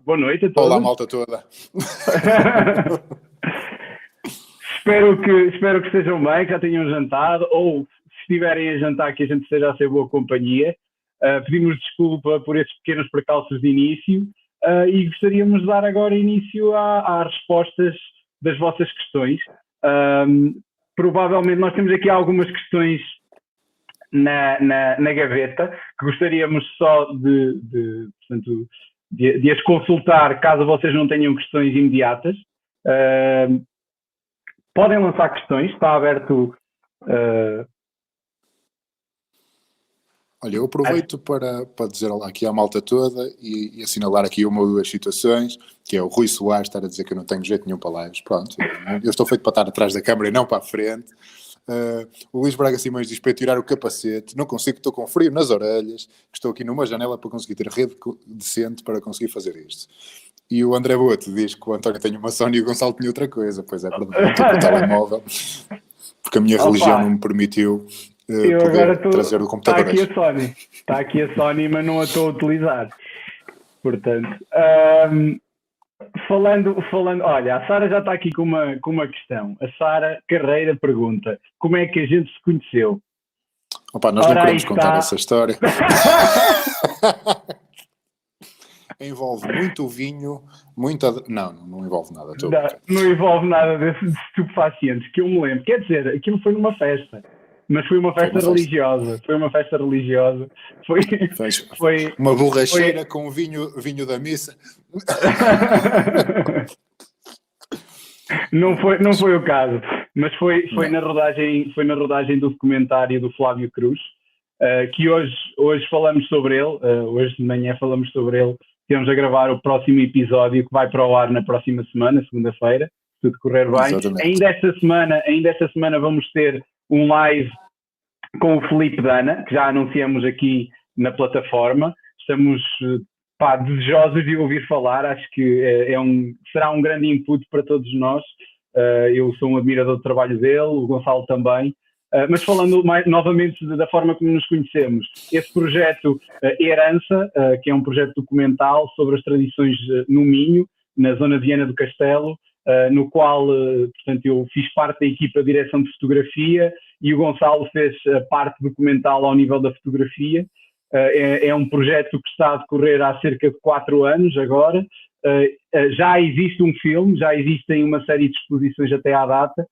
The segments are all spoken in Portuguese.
Boa noite a Olá, todos. malta toda. espero que estejam bem, que já tenham jantado, ou se estiverem a jantar, que a gente esteja a ser boa companhia. Pedimos desculpa por estes pequenos percalços de início e gostaríamos de dar agora início às respostas das vossas questões. Provavelmente nós temos aqui algumas questões na gaveta que gostaríamos só de as consultar caso vocês não tenham questões imediatas. Podem lançar questões, está aberto. Olha, eu aproveito para dizer olá aqui à malta toda e assinalar aqui uma ou duas situações, que é o Rui Soares estar a dizer que eu não tenho jeito nenhum para lives. Pronto, eu estou feito para estar atrás da câmara e não para a frente. O Luís Braga Simões diz para eu tirar o capacete, não consigo, estou com frio nas orelhas, estou aqui numa janela para conseguir ter rede decente para conseguir fazer isto. E o André Boto diz que o António tem uma Sony e o Gonçalo tinha outra coisa. Pois é, verdade, estou com o telemóvel, porque a minha religião não me permitiu poder trazer o computador. Está aqui a Sony, mas não a estou a utilizar. Portanto, falando, olha, a Sara já está aqui com uma questão. A Sara Carreira pergunta: como é que a gente se conheceu? Opa, nós não queremos contar essa história. Envolve muito vinho, muita... Não envolve nada. Não envolve nada desses estupefacientes, que eu me lembro. Quer dizer, aquilo foi numa festa. Mas foi uma festa religiosa. Foi uma festa religiosa. Foi uma borracheira com vinho da missa. Não foi o caso, mas foi na rodagem do documentário do Flávio Cruz, que hoje falamos sobre ele. Hoje de manhã falamos sobre ele. Temos a gravar o próximo episódio que vai para o ar na próxima semana, segunda-feira, se tudo correr bem. Exatamente. Ainda esta semana vamos ter um live com o Felipe Dana, que já anunciamos aqui na plataforma. Estamos desejosos de ouvir falar. Acho que será um grande input para todos nós. Eu sou um admirador do trabalho dele, o Gonçalo também. Mas falando novamente da forma como nos conhecemos, esse projeto Herança, que é um projeto documental sobre as tradições no Minho, na zona de Viana do Castelo, no qual, portanto, eu fiz parte da equipa de direção de fotografia e o Gonçalo fez a parte documental ao nível da fotografia. É um projeto que está a decorrer há cerca de 4 anos agora. Já existe um filme, já existem uma série de exposições até à data.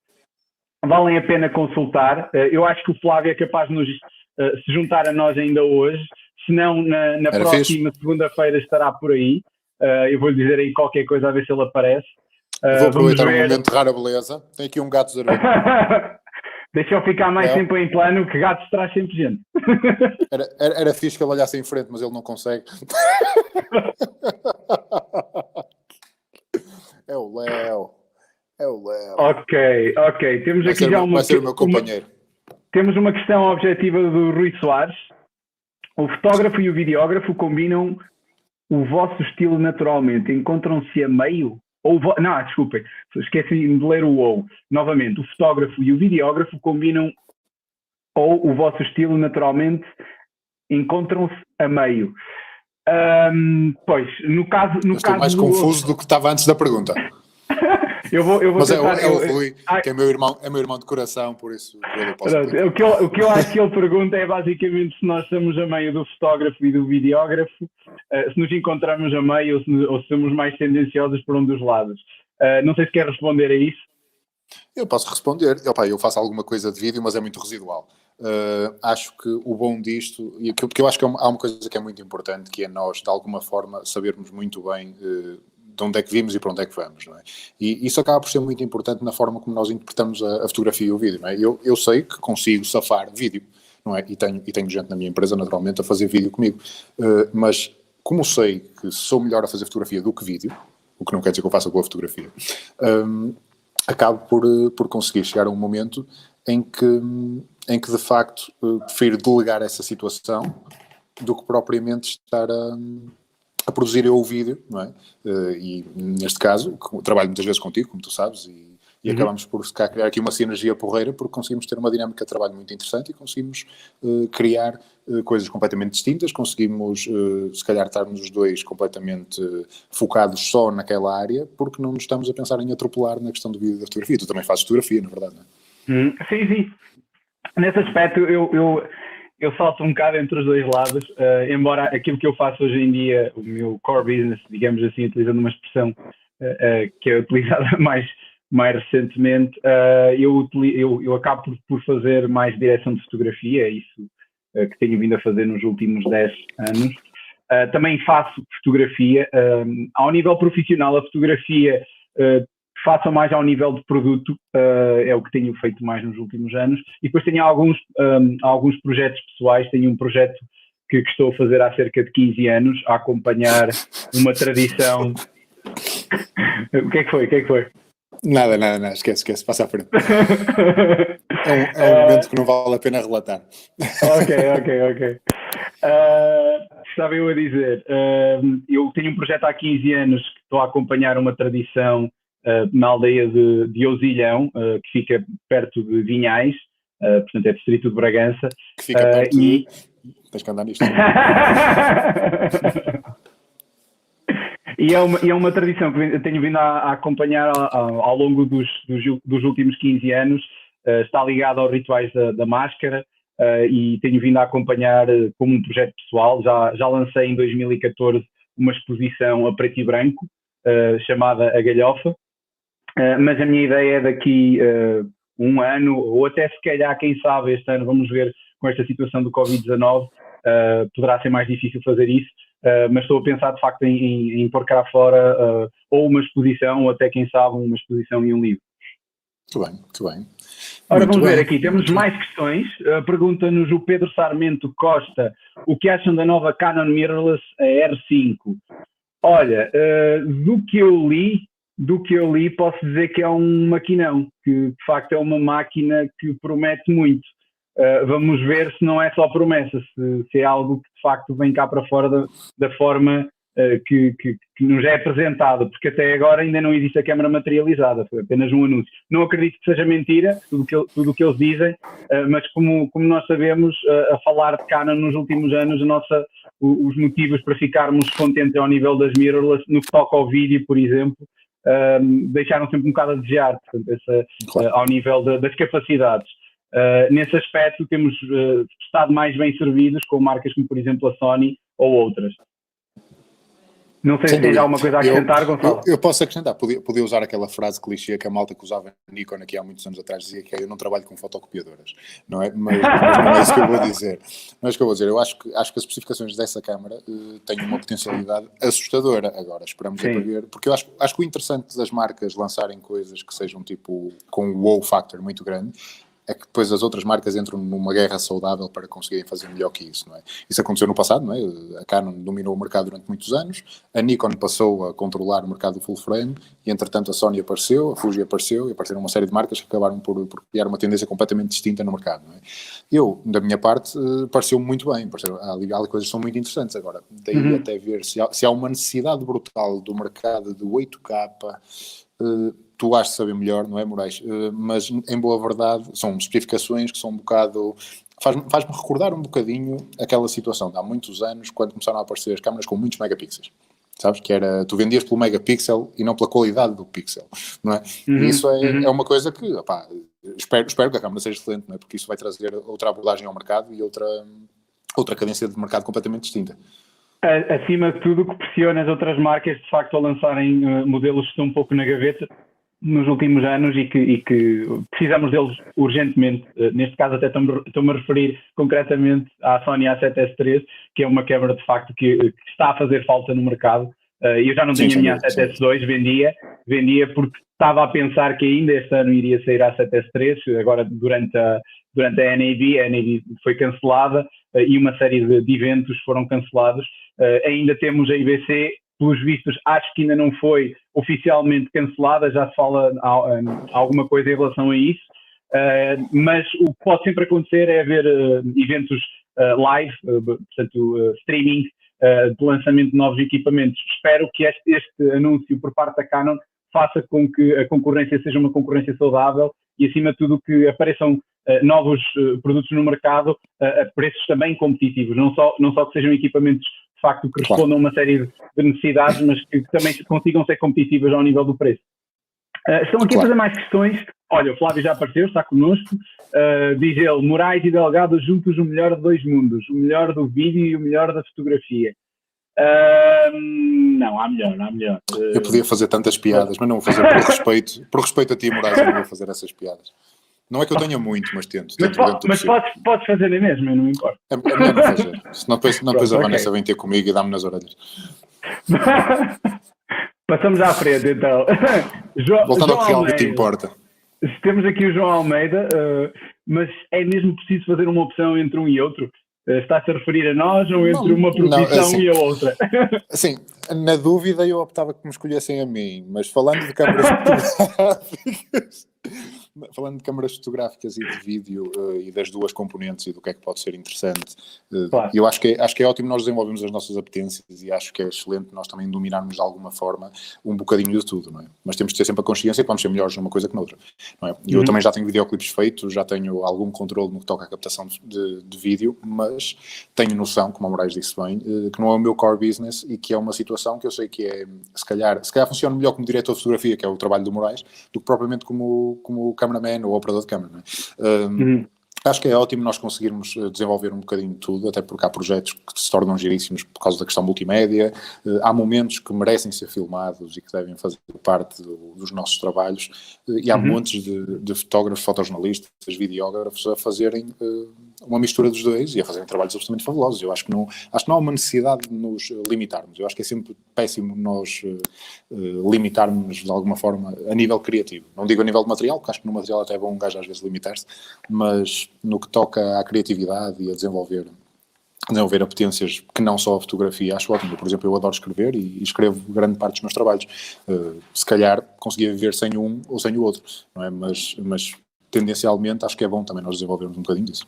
Valem a pena consultar. Eu acho que o Flávio é capaz de nos se juntar a nós ainda hoje. Se não, na próxima segunda-feira estará por aí. Eu vou-lhe dizer aí qualquer coisa a ver se ele aparece. Vou aproveitar um momento de rara beleza. Tem aqui um gato zarulho. Deixa eu ficar mais tempo em plano, que gatos traz sempre gente. Era fixe que ele olhasse em frente, mas ele não consegue. É o Léo. Ok. Temos aqui já vai ser o meu companheiro. Temos uma questão objetiva do Rui Soares. O fotógrafo e o videógrafo combinam o vosso estilo naturalmente. Encontram-se a meio? Desculpem. Esqueci de ler o ou. Novamente, o fotógrafo e o videógrafo combinam ou o vosso estilo naturalmente encontram-se a meio. Pois, no caso... Estou mais confuso do que estava antes da pergunta. Mas tentar, é o Rui, que é meu irmão de coração, por isso eu posso o que eu acho que ele pergunta é basicamente se nós estamos a meio do fotógrafo e do videógrafo, se nos encontramos a meio ou se somos mais tendenciosos por um dos lados. Não sei se quer responder a isso. Eu posso responder. Eu faço alguma coisa de vídeo, mas é muito residual. Acho que o bom disto, e que eu acho que há uma coisa que é muito importante, que é nós, de alguma forma, sabermos muito bem de onde é que vimos e para onde é que vamos, não é? E isso acaba por ser muito importante na forma como nós interpretamos a fotografia e o vídeo, não é? Eu sei que consigo safar vídeo, não é? E tenho gente na minha empresa, naturalmente, a fazer vídeo comigo. Mas como sei que sou melhor a fazer fotografia do que vídeo, o que não quer dizer que eu faça boa fotografia, acabo por conseguir chegar a um momento em que de facto prefiro delegar essa situação do que propriamente estar a produzir eu o vídeo, não é? E neste caso, trabalho muitas vezes contigo, como tu sabes, e e acabamos por criar aqui uma sinergia porreira, porque conseguimos ter uma dinâmica de trabalho muito interessante e conseguimos criar coisas completamente distintas, conseguimos se calhar estarmos os dois completamente focados só naquela área, porque não nos estamos a pensar em atropelar na questão do vídeo da fotografia. Tu também fazes fotografia, na verdade, não é? Sim. Nesse aspecto eu salto um bocado entre os dois lados, embora aquilo que eu faço hoje em dia, o meu core business, digamos assim, utilizando uma expressão que é utilizada mais recentemente, eu acabo por fazer mais direção de fotografia, isso que tenho vindo a fazer nos últimos 10 anos. Também faço fotografia. Ao nível profissional, a fotografia faço mais ao nível de produto, é o que tenho feito mais nos últimos anos. E depois tenho alguns projetos pessoais. Tenho um projeto que estou a fazer há cerca de 15 anos, a acompanhar uma tradição... O que é que foi? Nada, esquece, passa à frente. É um momento que não vale a pena relatar. Ok. Estava eu a dizer, eu tenho um projeto há 15 anos que estou a acompanhar uma tradição na aldeia de Ousilhão, que fica perto de Vinhais, portanto é distrito de Bragança. Que fica perto de... Tens que andar nisto. E é uma tradição que eu tenho vindo a acompanhar ao longo dos últimos 15 anos. Está ligado aos rituais da máscara e tenho vindo a acompanhar como um projeto pessoal. Já lancei em 2014 uma exposição a preto e branco chamada A Galhofa, mas a minha ideia é daqui um ano, ou até se calhar, quem sabe, este ano, vamos ver com esta situação do Covid-19, poderá ser mais difícil fazer isso. Mas estou a pensar de facto em pôr cá fora ou uma exposição, ou até quem sabe uma exposição e um livro. Muito bem. Ora, vamos ver aqui, temos mais questões. Pergunta-nos o Pedro Sarmento Costa, o que acham da nova Canon Mirrorless R5? Olha, do que eu li, posso dizer que é um maquinão, que de facto é uma máquina que promete muito. Vamos ver se não é só promessa, se é algo que de facto vem cá para fora da forma que nos é apresentado, porque até agora ainda não existe a câmara materializada, foi apenas um anúncio. Não acredito que seja mentira tudo o que eles dizem, mas como nós sabemos, a falar de Canon nos últimos anos, os motivos para ficarmos contentes ao nível das mirrorless, no que toca ao vídeo, por exemplo, deixaram sempre um bocado a desejar, portanto, ao nível das capacidades. Nesse aspecto temos estado mais bem servidos com marcas como, por exemplo, a Sony ou outras. Não sei se tens alguma coisa a acrescentar, Gonçalo. Eu posso acrescentar, podia usar aquela frase clichê que a malta que usava Nikon aqui há muitos anos atrás, dizia que eu não trabalho com fotocopiadoras, não é? Mas não é isso que eu vou dizer. Não é isso que eu vou dizer. Eu acho que as especificações dessa câmara têm uma potencialidade assustadora. Agora, esperamos a ver, porque eu acho que o interessante das marcas lançarem coisas que sejam tipo com um wow factor muito grande é que depois as outras marcas entram numa guerra saudável para conseguirem fazer melhor que isso, não é? Isso aconteceu no passado, não é? A Canon dominou o mercado durante muitos anos, a Nikon passou a controlar o mercado do full frame e, entretanto, a Sony apareceu, a Fuji apareceu e apareceram uma série de marcas que acabaram por criar uma tendência completamente distinta no mercado, não é? Eu, da minha parte, pareceu-me muito bem, há coisas que são muito interessantes. Agora, daí até ver se há uma necessidade brutal do mercado de 8K, tu has de saber melhor, não é, Moraes? Mas, em boa verdade, são especificações que são um bocado... Faz-me recordar um bocadinho aquela situação de há muitos anos, quando começaram a aparecer as câmaras com muitos megapixels. Sabes? Que era, tu vendias pelo megapixel e não pela qualidade do pixel, não é? E isso é uma coisa que, espero que a câmara seja excelente, não é? Porque isso vai trazer outra abordagem ao mercado e outra cadência de mercado completamente distinta. Acima de tudo, o que pressiona as outras marcas, de facto, a lançarem modelos que estão um pouco na gaveta nos últimos anos e que precisamos deles urgentemente. Neste caso, até estou-me a referir concretamente à Sony A7S III, que é uma câmara, de facto, que está a fazer falta no mercado. Eu já não tinha a minha A7S II, vendia porque estava a pensar que ainda este ano iria sair a A7S III, agora durante a NAB foi cancelada e uma série de eventos foram cancelados. Ainda temos a IBC, pelos vistos, acho que ainda não foi oficialmente cancelada, já se fala alguma coisa em relação a isso, mas o que pode sempre acontecer é haver eventos live, portanto, streaming de lançamento de novos equipamentos. Espero que este anúncio por parte da Canon faça com que a concorrência seja uma concorrência saudável e, acima de tudo, que apareçam novos produtos no mercado a preços também competitivos, não só que sejam equipamentos de facto que respondam a uma série de necessidades, mas que também consigam ser competitivas ao nível do preço. Estão aqui a fazer mais questões. Olha, o Flávio já apareceu, está connosco. Diz ele: Moraes e Delgado juntos o melhor de dois mundos, o melhor do vídeo e o melhor da fotografia. Não, há melhor. Eu podia fazer tantas piadas, mas não vou fazer por respeito a ti, Moraes, eu não vou fazer essas piadas. Não é que eu tenha muito, mas tento mas podes fazer nem mesmo, eu não me importo. É melhor não fazer, senão depois a Vanessa vem ter comigo e dá-me nas orelhas. Passamos à frente, então. Voltando ao que realmente importa. Temos aqui o João Almeida, mas é mesmo preciso fazer uma opção entre um e outro? Está-se a referir a nós ou entre uma profissão e a outra? Assim, na dúvida eu optava que me escolhessem a mim, mas falando de câmaras fotográficas... Falando de câmaras fotográficas e de vídeo e das duas componentes e do que é que pode ser interessante, claro. Eu acho que é ótimo nós desenvolvermos as nossas apetências e acho que é excelente nós também dominarmos de alguma forma um bocadinho de tudo, não é? Mas temos de ter sempre a consciência que vamos ser melhores numa coisa que noutra, não é? Eu também já tenho videoclipes feitos, já tenho algum controle no que toca à captação de vídeo, mas tenho noção, como o Moraes disse bem, que não é o meu core business e que é uma situação que eu sei que é, se calhar funciona melhor como diretor de fotografia, que é o trabalho do Moraes, do que propriamente como cameraman ou operador de câmera, não é? Acho que é ótimo nós conseguirmos desenvolver um bocadinho de tudo, até porque há projetos que se tornam giríssimos por causa da questão multimédia, há momentos que merecem ser filmados e que devem fazer parte dos nossos trabalhos, e há montes de fotógrafos, fotojornalistas, videógrafos a fazerem uma mistura dos dois e a fazerem trabalhos absolutamente fabulosos. Eu acho que não há uma necessidade de nos limitarmos. Eu acho que é sempre péssimo nós limitarmos de alguma forma a nível criativo. Não digo a nível de material, porque acho que no material até é bom um gajo às vezes limitar-se, mas no que toca à criatividade e a desenvolver apetências que não só a fotografia, acho ótimo. Por exemplo, eu adoro escrever e escrevo grande parte dos meus trabalhos. Se calhar conseguia viver sem um ou sem o outro, não é? Mas tendencialmente acho que é bom também nós desenvolvermos um bocadinho disso.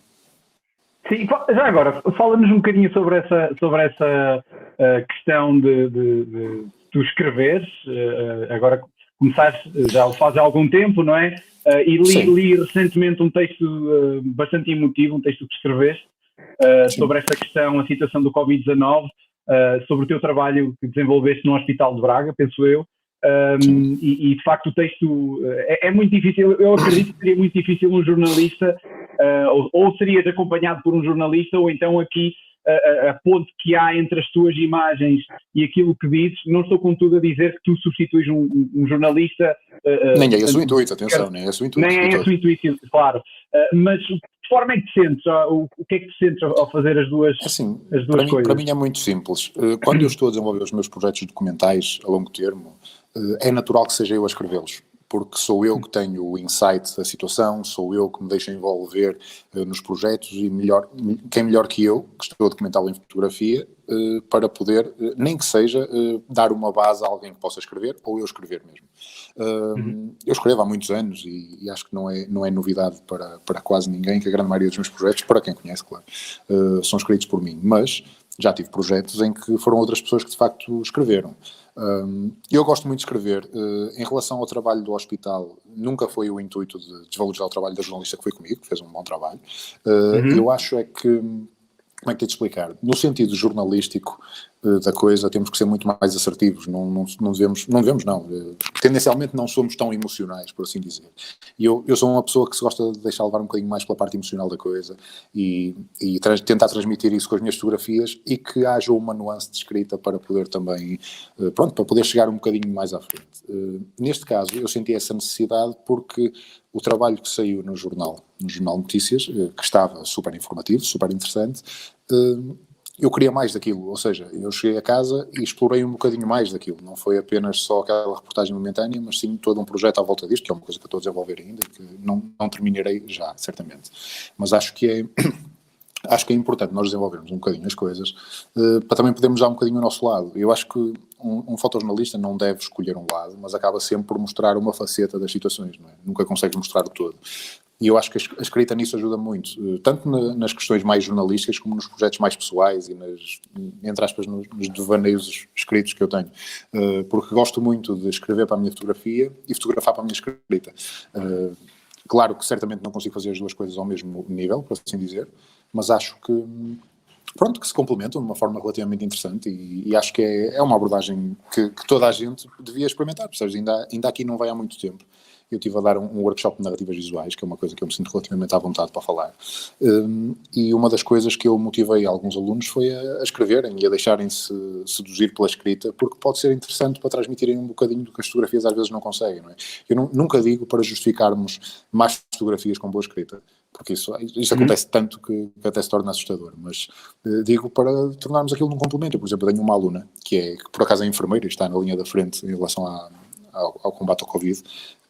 Sim, já agora, fala-nos um bocadinho sobre essa questão de tu escreveres, agora começaste, já o faz há algum tempo, não é? E li recentemente um texto bastante emotivo, um texto que escreveste, sobre essa questão, a situação do Covid-19, sobre o teu trabalho que desenvolveste no Hospital de Braga, penso eu, e de facto o texto é muito difícil. Eu acredito que seria muito difícil um jornalista, ou serias acompanhado por um jornalista, ou então aqui a ponte que há entre as tuas imagens e aquilo que dizes. Não estou contudo a dizer que tu substituis um jornalista. Nem é esse o intuito, atenção, nem é esse o intuito. Nem é esse o intuito, claro. Mas de que forma é que te sentes? O que é que te sentes ao fazer as duas coisas? Para mim é muito simples. Quando eu estou a desenvolver os meus projetos documentais a longo termo, é natural que seja eu a escrevê-los, porque sou eu que tenho o insight da situação, sou eu que me deixo envolver nos projetos e quem melhor que eu, que estou a documentá-lo em fotografia, para poder, nem que seja, dar uma base a alguém que possa escrever, ou eu escrever mesmo. Eu escrevo há muitos anos e acho que não é novidade para quase ninguém que a grande maioria dos meus projetos, para quem conhece, claro, são escritos por mim, mas já tive projetos em que foram outras pessoas que de facto escreveram. Eu gosto muito de escrever. Em relação ao trabalho do hospital, nunca foi o intuito de desvalorizar o trabalho da jornalista que foi comigo, que fez um bom trabalho. Eu acho é que, como é que tenho de explicar? No sentido jornalístico da coisa, temos que ser muito mais assertivos, não devemos, tendencialmente não somos tão emocionais, por assim dizer. E eu sou uma pessoa que se gosta de deixar levar um bocadinho mais pela parte emocional da coisa e tentar transmitir isso com as minhas fotografias e que haja uma nuance de escrita para poder também, para poder chegar um bocadinho mais à frente. Neste caso, eu senti essa necessidade porque o trabalho que saiu no Jornal Notícias, que estava super informativo, super interessante, eu queria mais daquilo, ou seja, eu cheguei a casa e explorei um bocadinho mais daquilo, não foi apenas só aquela reportagem momentânea, mas sim todo um projeto à volta disto, que é uma coisa que eu estou a desenvolver ainda, que não terminarei já, certamente, mas acho que é importante nós desenvolvermos um bocadinho as coisas, para também podermos dar um bocadinho o nosso lado. Eu acho que um fotojornalista não deve escolher um lado, mas acaba sempre por mostrar uma faceta das situações, não é? Nunca consegue mostrar o todo. E eu acho que a escrita nisso ajuda muito, tanto nas questões mais jornalísticas como nos projetos mais pessoais e entre aspas, nos devaneios escritos que eu tenho. Porque gosto muito de escrever para a minha fotografia e fotografar para a minha escrita. Claro que certamente não consigo fazer as duas coisas ao mesmo nível, por assim dizer, mas acho que, pronto, que se complementam de uma forma relativamente interessante e acho que é uma abordagem que toda a gente devia experimentar, percebes? Ainda aqui não vai há muito tempo. Eu estive a dar um workshop de narrativas visuais, que é uma coisa que eu me sinto relativamente à vontade para falar. E uma das coisas que eu motivei alguns alunos foi a escreverem e a deixarem-se seduzir pela escrita, porque pode ser interessante para transmitirem um bocadinho do que as fotografias às vezes não conseguem, não é? Eu nunca digo para justificarmos más fotografias com boa escrita, porque isso acontece tanto que até se torna assustador, mas digo para tornarmos aquilo num complemento. Eu, por exemplo, tenho uma aluna que por acaso é enfermeira e está na linha da frente em relação ao combate ao Covid,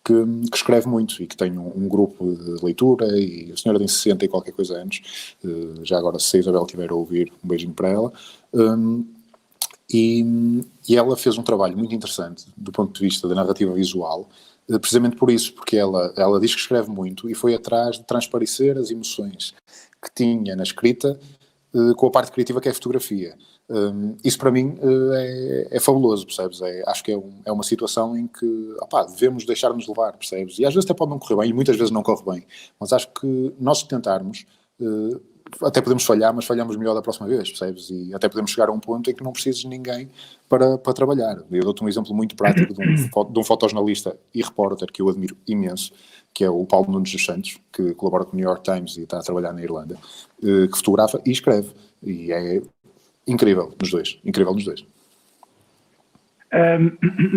que escreve muito e que tem um grupo de leitura, e a senhora tem 60 e qualquer coisa anos, já agora se a Isabel estiver a ouvir, um beijinho para ela, e ela fez um trabalho muito interessante do ponto de vista da narrativa visual, precisamente por isso, porque ela diz que escreve muito e foi atrás de transparecer as emoções que tinha na escrita com a parte criativa que é a fotografia. Isso para mim é fabuloso, percebes? Acho que é uma situação em que devemos deixar-nos levar, percebes? E às vezes até pode não correr bem, e muitas vezes não corre bem, mas acho que nós tentarmos, até podemos falhar, mas falhamos melhor da próxima vez, percebes? E até podemos chegar a um ponto em que não precises de ninguém para trabalhar. Eu dou-te um exemplo muito prático de um fotojornalista e repórter que eu admiro imenso, que é o Paulo Nunes dos Santos, que colabora com o New York Times e está a trabalhar na Irlanda, que fotografa e escreve. E é incrível nos dois.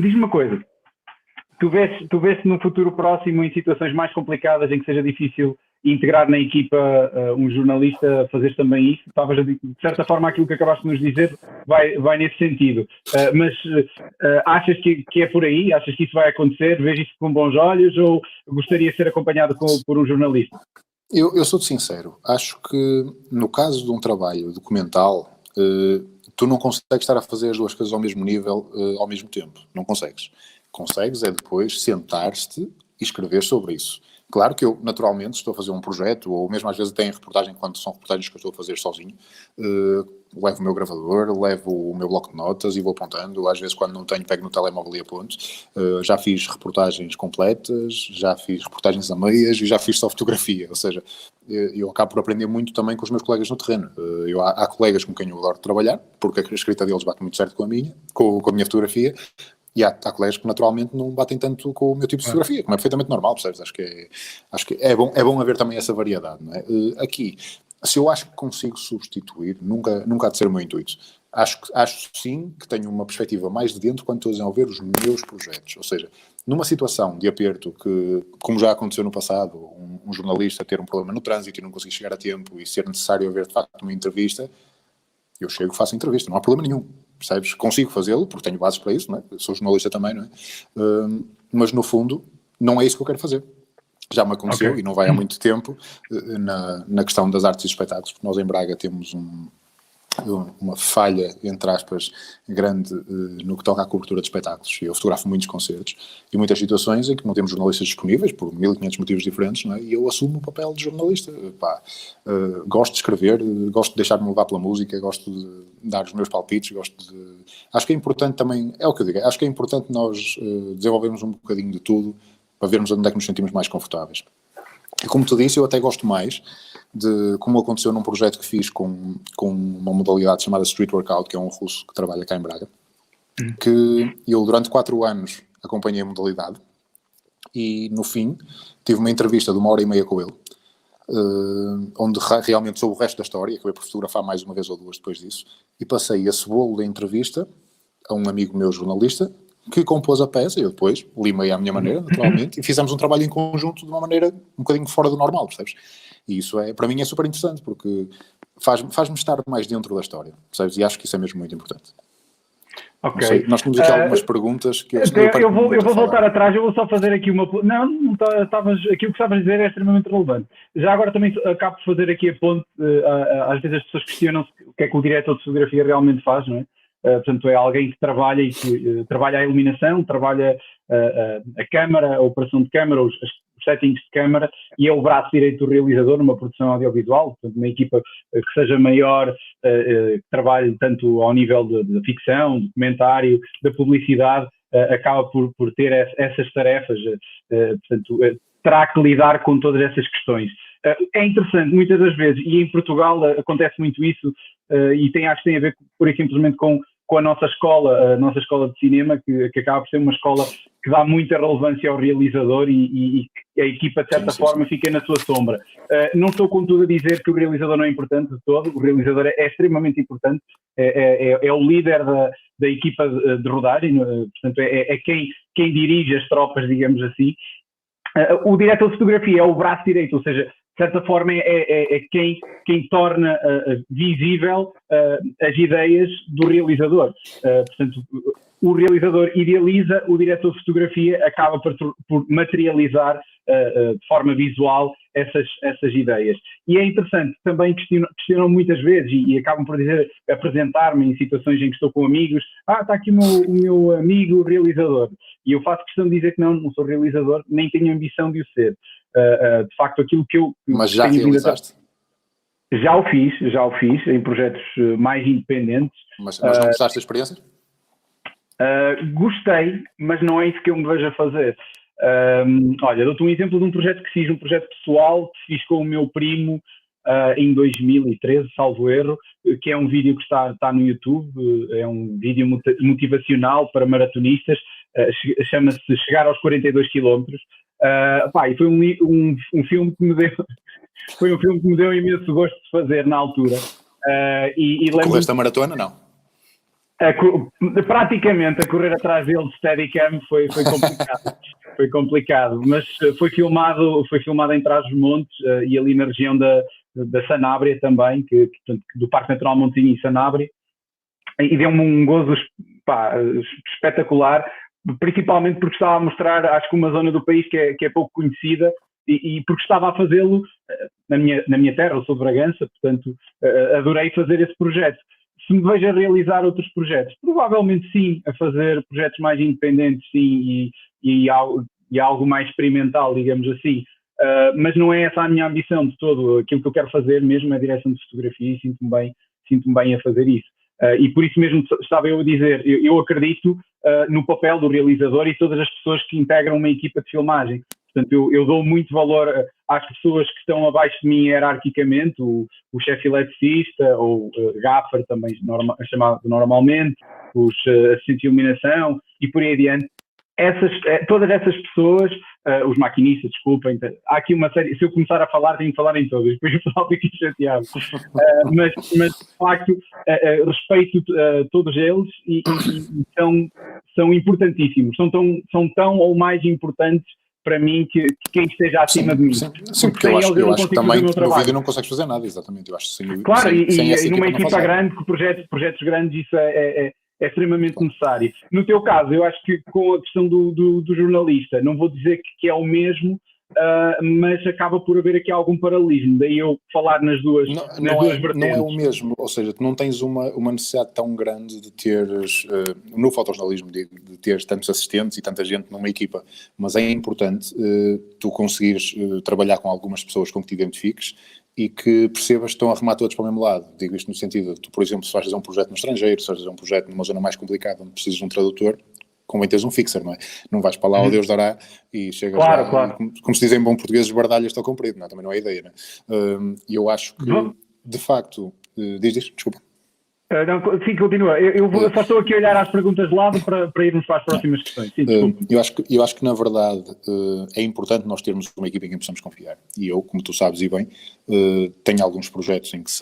Diz-me uma coisa. Tu vês no futuro próximo, em situações mais complicadas, em que seja difícil integrar na equipa um jornalista, fazer também isso? Estavas a dizer, de certa forma, aquilo que acabaste de nos dizer vai nesse sentido. Mas achas que é por aí? Achas que isso vai acontecer? Vês isso com bons olhos ou gostaria de ser acompanhado por um jornalista? Eu sou-te sincero. Acho que no caso de um trabalho documental, tu não consegues estar a fazer as duas coisas ao mesmo nível, ao mesmo tempo. Não consegues. Consegues é depois sentar-te e escrever sobre isso. Claro que eu, naturalmente, estou a fazer um projeto, ou mesmo às vezes até em reportagem, quando são reportagens que eu estou a fazer sozinho, levo o meu gravador, levo o meu bloco de notas e vou apontando. Às vezes, quando não tenho, pego no telemóvel e aponto. Já fiz reportagens completas, já fiz reportagens a meias e já fiz só fotografia. Ou seja, eu acabo por aprender muito também com os meus colegas no terreno. Há colegas com quem eu adoro trabalhar, porque a escrita deles bate muito certo com a minha fotografia. E há colegas que naturalmente não batem tanto com o meu tipo de fotografia, como é perfeitamente normal, percebes? Acho que é bom haver também essa variedade, não é? Aqui, se eu acho que consigo substituir, nunca há de ser o meu intuito. Acho sim que tenho uma perspectiva mais de dentro quando estou a desenvolver os meus projetos. Ou seja, numa situação de aperto que, como já aconteceu no passado, um jornalista ter um problema no trânsito e não conseguir chegar a tempo e ser necessário haver de facto uma entrevista, eu chego e faço a entrevista, não há problema nenhum. Percebes? Consigo fazê-lo, porque tenho bases para isso, não é? Eu sou jornalista também, não é? Mas no fundo, não é isso que eu quero fazer. Já me aconteceu, e não vai há muito tempo, na questão das artes e espetáculos, porque nós em Braga temos uma falha, entre aspas, grande no que toca à cobertura de espetáculos. Eu fotografo muitos concertos e muitas situações em que não temos jornalistas disponíveis por 1500 motivos diferentes, não é? E eu assumo o papel de jornalista. Gosto de escrever, gosto de deixar-me levar pela música, gosto de dar os meus palpites, acho que é importante também, é o que eu digo, acho que é importante nós desenvolvermos um bocadinho de tudo para vermos onde é que nos sentimos mais confortáveis. E como tu disse, eu até gosto mais de como aconteceu num projeto que fiz com uma modalidade chamada Street Workout, que é um russo que trabalha cá em Braga, que eu durante 4 anos acompanhei a modalidade e no fim tive uma entrevista de 1h30 com ele, onde realmente soube o resto da história, acabei por fotografar mais uma vez ou duas depois disso, e passei esse bolo da entrevista a um amigo meu jornalista, que compôs a peça, e eu depois limei à minha maneira, naturalmente, e fizemos um trabalho em conjunto de uma maneira um bocadinho fora do normal, percebes? E isso para mim é super interessante, porque faz-me estar mais dentro da história, percebes? E acho que isso é mesmo muito importante. Ok. Sei, nós temos aqui algumas perguntas que eu vou voltar atrás, eu vou só fazer aqui uma... Não aquilo que estavas a dizer é extremamente relevante. Já agora também acabo de fazer aqui a ponte, às vezes as pessoas questionam-se o que é que o diretor de fotografia realmente faz, não é? Portanto, é alguém que trabalha a iluminação, trabalha a câmara, a operação de câmara, os settings de câmara e é o braço direito do realizador numa produção audiovisual, portanto, uma equipa que seja maior, que trabalhe tanto ao nível de ficção, documentário, da publicidade, acaba por ter essas tarefas, portanto, terá que lidar com todas essas questões. É interessante, muitas das vezes, e em Portugal acontece muito isso, e acho que tem a ver pura e simplesmente com a nossa escola de cinema, que acaba por ser uma escola que dá muita relevância ao realizador e a equipa, de certa forma, fica na sua sombra. Não estou, contudo, a dizer que o realizador não é importante de todo, o realizador é extremamente importante, é o líder da equipa de rodagem, portanto, é quem dirige as tropas, digamos assim. O diretor de fotografia é o braço direito, ou seja, de certa forma é quem torna visível as ideias do realizador. Portanto, o realizador idealiza, o diretor de fotografia acaba por materializar de forma visual essas ideias. E é interessante, também questionam muitas vezes e acabam por apresentar-me em situações em que estou com amigos, está aqui o meu amigo realizador. E eu faço questão de dizer que não sou realizador, nem tenho ambição de o ser. De facto, aquilo que eu... Mas já realizaste? Já o fiz em projetos mais independentes. Mas gostaste da experiência? Gostei, mas não é isso que eu me vejo a fazer. Olha, dou-te um exemplo de um projeto que fiz, um projeto pessoal que fiz com o meu primo em 2013, salvo erro, que é um vídeo que está no YouTube, é um vídeo motivacional para maratonistas, chama-se Chegar aos 42 km. E foi um filme que me deu foi um filme que me deu imenso gosto de fazer na altura. Correste a maratona, não? Praticamente a correr atrás dele de Steadicam foi complicado. Foi complicado, mas foi filmado em Trás-os-Montes e ali na região da Sanabria também, do Parque Natural Montezinho e Sanabria, e deu-me um gozo espetacular, principalmente porque estava a mostrar, acho que uma zona do país que é pouco conhecida, e porque estava a fazê-lo na minha terra, eu sou de Bragança, portanto adorei fazer esse projeto. Se me vejo a realizar outros projetos, provavelmente sim, a fazer projetos mais independentes, sim, e algo mais experimental, digamos assim, mas não é essa a minha ambição de todo. Aquilo que eu quero fazer mesmo é a direção de fotografia e sinto-me bem a fazer isso. E por isso mesmo estava eu a dizer, eu acredito no papel do realizador e todas as pessoas que integram uma equipa de filmagem. Portanto, eu dou muito valor às pessoas que estão abaixo de mim hierarquicamente, o chefe eletricista, ou gaffer também chamado normalmente, os assistentes de iluminação e por aí adiante. Todas essas pessoas, os maquinistas, desculpem, há aqui uma série, se eu começar a falar, tenho que falar em todos, depois o pessoal fica chateado. Mas de facto, respeito todos eles e são importantíssimos, são tão ou mais importantes para mim que quem esteja acima de mim. Sim, porque eu acho que também no vídeo não consegues fazer nada, exatamente. Eu acho que claro, e numa equipa grande, com projetos grandes, isso é extremamente necessário. No teu caso, eu acho que com a questão do jornalista, não vou dizer que é o mesmo, mas acaba por haver aqui algum paralelismo, daí eu falar nas duas vertentes. Não é o mesmo, ou seja, tu não tens uma necessidade tão grande de teres, no fotojornalismo, de teres tantos assistentes e tanta gente numa equipa, mas é importante tu conseguires trabalhar com algumas pessoas com que te identifiques e que percebas que estão a remar todos para o mesmo lado. Digo isto no sentido de tu, por exemplo, se vais fazer um projeto no estrangeiro, se vais fazer um projeto numa zona mais complicada onde precisas de um tradutor, convém teres um fixer, não é? Não vais para lá, ao Deus dará, e chegas lá, claro. Como se diz em bom português, esbardalhas estão comprido, não é? Também não é a ideia, não é? E eu acho que, de facto, diz, desculpa. Sim, continua. Eu só estou aqui a olhar às perguntas de lado para irmos para as próximas questões. Sim, eu acho que, na verdade, é importante nós termos uma equipa em quem possamos confiar. E eu, como tu sabes e bem, tenho alguns projetos em que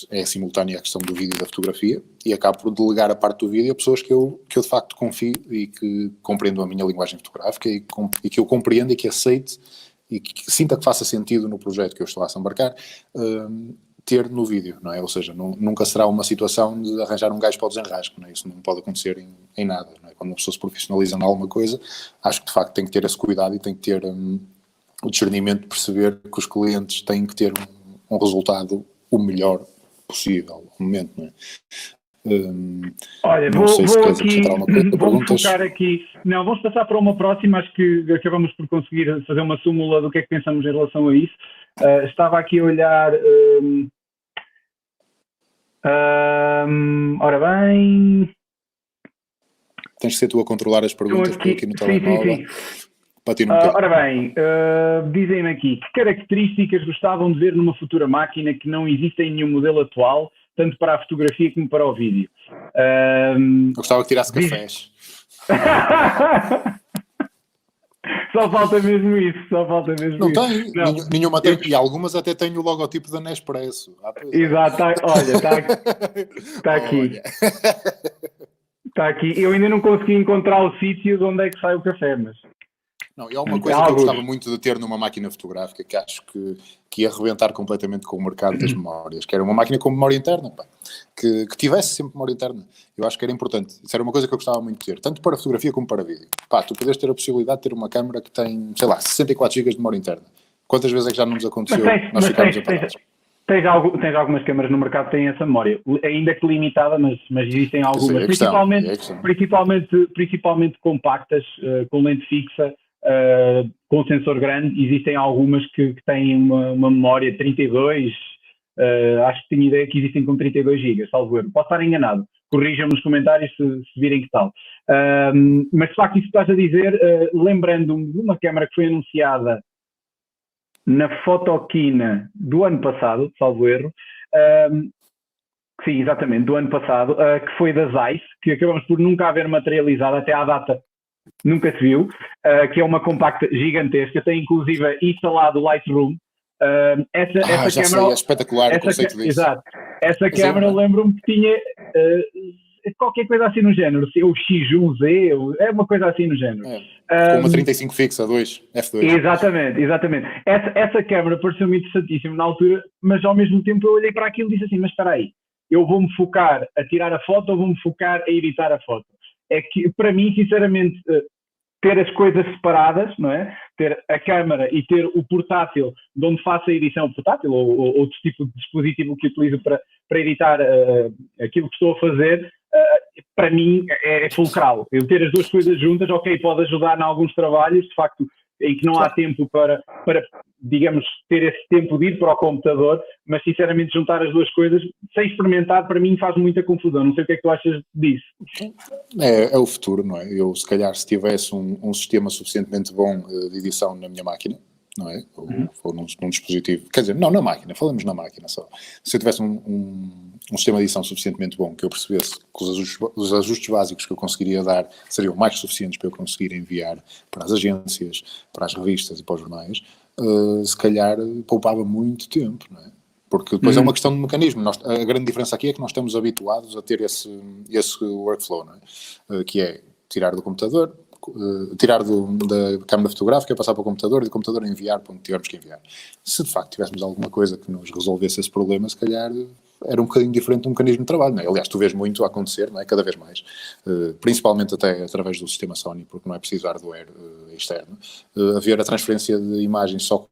é simultânea a questão do vídeo e da fotografia e acabo por delegar a parte do vídeo a pessoas que eu de facto confio e que compreendam a minha linguagem fotográfica e que eu compreendo e que aceite e que sinta que faça sentido no projeto que eu estou a embarcar. Ter no vídeo, não é? Ou seja, nunca será uma situação de arranjar um gajo para o desenrasco, não é? Isso não pode acontecer em nada, não é? Quando uma pessoa se profissionaliza em alguma coisa, acho que de facto tem que ter esse cuidado e tem que ter o discernimento de perceber que os clientes têm que ter um resultado o melhor possível no momento, não Olha, não sei se vou queres aqui, acrescentar alguma coisa, vamos perguntas. focar aqui. Não, vamos passar para uma próxima. Acho que acabamos por conseguir fazer uma súmula do que é que pensamos em relação a isso. Estava aqui a olhar. Ora bem. Tens de ser tu a controlar as perguntas aqui no telemóvel. Sim. Patino um bocadinho. Ora bem, dizem-me aqui, que características gostavam de ver numa futura máquina que não existe em nenhum modelo atual, tanto para a fotografia como para o vídeo? Eu gostava que tirasse cafés. Só falta mesmo isso, Não tem, nenhuma tem, e algumas até têm o logotipo da Nespresso. Exato, olha, está aqui. Está aqui. Eu ainda não consegui encontrar o sítio de onde é que sai o café, mas... Não, e há uma coisa que eu gostava muito de ter numa máquina fotográfica, que acho que ia arrebentar completamente com o mercado das memórias, que era uma máquina com memória interna, pá, que tivesse sempre memória interna. Eu acho que era importante. Isso era uma coisa que eu gostava muito de ter, tanto para fotografia como para vídeo. Pá, tu podes ter a possibilidade de ter uma câmera que tem, sei lá, 64 GB de memória interna. Quantas vezes é que já não nos aconteceu nós ficarmos apagados? Tens algumas câmaras no mercado que têm essa memória, ainda que limitada, mas existem algumas, principalmente compactas, com lente fixa, com sensor grande. Existem algumas que têm uma memória 32, acho que tenho ideia que existem com 32 GB, salvo erro. Posso estar enganado, corrijam-me nos comentários se virem que tal. Mas de facto isso que estás a dizer, lembrando-me de uma câmara que foi anunciada na Fotoquina do ano passado, salvo erro, sim, exatamente, do ano passado, que foi da Zeiss, que acabamos por nunca haver materializado, até à data nunca se viu, que é uma compacta gigantesca, tem inclusive instalado o Lightroom. Essa câmera, sei, é espetacular o conceito disso. Exato, essa câmera lembro-me que tinha qualquer coisa assim no género, o X1Z, é uma coisa assim no género. Com uma 35 fixa, F2. Exatamente. Essa câmera pareceu-me interessantíssima na altura, mas ao mesmo tempo eu olhei para aquilo e disse assim, mas espera aí, eu vou-me focar a tirar a foto ou vou-me focar a editar a foto? É que, para mim, sinceramente, ter as coisas separadas, não é? Ter a câmara e ter o portátil de onde faço a edição portátil ou outro tipo de dispositivo que utilizo para editar aquilo que estou a fazer, para mim é fulcral. Eu ter as duas coisas juntas, ok, pode ajudar em alguns trabalhos, de facto, em que não há tempo para, digamos, ter esse tempo de ir para o computador, mas sinceramente juntar as duas coisas, sem experimentar, para mim faz muita confusão. Não sei o que é que tu achas disso. É o futuro, não é? Eu, se calhar, se tivesse um sistema suficientemente bom de edição na minha máquina, não é? Ou num dispositivo, quer dizer, não na máquina, falamos na máquina só. Se eu tivesse um sistema de edição suficientemente bom, que eu percebesse que os ajustes básicos que eu conseguiria dar seriam mais suficientes para eu conseguir enviar para as agências, para as revistas e para os jornais, se calhar poupava muito tempo, não é? Porque depois é uma questão de mecanismo. A grande diferença aqui é que nós estamos habituados a ter esse workflow, não é? Que é tirar do computador, tirar da câmara fotográfica, passar para o computador e do computador enviar para onde tivermos que enviar. Se de facto tivéssemos alguma coisa que nos resolvesse esse problema, se calhar era um bocadinho diferente do mecanismo de trabalho, não é? Aliás, tu vês muito a acontecer, não é? Cada vez mais, principalmente até através do sistema Sony, porque não é preciso hardware externo, haver a transferência de imagens só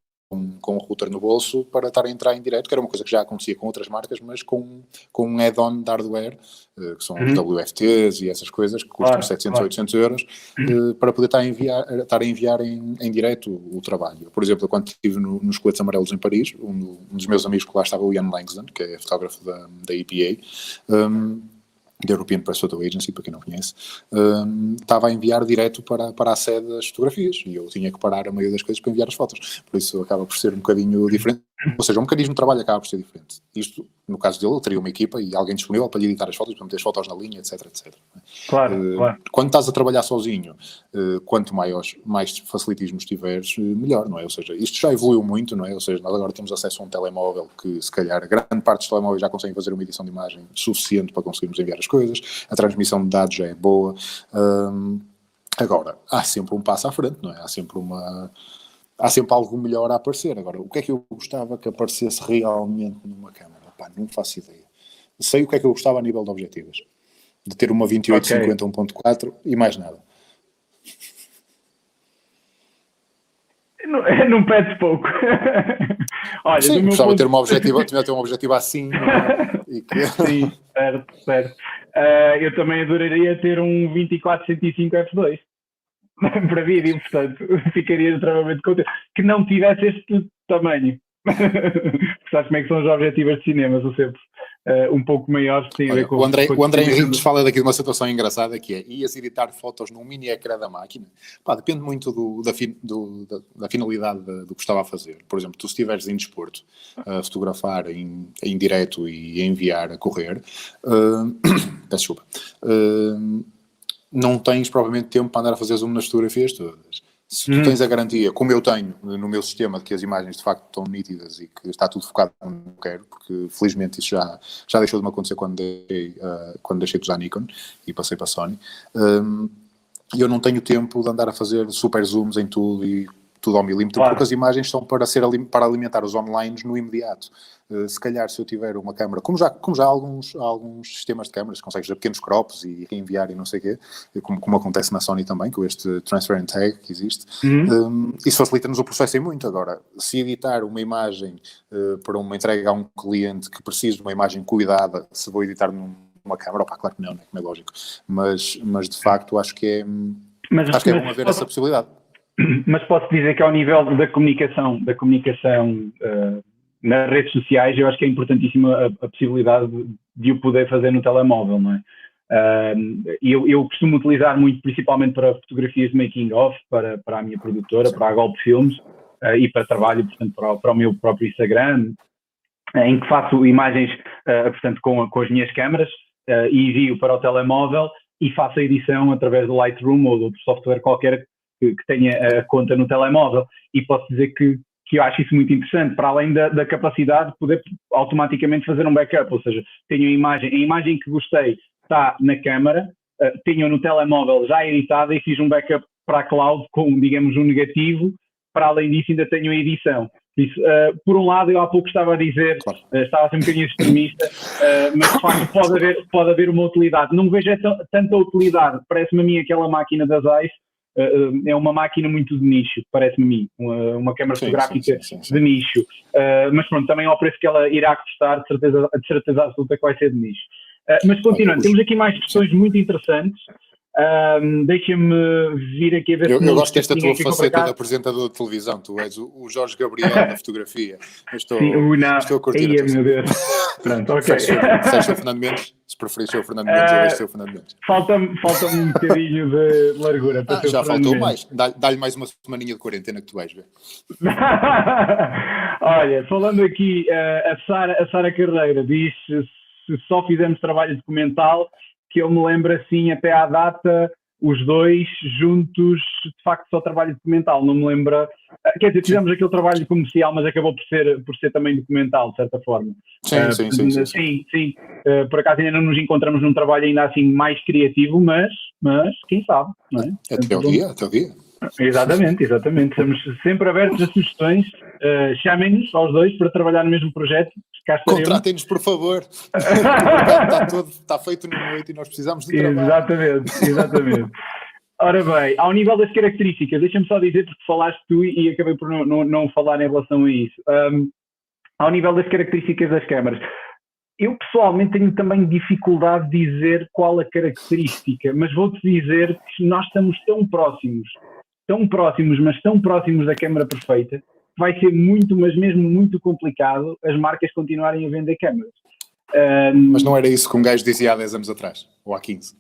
com o router no bolso para estar a entrar em direto, que era uma coisa que já acontecia com outras marcas, mas com um add-on de hardware, que são os WFTs e essas coisas, que custam 700 ou 800 euros, para poder estar a enviar em direto o trabalho. Por exemplo, quando estive nos Coletes Amarelos em Paris, um dos meus amigos que lá estava, o Ian Langston, que é fotógrafo da EPA, da European Press Photo Agency, para quem não conhece, estava a enviar direto para a sede das fotografias e eu tinha que parar a maioria das coisas para enviar as fotos. Por isso acaba por ser um bocadinho diferente. Ou seja, o mecanismo de trabalho acaba por ser diferente. Isto, no caso dele, ele teria uma equipa e alguém disponível para lhe editar as fotos, para meter as fotos na linha, etc, etc. Claro. Quando estás a trabalhar sozinho, quanto mais facilitismos tiveres, melhor, não é? Ou seja, isto já evoluiu muito, não é? Ou seja, nós agora temos acesso a um telemóvel que, se calhar, grande parte dos telemóveis já conseguem fazer uma edição de imagem suficiente para conseguirmos enviar as coisas, a transmissão de dados já é boa. Agora, há sempre um passo à frente, não é? Há sempre algo melhor a aparecer. Agora, o que é que eu gostava que aparecesse realmente numa câmera? Pá, não faço ideia. Sei o que é que eu gostava a nível de objetivos. De ter uma 28-50 1.4 e mais nada. Não pedes pouco. Olha, sim, gostava de ter um objetivo assim. Não é? Sim, certo. eu também adoraria ter um 24-105 f2 para vídeo, portanto, ficaria extremamente contente. Que não tivesse este tamanho. Sabes como é que são os objetivos de cinema? São sempre um pouco maiores. Tem a ver com, o André Henriques Henriques fala daqui de uma situação engraçada que é: ias editar fotos num mini ecrã da máquina? Pá, depende muito da finalidade do que estava a fazer. Por exemplo, tu se estiveres em desporto a fotografar em direto e a enviar a correr, peço desculpa, não tens provavelmente tempo para andar a fazer zoom nas fotografias todas. Se tu tens a garantia, como eu tenho no meu sistema, de que as imagens de facto estão nítidas e que está tudo focado no que eu quero, porque felizmente isso já deixou de me acontecer quando deixei de usar Nikon e passei para a Sony, eu não tenho tempo de andar a fazer super zooms em tudo e tudo ao milímetro, claro. Porque as imagens são para alimentar os online no imediato. Se calhar, se eu tiver uma câmera, como já há alguns sistemas de câmaras, consegues fazer pequenos crops e enviar e não sei o quê, como acontece na Sony também, com este Transparent Tag que existe, isso facilita-nos o processo em muito. Agora, se editar uma imagem para uma entrega a um cliente que precisa de uma imagem cuidada, se vou editar numa câmera, claro que não, né? Como é lógico, mas de facto acho que é bom haver essa possibilidade. Mas posso dizer que ao nível da comunicação nas redes sociais, eu acho que é importantíssima a possibilidade de o poder fazer no telemóvel, não é? Eu costumo utilizar muito, principalmente para fotografias de making of, para a minha produtora, para a Golpe Filmes, e para trabalho, portanto, para o meu próprio Instagram, em que faço imagens, portanto, com as minhas câmaras, e envio para o telemóvel e faço a edição através do Lightroom ou de outro software qualquer que tenha a conta no telemóvel. E posso dizer que eu acho isso muito interessante, para além da capacidade de poder automaticamente fazer um backup, ou seja, tenho a imagem que gostei está na câmara, tenho no telemóvel já editada e fiz um backup para a cloud com, digamos, um negativo. Para além disso, ainda tenho a edição. Isso, por um lado, eu há pouco estava a dizer, estava a ser um bocadinho extremista, mas de facto pode haver uma utilidade. Não vejo tanta utilidade, parece-me a mim aquela máquina da Zeiss, é uma máquina muito de nicho, parece-me a mim, uma câmara fotográfica de nicho, mas pronto, também ao preço que ela irá custar, de certeza absoluta que vai ser de nicho. Mas continuando, temos aqui mais questões muito interessantes. Deixa-me vir aqui a ver se eu gosto desta tua faceta de apresentador de televisão. Tu és o Jorge Gabriel da fotografia. Estou a curtir. Meu Deus. Pronto, ok. Se és o Fernando Mendes, se preferires ser o Fernando Mendes, eu vejo ser o Fernando Mendes. Falta-me um bocadinho de largura para ser já o Fernando faltou Mendes. Mais. Dá-lhe mais uma semaninha de quarentena que tu vais ver. Olha, falando aqui, a Sara Carreira diz: se só fizermos trabalho documental, que eu me lembro assim até à data, os dois juntos, de facto, só trabalho documental, não me lembro. Quer dizer, fizemos aquele trabalho comercial, mas acabou por ser também documental, de certa forma. Sim. Por acaso ainda não nos encontramos num trabalho ainda assim mais criativo, mas quem sabe, não é? Até o dia. Exatamente. Estamos sempre abertos a sugestões. Chamem-nos aos dois para trabalhar no mesmo projeto. Contratem-nos, por favor. Está feito no noite e nós precisamos de trabalho. Exatamente. Ora bem, ao nível das características, deixa-me só dizer, porque falaste tu e acabei por não falar em relação a isso. Ao nível das características das câmaras, eu pessoalmente tenho também dificuldade de dizer qual a característica, mas vou-te dizer que nós estamos tão próximos, mas tão próximos da câmara perfeita, vai ser muito, mas mesmo muito complicado as marcas continuarem a vender câmaras. Mas não era isso que um gajo dizia há 10 anos atrás, ou há 15?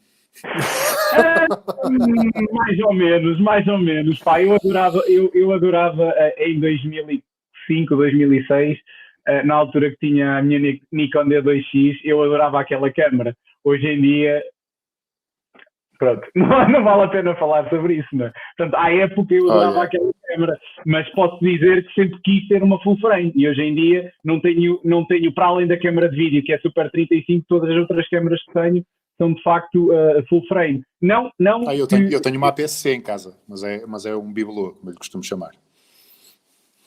Mais ou menos. Pá, eu adorava em 2005, 2006, na altura que tinha a minha Nikon D2X, eu adorava aquela câmara. Hoje em dia, pronto, não vale a pena falar sobre isso, não é? Portanto, à época eu adorava aquela câmara, mas posso dizer que sempre quis ter uma full frame, e hoje em dia não tenho para além da câmara de vídeo, que é Super 35, todas as outras câmaras que tenho são de facto full frame. Eu tenho uma APS-C em casa, mas é um bibelô, como eu lhe costumo chamar.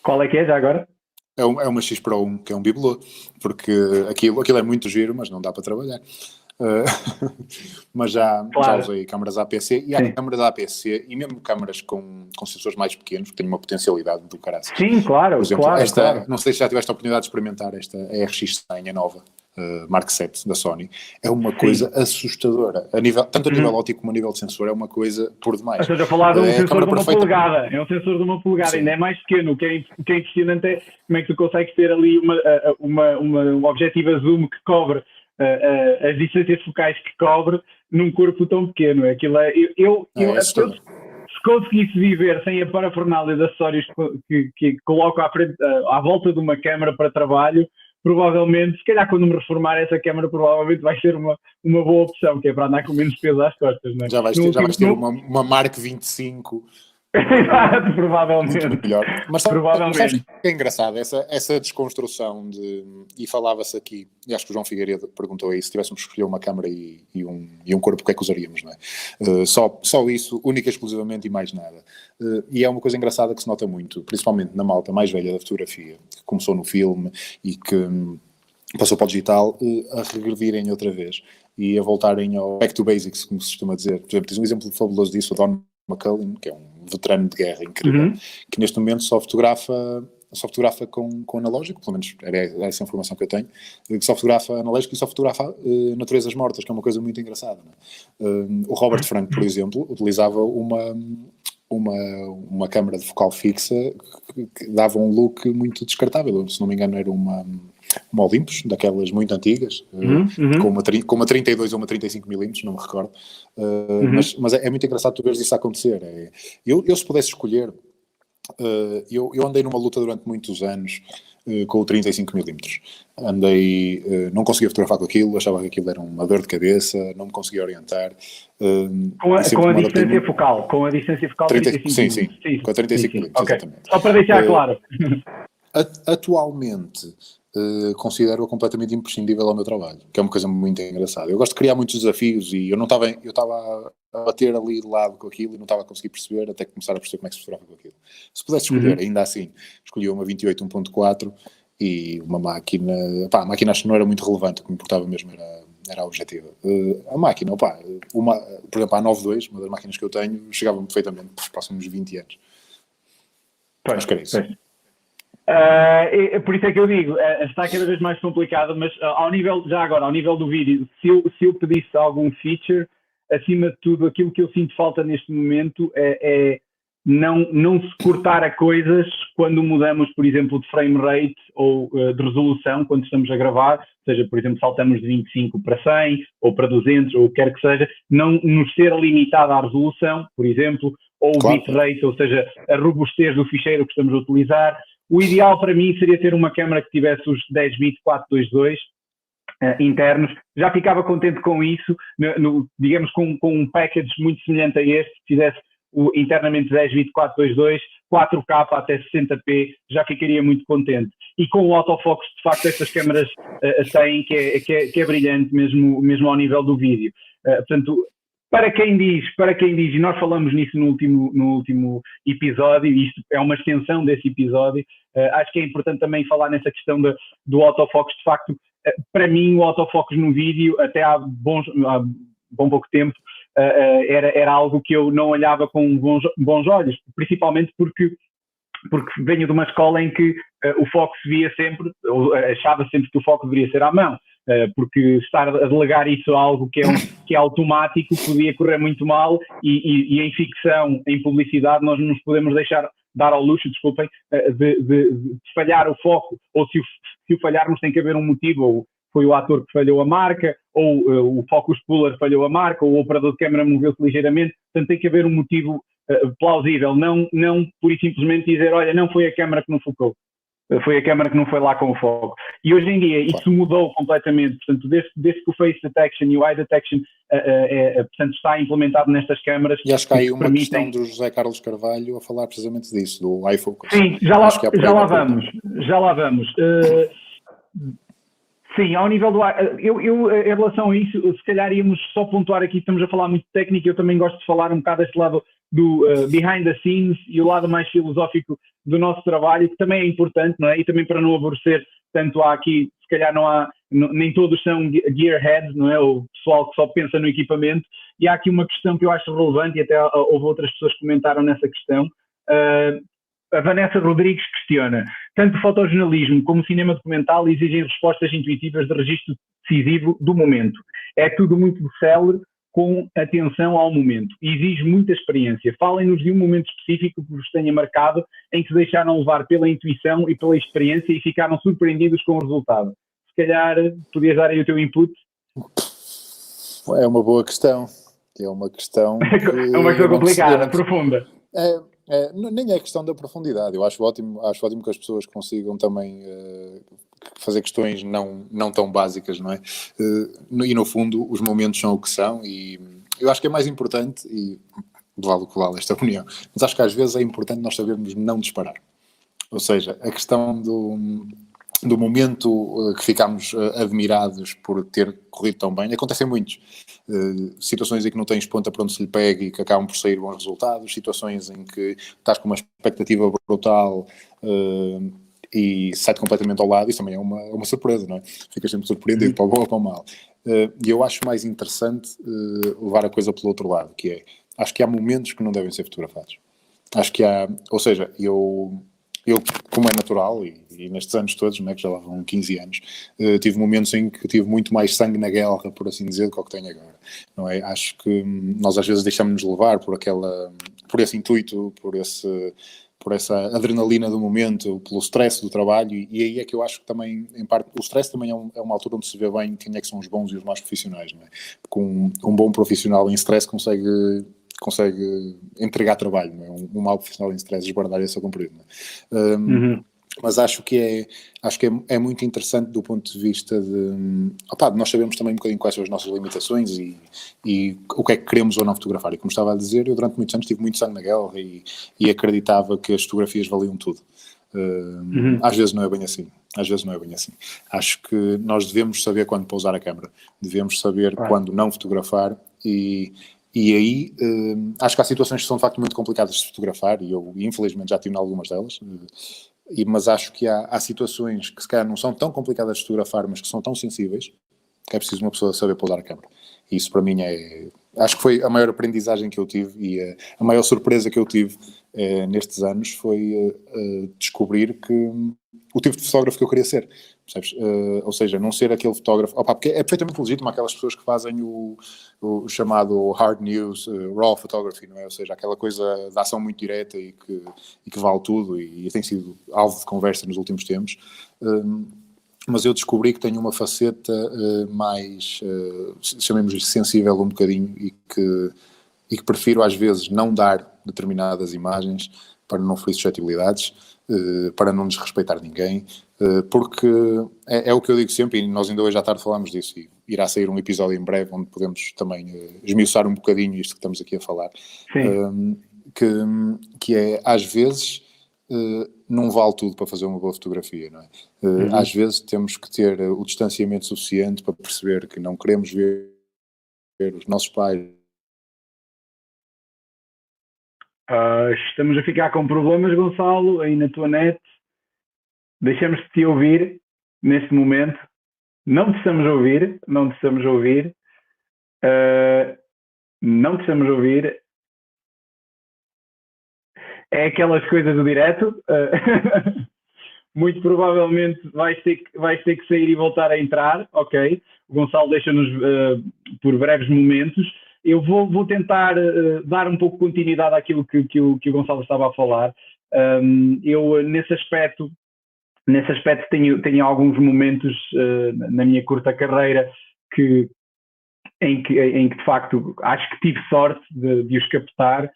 Qual é que é já agora? É uma X Pro 1, que é um bibelô, porque aquilo é muito giro, mas não dá para trabalhar. Mas já usei câmaras APS-C e há câmaras APS-C e mesmo câmaras com sensores mais pequenos que têm uma potencialidade do caraças. Sim, claro. Por exemplo, claro. não sei se já tiveste a oportunidade de experimentar esta RX100, a nova, Mark VII da Sony, é uma coisa assustadora, tanto a nível óptico como a nível de sensor, é uma coisa por demais. Estás a falar de um sensor de uma polegada, é um sensor de uma polegada, Sim. ainda é mais pequeno. O que é impressionante é como é que tu consegues ter ali um objetivo a zoom que cobre as distâncias focais que cobre num corpo tão pequeno. Aquilo se conseguisse viver sem a parafernália de acessórios que coloco à volta de uma câmara para trabalho, provavelmente, se calhar quando me reformar essa câmara, provavelmente vai ser uma boa opção, que é para andar com menos peso às costas, não é? Já vais ter uma Mark 25. Exato, provavelmente. Muito melhor. Mas sabes que é engraçado essa desconstrução e falava-se aqui, e acho que o João Figueiredo perguntou aí, se tivéssemos escolher uma câmara e um corpo, o que é que usaríamos, não é? Só isso, única e exclusivamente, e mais nada. E é uma coisa engraçada que se nota muito, principalmente na malta mais velha da fotografia, que começou no filme e que passou para o digital, a regredirem outra vez e a voltarem ao back to basics, como se costuma dizer. Por exemplo, tens um exemplo fabuloso disso, o Don McCullin, que é um veterano de guerra incrível, que neste momento só fotografa com analógico, pelo menos era essa informação que eu tenho, que só fotografa analógico e só fotografa naturezas mortas, que é uma coisa muito engraçada. O Robert Frank, por exemplo, utilizava uma câmara de focal fixa que dava um look muito descartável. Se não me engano, era uma Olympus, daquelas muito antigas, com uma 32 ou uma 35mm, não me recordo. Mas é muito engraçado tu veres isso acontecer. Eu se pudesse escolher, eu andei numa luta durante muitos anos com o 35mm. Não conseguia fotografar com aquilo, achava que aquilo era uma dor de cabeça, não me conseguia orientar. Com a distância focal? Com a distância focal 35mm? Sim, com a 35mm, okay. Exatamente. Só para deixar claro. Atualmente, considero-a completamente imprescindível ao meu trabalho, que é uma coisa muito engraçada. Eu gosto de criar muitos desafios e eu estava a bater ali de lado com aquilo e não estava a conseguir perceber, até começar a perceber como é que se fotografa com aquilo. Se pudesse escolher, ainda assim, escolhi uma 28 1.4 e uma máquina... a máquina acho que não era muito relevante, o que me importava mesmo era a objetiva. A máquina, por exemplo, a 9.2, uma das máquinas que eu tenho, chegava-me perfeitamente para os próximos 20 anos. Acho que era isso. Por isso é que eu digo, está cada vez mais complicado, mas ao nível do vídeo, se eu pedisse algum feature, acima de tudo, aquilo que eu sinto falta neste momento é não se cortar a coisas quando mudamos, por exemplo, de frame rate ou de resolução, quando estamos a gravar, ou seja, por exemplo, saltamos de 25 para 100 ou para 200 ou o que quer que seja, não nos ser limitado à resolução, por exemplo, ou o bitrate, ou seja, a robustez do ficheiro que estamos a utilizar. O ideal para mim seria ter uma câmera que tivesse os 10 bits 422 internos. Já ficava contente com isso, digamos com um package muito semelhante a este, se fizesse internamente 10 bits 422, 4K até 60p, já ficaria muito contente. E com o autofocus, de facto, estas câmaras têm, que é brilhante mesmo ao nível do vídeo. Portanto, para quem diz, e nós falamos nisso no último episódio, e isto é uma extensão desse episódio, acho que é importante também falar nessa questão do autofocus. De facto, para mim o autofocus no vídeo, até há bom pouco tempo, era algo que eu não olhava com bons olhos, principalmente porque venho de uma escola em que o foco se via sempre, ou achava sempre que o foco deveria ser à mão. Porque estar a delegar isso a algo que é automático podia correr muito mal e em ficção, em publicidade, nós não nos podemos dar ao luxo, desculpem, de falhar o foco, ou se o falharmos tem que haver um motivo, ou foi o ator que falhou a marca, ou o focus puller falhou a marca, ou o operador de câmera moveu-se ligeiramente, portanto tem que haver um motivo plausível, não pura e simplesmente dizer, olha, não foi a câmera que não focou. Foi a câmara que não foi lá com o foco. E hoje em dia isso mudou completamente. Portanto, desde que o Face Detection e o Eye Detection portanto, está implementado nestas câmaras. E acho que há aí uma questão do José Carlos Carvalho a falar precisamente disso, do iFocus. Sim, já lá vamos. Sim, ao nível do... Eu, em relação a isso, se calhar íamos só pontuar aqui, estamos a falar muito técnico, eu também gosto de falar um bocado deste lado do behind the scenes e o lado mais filosófico do nosso trabalho, que também é importante, não é? E também para não aborrecer, tanto há aqui, se calhar nem todos são gearheads, não é? O pessoal que só pensa no equipamento, e há aqui uma questão que eu acho relevante, e até houve outras pessoas que comentaram nessa questão, a Vanessa Rodrigues questiona: tanto o fotojornalismo como o cinema documental exigem respostas intuitivas de registro decisivo do momento. É tudo muito célere, com atenção ao momento. Exige muita experiência. Falem-nos de um momento específico que vos tenha marcado, em que se deixaram levar pela intuição e pela experiência e ficaram surpreendidos com o resultado. Se calhar, podias dar aí o teu input? É uma boa questão. É uma questão é uma questão complicada, profunda. Nem é questão da profundidade. Eu acho ótimo que as pessoas consigam também fazer questões não tão básicas, não é? E no fundo, os momentos são o que são, e eu acho que é mais importante, e vale o que vale esta opinião, mas acho que às vezes é importante nós sabermos não disparar. Ou seja, a questão do momento que ficámos admirados por ter corrido tão bem, acontecem muitos. Situações em que não tens ponta para onde se lhe pega e que acabam por sair bons resultados, situações em que estás com uma expectativa brutal e sai completamente ao lado, isso também é uma surpresa, não é? Ficas sempre surpreendido para o bom ou para o mal. E eu acho mais interessante levar a coisa pelo outro lado, que é, acho que há momentos que não devem ser fotografados. Acho que há, ou seja, eu como é natural, e nestes anos todos, não é, que já lá vão 15 anos, tive momentos em que tive muito mais sangue na guerra, por assim dizer, do que o que tenho agora. Não é? Acho que nós às vezes deixamos-nos levar por esse intuito, por essa adrenalina do momento, pelo stress do trabalho, e aí é que eu acho que também, em parte, o stress também é uma altura onde se vê bem quem é que são os bons e os maus profissionais, não é? Porque um bom profissional em stress consegue entregar trabalho, não é? Um mau profissional em stress esguardar esse comprido, não é? Mas acho que é muito interessante do ponto de vista de nós sabemos também um bocadinho quais são as nossas limitações e o que é que queremos ou não fotografar. E como estava a dizer, eu durante muitos anos tive muito sangue na guerra e acreditava que as fotografias valiam tudo. Às vezes não é bem assim. Acho que nós devemos saber quando pousar a câmera, devemos saber quando não fotografar, e aí acho que há situações que são de facto muito complicadas de fotografar, e eu infelizmente já tive algumas delas, mas acho que há situações que se calhar não são tão complicadas de fotografar, mas que são tão sensíveis, que é preciso uma pessoa saber pousar a câmera. E isso para mim acho que foi a maior aprendizagem que eu tive, e a maior surpresa que eu tive nestes anos foi descobrir que o tipo de fotógrafo que eu queria ser, percebes? Ou seja, não ser aquele fotógrafo, porque é perfeitamente legítimo aquelas pessoas que fazem o chamado hard news, raw photography, não é? Ou seja, aquela coisa de ação muito direta e que vale tudo, e tem sido alvo de conversa nos últimos tempos. Mas eu descobri que tenho uma faceta mais, chamemos-lhe sensível um bocadinho, e que prefiro às vezes não dar determinadas imagens para não ferir suscetibilidades, para não desrespeitar ninguém, porque é o que eu digo sempre, e nós ainda hoje à tarde falámos disso, e irá sair um episódio em breve onde podemos também esmiuçar um bocadinho isto que estamos aqui a falar, que é, às vezes, não vale tudo para fazer uma boa fotografia, não é? Às vezes temos que ter o distanciamento suficiente para perceber que não queremos ver os nossos pais. Estamos a ficar com problemas, Gonçalo, aí na tua net. Deixamos de te ouvir neste momento. Não te estamos a ouvir. É aquelas coisas do direto. Muito provavelmente vais ter que sair e voltar a entrar, ok? O Gonçalo deixa-nos por breves momentos. Eu vou tentar dar um pouco de continuidade àquilo que o Gonçalo estava a falar. Eu, nesse aspecto tenho alguns momentos na minha curta carreira em que de facto acho que tive sorte de os captar,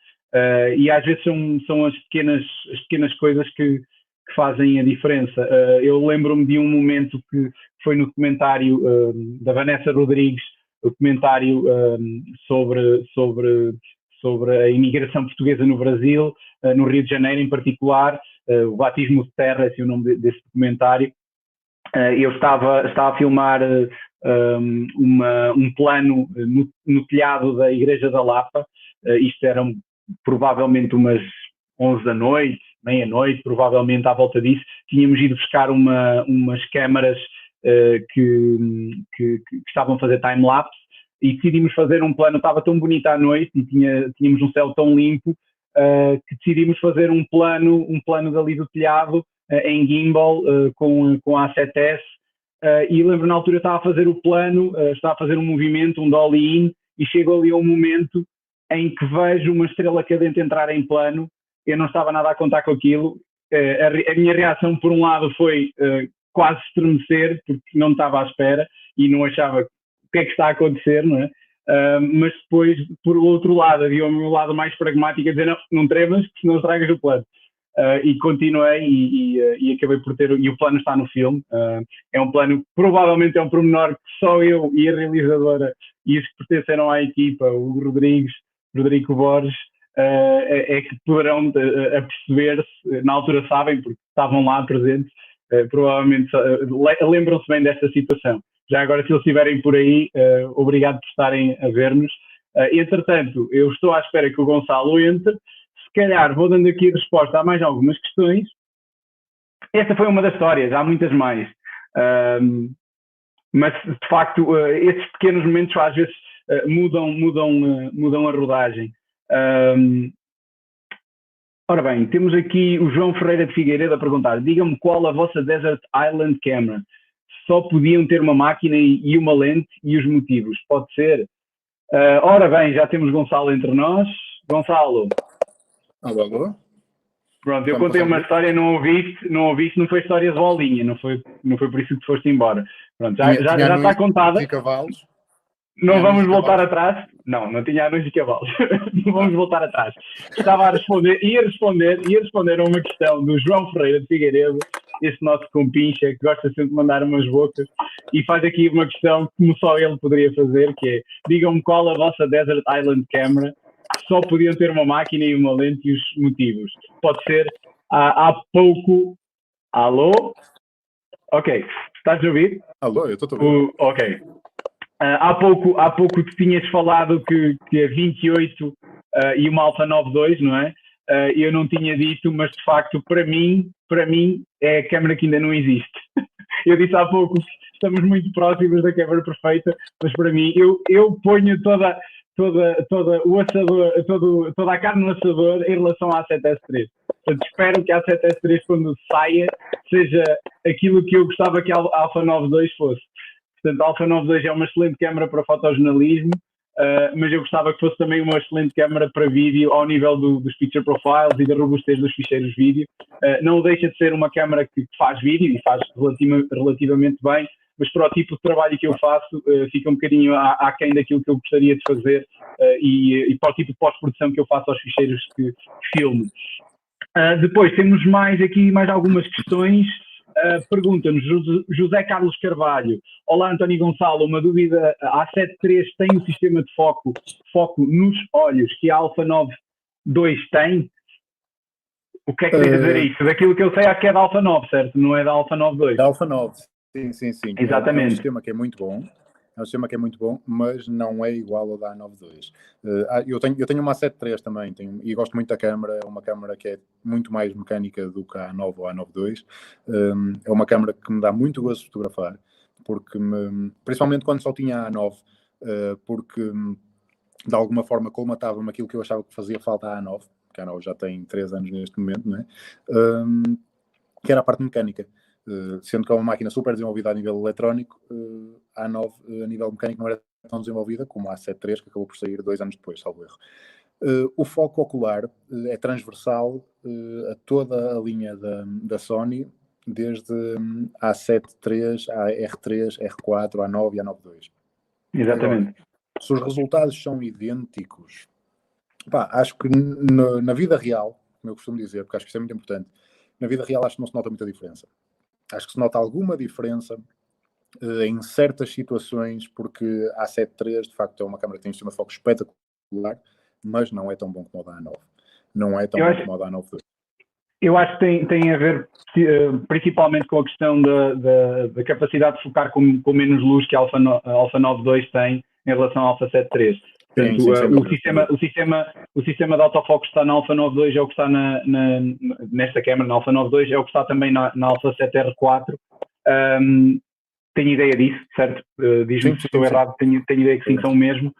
e às vezes são as pequenas coisas que fazem a diferença. Eu lembro-me de um momento que foi no documentário da Vanessa Rodrigues, o documentário sobre a imigração portuguesa no Brasil, no Rio de Janeiro em particular, o Batismo de Terra, esse é o nome desse documentário. Eu estava a filmar um plano no telhado da Igreja da Lapa. Isto eram provavelmente umas 11 da noite, meia-noite, provavelmente à volta disso. Tínhamos ido buscar umas câmaras que estavam a fazer time-lapse, e decidimos fazer um plano. Estava tão bonito à noite e tínhamos um céu tão limpo que decidimos fazer um plano dali do telhado em gimbal com a A7S, e lembro na altura estava a fazer o plano, estava a fazer um movimento, um dolly-in, e chego ali a um momento em que vejo uma estrela cadente entrar em plano. Eu não estava nada a contar com aquilo. A minha reação, por um lado, foi quase estremecer, porque não estava à espera e não achava o que é que está a acontecer, não é? Mas depois, por outro lado, havia o meu lado mais pragmático a dizer: não tremas, senão estragas o plano. E continuei e acabei por ter, e o plano está no filme. É um plano, provavelmente é um pormenor que só eu e a realizadora e os que pertenceram à equipa, o Rodrigo Borges, é que poderão aperceber-se, na altura sabem, porque estavam lá presentes, provavelmente lembram-se bem desta situação. Já agora, se eles estiverem por aí, obrigado por estarem a ver-nos. Entretanto, eu estou à espera que o Gonçalo entre. Se calhar vou dando aqui a resposta a mais algumas questões. Esta foi uma das histórias, há muitas mais. Mas, de facto, esses pequenos momentos às vezes mudam a rodagem. Ora bem, temos aqui o João Ferreira de Figueiredo a perguntar: diga-me qual a vossa Desert Island Camera? Só podiam ter uma máquina e uma lente, e os motivos? Pode ser? Ora bem, já temos Gonçalo entre nós. Gonçalo. Alô? Pronto, eu contei uma história, não ouviste, não foi história de bolinha, não foi por isso que foste embora. Pronto, já está contada. De cavalos. Não vamos voltar atrás. Não tinha anões de cavalos. Não vamos voltar atrás. Estava a responder, ia responder a uma questão do João Ferreira de Figueiredo, esse nosso compincha que gosta sempre de mandar umas bocas, e faz aqui uma questão como só ele poderia fazer, que é: digam-me qual a vossa Desert Island Camera, que só podiam ter uma máquina e uma lente, e os motivos. Pode ser. Há pouco... Alô? Ok. Estás a ouvir? Alô, eu estou a ouvir. Ok. Há pouco tu tinhas falado que a 28 e uma Alpha 92, não é? Eu não tinha dito, mas de facto para mim é a câmera que ainda não existe. Eu disse há pouco que estamos muito próximos da câmera perfeita, mas para mim eu ponho toda o assador, toda a carne no assador em relação à 7S3. Portanto, espero que a 7S3, quando saia, seja aquilo que eu gostava que a Alpha 92 fosse. Portanto, a Alpha 92 é uma excelente câmera para fotojornalismo, mas eu gostava que fosse também uma excelente câmera para vídeo, ao nível dos picture profiles e da robustez dos ficheiros vídeo. Não deixa de ser uma câmera que faz vídeo e faz relativamente bem, mas para o tipo de trabalho que eu faço, fica um bocadinho aquém daquilo que eu gostaria de fazer, e para o tipo de pós-produção que eu faço aos ficheiros que filmo. Depois temos mais algumas questões. Pergunta-nos José Carlos Carvalho: olá António Gonçalo, uma dúvida, a A7 III tem um sistema de foco nos olhos que a Alpha 92 tem? O que é que queres dizer isso? Daquilo que eu sei, acho que é da Alpha 9, certo? Não é da Alpha 92. Da Alpha 9, sim. Exatamente. É um sistema que é muito bom, mas não é igual ao da A92. Eu tenho uma A7 III também, e gosto muito da câmara. É uma câmara que é muito mais mecânica do que a A9 ou a A92. É uma câmara que me dá muito gosto de fotografar, porque principalmente quando só tinha a A9, porque de alguma forma colmatava-me aquilo que eu achava que fazia falta à A9, que a A9 já tem 3 anos neste momento, não é? Que era a parte mecânica. Sendo que é uma máquina super desenvolvida a nível eletrónico, a A9 a nível mecânico não era tão desenvolvida como a A7 III, que acabou por sair 2 anos depois, salvo erro. O foco ocular é transversal a toda a linha da Sony, desde a A7 III, a R3, R4, A9 e A9 II. Exatamente. Agora, se os resultados são idênticos, acho que na vida real, como eu costumo dizer, porque acho que isso é muito importante, na vida real acho que não se nota muita diferença. Acho que se nota alguma diferença em certas situações, porque a A7 III de facto é uma câmera que tem um sistema de foco espetacular, mas não é tão bom como a da A9. Não é tão bom como a da A9 II. Eu acho que tem a ver principalmente com a questão da capacidade de focar com menos luz que a Alpha 92 tem em relação à Alpha 7 III. Portanto, o sistema de autofoco que está na Alpha 92 é o que está nesta câmera, na Alpha 92, é o que está também na Alpha 7R4. Tenho ideia disso, certo? Diz-me se estou errado, tenho ideia que sim, são o mesmo.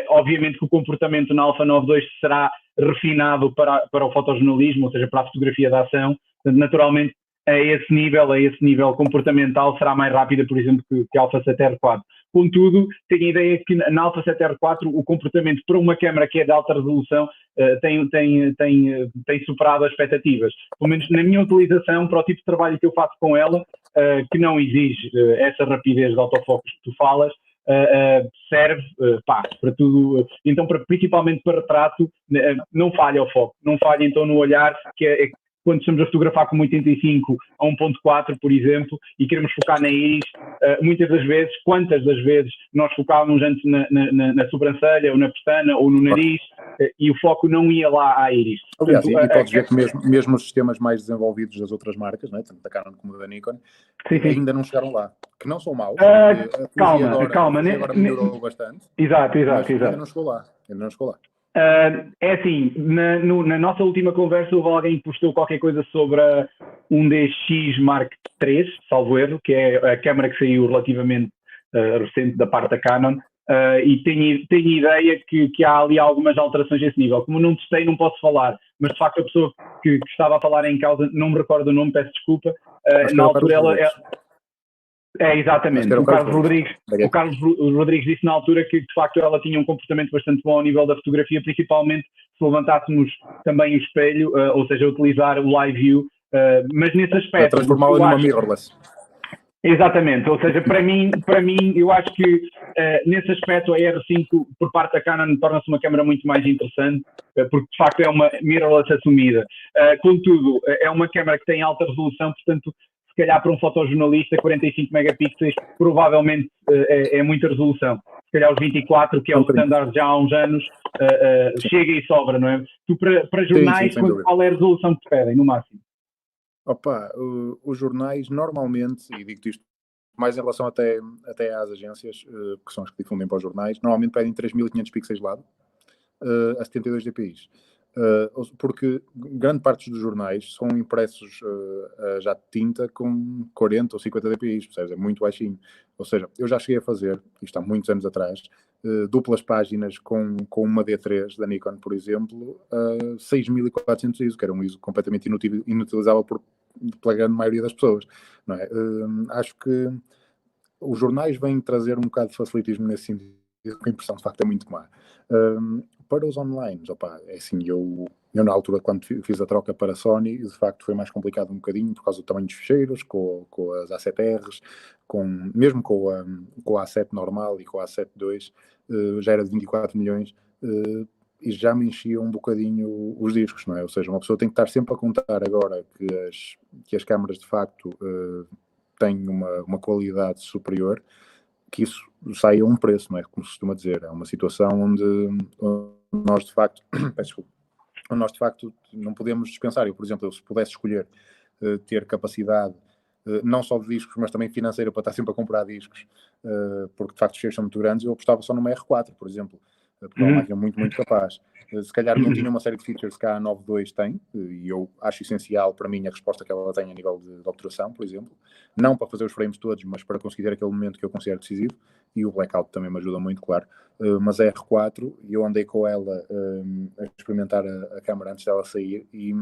Obviamente que o comportamento na Alpha 92 será refinado para o fotojornalismo, ou seja, para a fotografia da ação. Portanto, naturalmente, a esse nível comportamental será mais rápida, por exemplo, que a Alpha 7R4. Contudo, tenho a ideia que na Alpha 7R4 o comportamento para uma câmara que é de alta resolução tem superado as expectativas. Pelo menos na minha utilização, para o tipo de trabalho que eu faço com ela, que não exige essa rapidez de autofocos que tu falas, serve para tudo. Então, principalmente para retrato, não falha o foco, não falha então no olhar, que é quando estamos a fotografar com 85 a 1.4, por exemplo, e queremos focar na íris, muitas das vezes, quantas das vezes nós focávamos antes na sobrancelha, ou na pestana, ou no nariz, e o foco não ia lá à íris. Aliás, e podes ver que mesmo os sistemas mais desenvolvidos das outras marcas, né, tanto da Canon como da Nikon, ainda não chegaram lá. Que não são maus. Calma. Agora melhorou bastante. Exato. Ainda não chegou lá. É assim, na nossa última conversa houve alguém que postou qualquer coisa sobre um DX Mark III, salvo erro, que é a câmara que saiu relativamente recente da parte da Canon, e tenho ideia que há ali algumas alterações a esse nível. Como não testei, não posso falar, mas de facto a pessoa que estava a falar em causa, não me recordo o nome, peço desculpa, na altura ela... exatamente. O Carlos Rodrigues disse na altura que de facto ela tinha um comportamento bastante bom ao nível da fotografia, principalmente se levantássemos também o espelho, ou seja, utilizar o live view, mas nesse aspecto... Transformá-la numa mirrorless. Exatamente, ou seja, para mim eu acho que nesse aspecto a R5 por parte da Canon torna-se uma câmera muito mais interessante, porque de facto é uma mirrorless assumida. Contudo, é uma câmera que tem alta resolução, portanto, se calhar para um fotojornalista 45 megapixels provavelmente é muita resolução. Se calhar os 24, que é o standard já há uns anos, chega e sobra, não é? Tu para jornais, qual é a resolução que te pedem, no máximo? Opa, os jornais normalmente, e digo-te isto mais em relação até às agências, que são as que difundem para os jornais, normalmente pedem 3.500 pixels de lado a 72 dpi. Porque grande parte dos jornais são impressos já de tinta com 40 ou 50 dpi, percebes? É muito baixinho. Ou seja, eu já cheguei a fazer, isto há muitos anos atrás, duplas páginas com uma D3 da Nikon, por exemplo, 6.400 ISO, que era um ISO completamente inutilizável pela grande maioria das pessoas. Não é? Acho que os jornais vêm trazer um bocado de facilitismo nesse sentido, a impressão de facto é muito má. Para os online, é assim, eu na altura quando fiz a troca para a Sony, de facto foi mais complicado um bocadinho por causa do tamanho dos ficheiros, com as A7Rs, mesmo com a A7 normal e com a A7 II, já era de 24 milhões, e já me enchiam um bocadinho os discos, não é? Ou seja, uma pessoa tem que estar sempre a contar agora que as câmaras de facto têm uma qualidade superior, que isso sai a um preço, não é? Como se costuma dizer, é uma situação onde nós de facto não podemos dispensar. Eu, por exemplo, se pudesse escolher ter capacidade não só de discos, mas também financeira para estar sempre a comprar discos, porque de facto os cheios são muito grandes, eu apostava só numa R4, por exemplo, porque é uma máquina muito, muito capaz. Se calhar não tinha uma série de features que a A9 II tem, e eu acho essencial para mim a resposta que ela tem a nível de obturação, por exemplo, não para fazer os frames todos, mas para conseguir ter aquele momento que eu considero decisivo, e o blackout também me ajuda muito, claro. Mas a R4, eu andei com ela a experimentar a câmera antes dela sair, e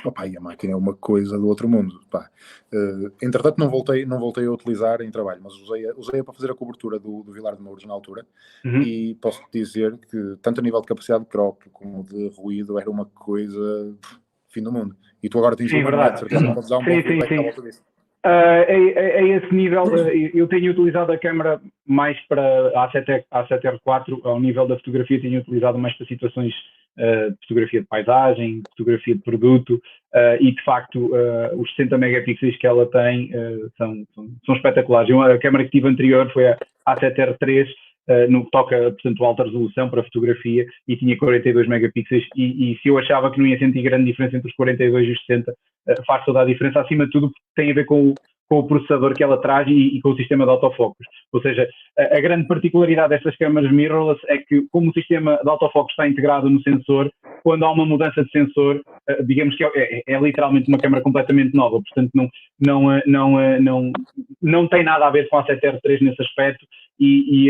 a máquina é uma coisa do outro mundo. Entretanto não voltei a utilizar em trabalho, mas usei-a para fazer a cobertura do Vilar de Mouros na altura, e posso dizer que tanto a nível de capacidade de crop como de ruído era uma coisa fim do mundo. E tu agora tens verdade. Certeza que podes dar um bom feedback à volta disso. A esse nível, eu tenho utilizado a câmera mais para a A7R4, ao nível da fotografia tenho utilizado mais para situações de fotografia de paisagem, fotografia de produto, e de facto os 60 megapixels que ela tem são espetaculares. A câmera que tive anterior foi a A7R3, no que toca, portanto, alta resolução para fotografia, e tinha 42 megapixels, e se eu achava que não ia sentir grande diferença entre os 42 e os 60, faz toda a diferença, acima de tudo, porque tem a ver com o processador que ela traz e com o sistema de autofocos. Ou seja, a grande particularidade destas câmaras mirrorless é que, como o sistema de autofocos está integrado no sensor, quando há uma mudança de sensor, digamos que é literalmente uma câmera completamente nova, portanto não tem nada a ver com a 7R3 nesse aspecto, e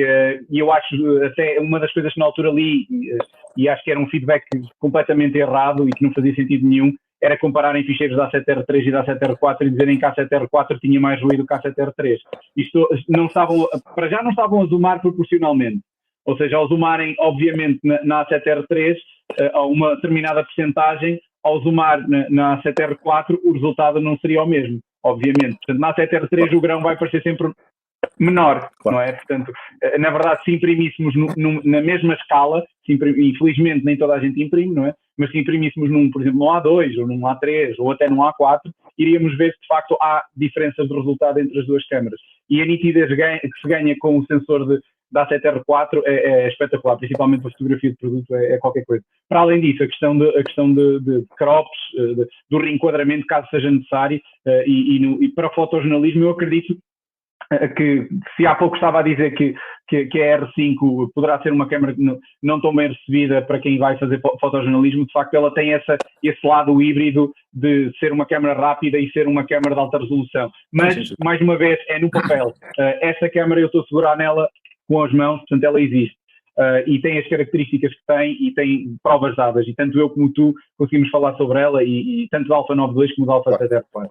eu acho até uma das coisas que na altura li, e acho que era um feedback completamente errado e que não fazia sentido nenhum, era compararem ficheiros da A7R3 e da A7R4 e dizerem que a A7R4 tinha mais ruído que a A7R3. Isto não estavam, para já não estavam a zoomar proporcionalmente. Ou seja, ao zoomarem, obviamente, na A7R3, a uma determinada percentagem, ao zoomar na A7R4, o resultado não seria o mesmo, obviamente. Portanto, na A7R3 o grão vai parecer sempre menor, não é? Portanto, na verdade, se imprimíssemos na mesma escala, infelizmente nem toda a gente imprime, não é? Mas se imprimíssemos por exemplo, num A2, ou num A3, ou até num A4, iríamos ver que, de facto, há diferenças de resultado entre as duas câmaras. E a nitidez que se ganha com o sensor da A7R4 é espetacular, principalmente para a fotografia de produto é qualquer coisa. Para além disso, a questão de crops, do reenquadramento, caso seja necessário, e para o fotojornalismo, eu acredito que se há pouco estava a dizer que a R5 poderá ser uma câmara não tão bem recebida para quem vai fazer fotojornalismo, de facto ela tem esse lado híbrido de ser uma câmara rápida e ser uma câmara de alta resolução. Mas, mais uma vez, é no papel. Essa câmara eu estou a segurar nela com as mãos, portanto ela existe. E tem as características que tem e tem provas dadas, e tanto eu como tu conseguimos falar sobre ela, e tanto da Alpha 9.2 como da Alpha 7R4.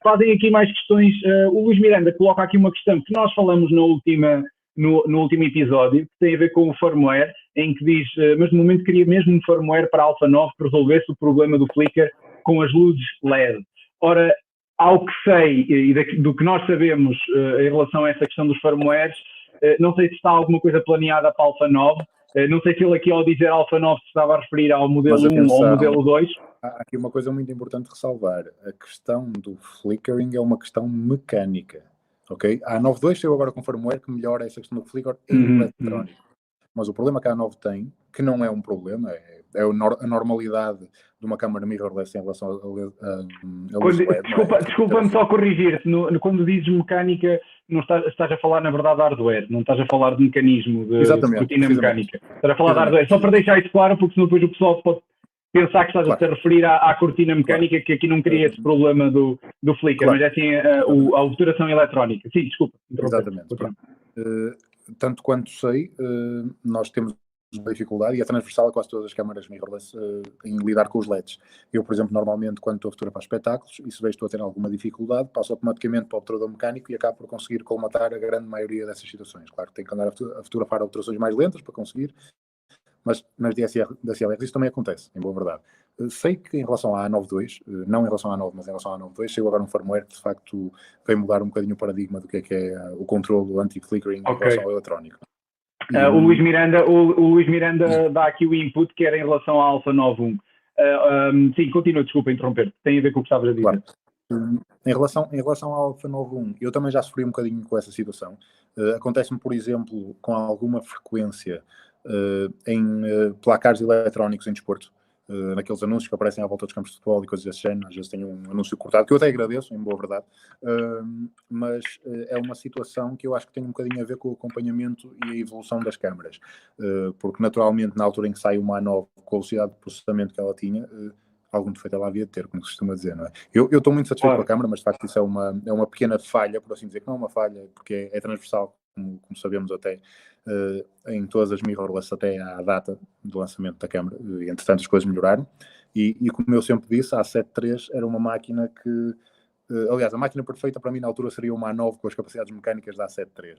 Fazem aqui mais questões. O Luís Miranda coloca aqui uma questão que nós falamos no último episódio, que tem a ver com o firmware, em que diz, mas no momento queria mesmo um firmware para a Alpha 9 que resolvesse o problema do flicker com as luzes LED. Ora, ao que sei e do que nós sabemos em relação a essa questão dos firmwares, não sei se está alguma coisa planeada para a Alpha 9, não sei se ele aqui ao dizer Alpha 9 se estava a referir ao modelo 1 ou ao modelo 2. Há aqui uma coisa muito importante ressalvar, a questão do flickering é uma questão mecânica, ok? A 9.2 saiu agora com firmware que melhora essa questão do flicker em eletrónico, mas o problema que a 9 tem, que não é um problema, é a normalidade de uma câmara mirrorless em relação a luz LED. Desculpa-me só corrigir, quando dizes mecânica, não estás a falar na verdade de hardware, não estás a falar de mecanismo, de cortina mecânica. Estás a falar de hardware, só para deixar isso claro, porque senão depois o pessoal pode pensar que estás a te referir à cortina mecânica, que aqui não queria esse problema do flicker, mas é assim a obturação eletrónica. Sim, desculpa. Exatamente. Tanto quanto sei, nós temos uma dificuldade, e é transversal a quase todas as câmaras mirrorless, em lidar com os LEDs. Eu, por exemplo, normalmente, quando estou a fotografar espetáculos, e se vejo que estou a ter alguma dificuldade, passo automaticamente para o obturador mecânico e acabo por conseguir colmatar a grande maioria dessas situações. Claro que tenho que andar a fotografar obturações mais lentas para conseguir, mas nas DSLRs isso também acontece, em boa verdade. Sei que em relação à A9.2, não em relação à A9, mas em relação à A9.2, chegou agora um firmware que de facto vem mudar um bocadinho o paradigma do que é o controle anti-flickering em relação ao eletrónico. O Luís Miranda dá aqui o input que era em relação à Alpha 9.1. Sim, continua, desculpa interromper. Tem a ver com o que estavas a dizer. Claro. Em relação à Alpha 9.1, eu também já sofri um bocadinho com essa situação. Acontece-me, por exemplo, com alguma frequência em placares eletrónicos em desporto. Naqueles anúncios que aparecem à volta dos campos de futebol e coisas desse género, às vezes tenho um anúncio cortado, que eu até agradeço, em boa verdade, mas é uma situação que eu acho que tem um bocadinho a ver com o acompanhamento e a evolução das câmaras, porque naturalmente na altura em que sai uma A9 com a velocidade de processamento que ela tinha, algum defeito ela havia de ter, como se costuma dizer, não é? Eu estou muito satisfeito com a câmara, mas de facto isso é uma pequena falha, por assim dizer, que não é uma falha, porque é transversal, como sabemos até, em todas as mirrorless até à data do lançamento da câmara, e entretanto as coisas melhoraram, e como eu sempre disse, a A7 III era uma máquina que, aliás, a máquina perfeita para mim na altura seria uma A9 com as capacidades mecânicas da A7 III.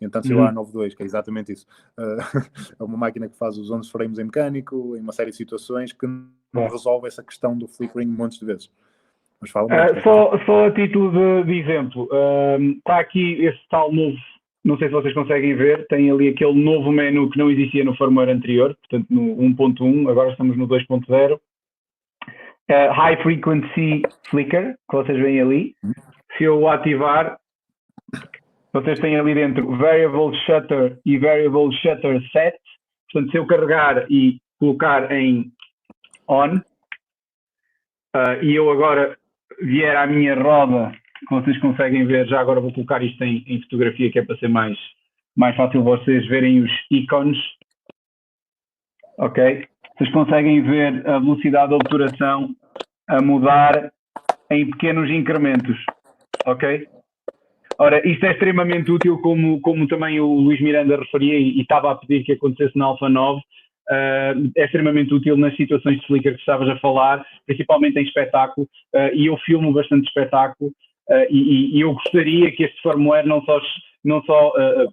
Então se a A9.2, que é exatamente isso, é uma máquina que faz os 11 frames em mecânico, em uma série de situações que não resolve essa questão do flickering montes de vezes. Mas fala só a título de exemplo, está aqui esse tal novo, não sei se vocês conseguem ver, tem ali aquele novo menu que não existia no firmware anterior, portanto no 1.1, agora estamos no 2.0. High Frequency Flicker, que vocês veem ali. Se eu o ativar, vocês têm ali dentro Variable Shutter e Variable Shutter Set. Portanto, se eu carregar e colocar em On, e eu agora vier à minha roda, que vocês conseguem ver, já agora vou colocar isto em fotografia, que é para ser mais fácil vocês verem os ícones. Ok? Vocês conseguem ver a velocidade de obturação a mudar em pequenos incrementos. Ok? Ora, isto é extremamente útil, como também o Luís Miranda referia e estava a pedir que acontecesse na Alfa 9. É extremamente útil nas situações de flicker que estavas a falar, principalmente em espetáculo, e eu filmo bastante espetáculo, e eu gostaria que este firmware não só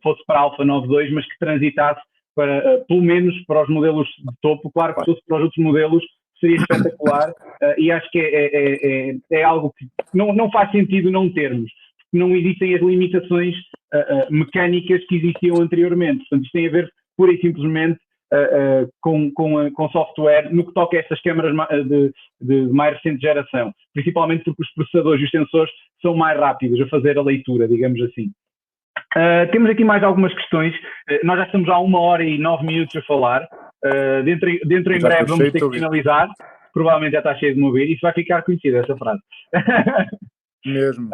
fosse para a Alfa 9.2, mas que transitasse para, pelo menos para os modelos de topo. Claro que se fosse para os outros modelos seria espetacular, e acho que é algo que não faz sentido não termos, porque não existem as limitações mecânicas que existiam anteriormente. Portanto, isto tem a ver pura e simplesmente com software no que toca a estas câmaras de mais recente geração, principalmente porque os processadores e os sensores são mais rápidos a fazer a leitura, digamos assim. Temos aqui mais algumas questões. Nós já estamos há 1h09 a falar. Dentro em breve vamos ter que finalizar. Provavelmente já está cheio de me ouvir. Isso vai ficar conhecido, essa frase. Mesmo.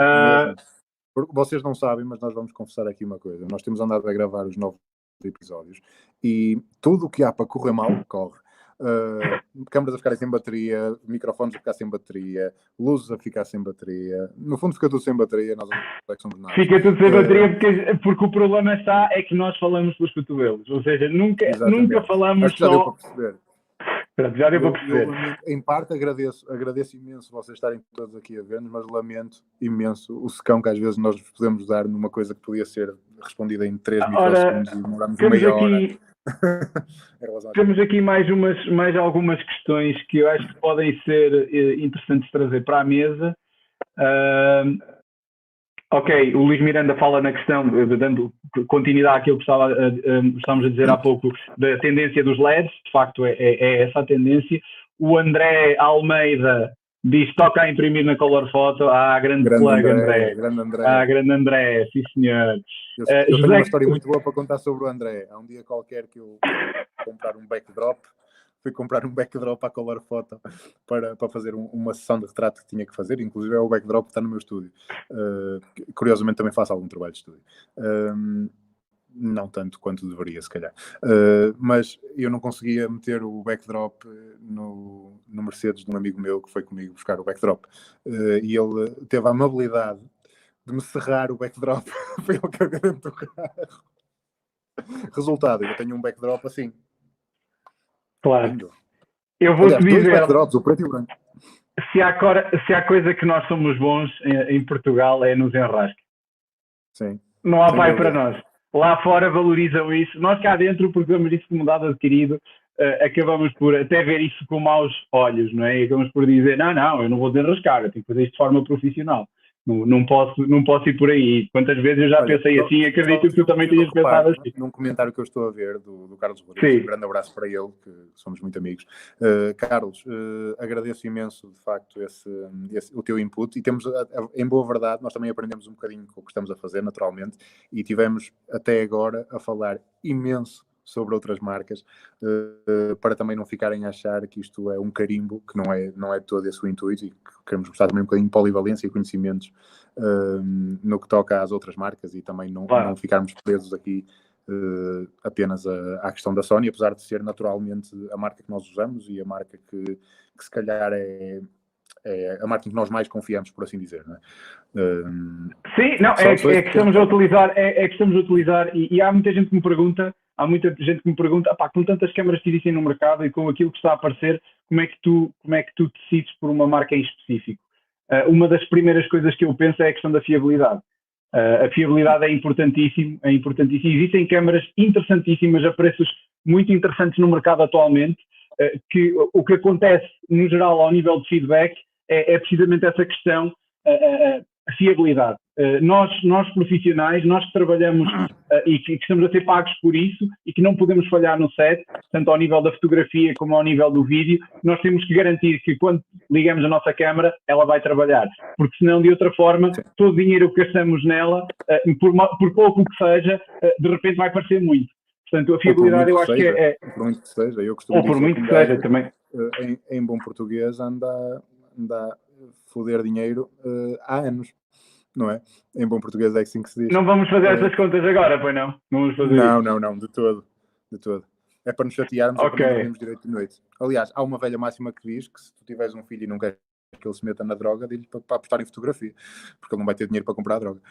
Porque vocês não sabem, mas nós vamos confessar aqui uma coisa. Nós temos andado a gravar os 9 episódios e tudo o que há para correr mal, corre. Câmaras a ficarem sem bateria, microfones a ficar sem bateria, luzes a ficar sem bateria. No fundo fica tudo sem bateria, nós não somos nada. Fica tudo sem bateria porque o problema é que nós falamos pelos cotovelos. Ou seja, nunca falamos. Acho que já deu para perceber. Pronto, já deu para perceber. Em parte agradeço imenso vocês estarem todos aqui a ver-nos, mas lamento imenso o secão que às vezes nós podemos dar numa coisa que podia ser respondida em 3 microsegundos e demoramos meia hora. Temos aqui mais algumas questões que eu acho que podem ser interessantes de trazer para a mesa. Ok, o Luís Miranda fala na questão, dando continuidade àquilo que estávamos a dizer há pouco, da tendência dos LEDs. De facto é essa a tendência. O André Almeida diz que toca a imprimir na Color Photo. Grande colega André. Grande André, sim senhor. Eu tenho uma história muito boa para contar sobre o André. Há um dia qualquer que eu fui comprar um backdrop à Color Photo para fazer uma sessão de retrato que tinha que fazer, inclusive é o backdrop que está no meu estúdio. Curiosamente também faço algum trabalho de estúdio. Não tanto quanto deveria, se calhar. Mas eu não conseguia meter o backdrop no Mercedes de um amigo meu que foi comigo buscar o backdrop. E ele teve a amabilidade de me serrar o backdrop para ele caber dentro do carro. Resultado, eu tenho um backdrop assim. Claro. Eu vou-te dizer, backdrops, o preto e o branco. Se há coisa que nós somos bons em Portugal é nos enrasques. Sim. Não há pai para nós. Lá fora valorizam isso. Nós cá dentro, porque vemos isso como dado adquirido, acabamos por até ver isso com maus olhos, não é? E acabamos por dizer, não, eu não vou desenrascar, eu tenho que fazer isto de forma profissional. Não posso ir por aí. Quantas vezes eu já pensei assim e acredito que tu também tenhas pensado assim. Num comentário que eu estou a ver do Carlos Rodrigues, um grande abraço para ele, que somos muito amigos. Carlos, agradeço imenso, de facto, o teu input, e temos, em boa verdade, nós também aprendemos um bocadinho com o que estamos a fazer, naturalmente, e tivemos até agora a falar imenso sobre outras marcas, para também não ficarem a achar que isto é um carimbo, que não é todo esse o intuito, e que queremos mostrar também um bocadinho de polivalência e conhecimentos no que toca às outras marcas, e também não ficarmos presos aqui apenas à questão da Sony, apesar de ser naturalmente a marca que nós usamos e a marca que se calhar é a marca em que nós mais confiamos, por assim dizer, não é? Sim, não, é que estamos a utilizar, e há muita gente que me pergunta, com tantas câmaras que existem no mercado e com aquilo que está a aparecer, como é que tu decides por uma marca em específico? Uma das primeiras coisas que eu penso é a questão da fiabilidade. A fiabilidade é importantíssimo. Existem câmaras interessantíssimas a preços muito interessantes no mercado atualmente, que o que acontece, no geral, ao nível de feedback, é precisamente essa questão, a fiabilidade. Nós profissionais, nós que trabalhamos e que estamos a ser pagos por isso e que não podemos falhar no set, tanto ao nível da fotografia como ao nível do vídeo, nós temos que garantir que quando ligamos a nossa câmara, ela vai trabalhar. Porque senão, de outra forma, todo o dinheiro que gastamos nela, por pouco que seja, de repente vai parecer muito. Portanto, a fiabilidade eu acho que é... Por muito que seja, eu costumo dizer... Ou por muito que seja, também. Em bom português, anda a foder dinheiro há anos, não é? Em bom português é assim que se diz. Não vamos fazer essas contas agora, pois não? Não vamos fazer isso. Não, de todo. É para nos chatearmos, é para não termos direito de noite. Aliás, há uma velha máxima que diz que se tu tiveres um filho e não queres que ele se meta na droga, digo-lhe para apostar em fotografia, porque ele não vai ter dinheiro para comprar a droga.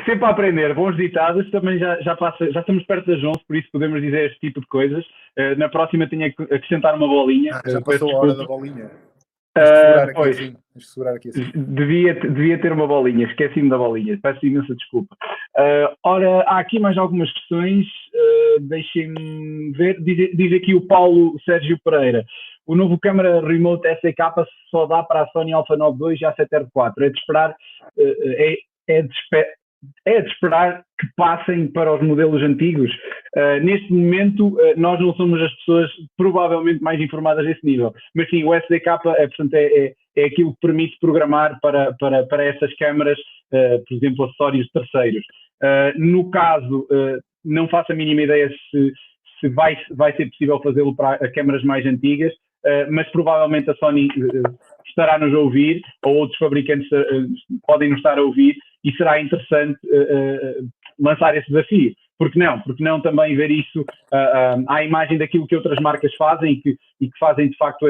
Sempre a aprender, bons ditados, também já estamos perto das 11, por isso podemos dizer este tipo de coisas. Na próxima tenho que acrescentar uma bolinha. Já passou a hora da bolinha. Pois, segurar aqui assim. Devia ter uma bolinha, esqueci-me da bolinha, peço imensa desculpa. Ora, há aqui mais algumas questões, deixem-me ver. Diz aqui o Paulo Sérgio Pereira: o novo câmara remote SDK só dá para a Sony Alpha 9 II e a A7R4. É de esperar, é de esperar que passem para os modelos antigos. Neste momento, nós não somos as pessoas provavelmente mais informadas desse nível. Mas sim, o SDK portanto, é aquilo que permite programar para essas câmaras, por exemplo, acessórios terceiros. No caso, não faço a mínima ideia se vai ser possível fazê-lo para câmaras mais antigas, mas provavelmente a Sony estará-nos a ouvir, ou outros fabricantes podem nos estar a ouvir, e será interessante lançar esse desafio. Porque não também ver isso à imagem daquilo que outras marcas fazem e que fazem de facto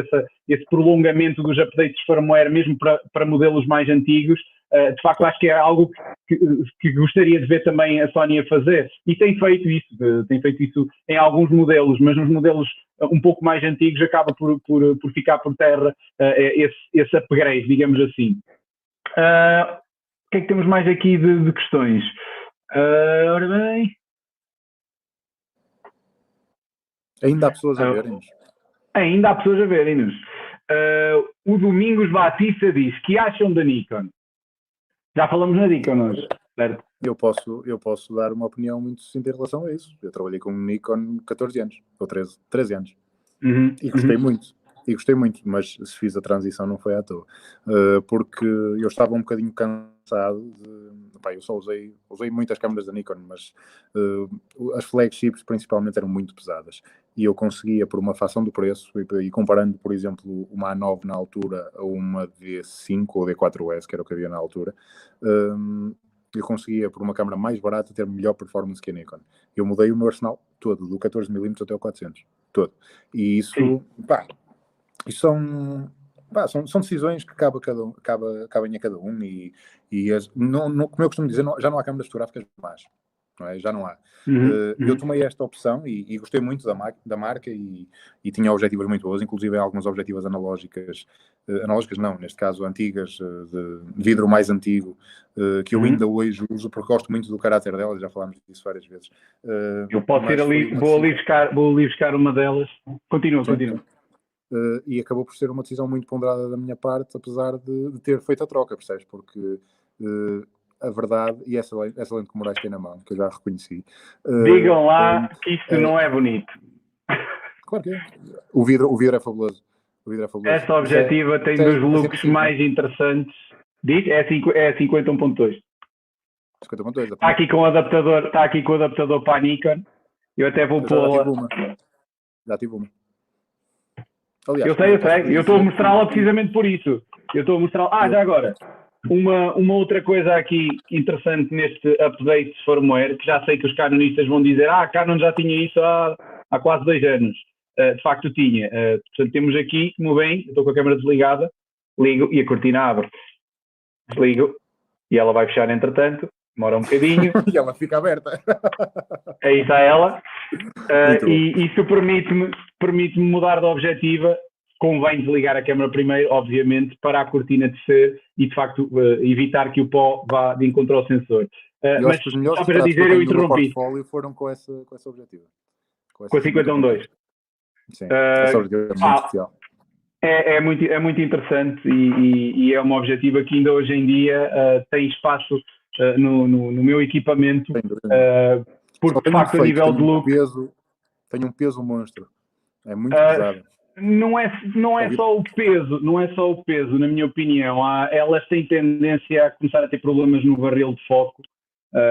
esse prolongamento dos updates de firmware mesmo para modelos mais antigos. De facto acho que é algo que gostaria de ver também a Sony a fazer, e tem feito isso em alguns modelos, mas nos modelos um pouco mais antigos acaba por ficar por terra esse upgrade, digamos assim. O que é que temos mais aqui de questões? Ora bem... Ainda há pessoas a verem-nos. Ainda há pessoas a verem-nos. O Domingos Batista diz: que acham da Nikon? Já falamos na Nikon hoje, certo? Eu posso dar uma opinião muito sucinta em relação a isso. Eu trabalhei com Nikon 14 anos, ou 13 anos. E gostei muito, mas se fiz a transição não foi à toa. Porque eu estava um bocadinho cansado eu só usei muitas câmeras da Nikon, mas as flagships principalmente eram muito pesadas. E eu conseguia, por uma fração do preço, e comparando, por exemplo, uma A9 na altura a uma D5 ou D4S, que era o que havia na altura, eu conseguia, por uma câmera mais barata, ter melhor performance que a Nikon. Eu mudei o meu arsenal todo, do 14mm até o 400, todo. E isso, são decisões que cabem a cada um, como eu costumo dizer, já não há câmaras fotográficas más, não é? Já não há. Eu tomei esta opção e gostei muito da marca e tinha objetivas muito boas, inclusive algumas objetivas analógicas não, neste caso antigas, de vidro mais antigo, que eu ainda hoje uso porque gosto muito do caráter delas, já falámos disso várias vezes. Eu posso ir ali, vou ali buscar uma delas. Continua. E acabou por ser uma decisão muito ponderada da minha parte, apesar de ter feito a troca, percebes? Porque a verdade, e essa lente que o Moraes tem na mão, que eu já reconheci... Digam lá que isto não é bonito. Claro que é. O vidro é fabuloso. Esta objetiva tem dos looks mais interessantes. Diz? É 50.2. 50.2. Está aqui com o adaptador para a Nikon. Eu até vou pôr... Já tive uma. Aliás, eu sei. Eu estou a mostrá-la precisamente por isso. Eu estou a mostrar. Já agora. Uma outra coisa aqui interessante neste update de firmware, que já sei que os canonistas vão dizer: a Canon já tinha isso há quase 2 anos. De facto tinha. Portanto, temos aqui, como bem, estou com a câmera desligada, ligo e a cortina abre. Desligo e ela vai fechar entretanto. Demora um bocadinho. E ela fica aberta. Aí está ela. E isso permite-me mudar de objetiva. Convém desligar a câmera primeiro, obviamente, para a cortina descer e, de facto, evitar que o pó vá de encontro ao sensor. Mas os melhores só para dizer, eu interrompi. Foram com essa objetiva. Com a 51.2. Sim, essa objetiva é muito especial. É muito interessante e é uma objetiva que ainda hoje em dia tem espaço no meu equipamento, porque de facto a nível de look... Tem um peso monstro, é muito pesado. Não é só o peso, na minha opinião. Elas têm tendência a começar a ter problemas no barril de foco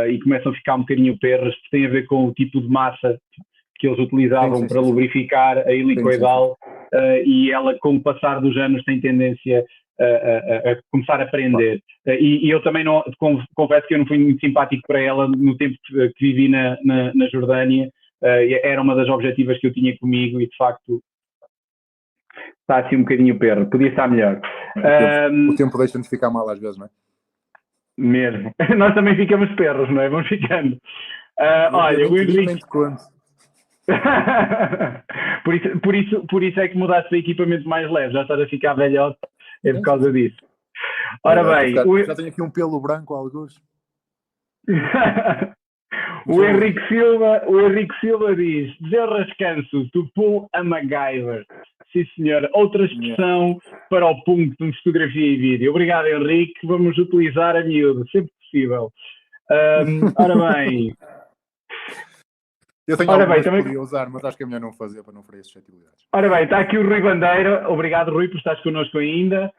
e começam a ficar um bocadinho perras, que tem a ver com o tipo de massa que eles utilizavam para lubrificar a helicoidal, e ela, com o passar dos anos, tem tendência a começar a prender. E eu também confesso que eu não fui muito simpático para ela no tempo que vivi na Jordânia, era uma das objetivas que eu tinha comigo e de facto está assim um bocadinho perro, podia estar melhor. O tempo deixa-nos ficar mal às vezes, não é? Mesmo. Nós também ficamos perros, não é? Vamos ficando. Olha, o Henrique. por isso é que mudaste para equipamento mais leve, já estás a ficar velhote, é por causa disso. Ora bem, já tenho aqui um pelo branco, alguns. O Henrique Silva diz: desenrascanço, tu pull a MacGyver. Sim, senhora. Outra expressão para o ponto de fotografia e vídeo. Obrigado, Henrique. Vamos utilizar a miúdo, sempre possível. Ora bem. Eu tenho algumas que podia usar, mas acho que é melhor não fazer para não ferir suscetibilidades. Ora bem, está aqui o Rui Bandeira. Obrigado, Rui, por estares connosco ainda.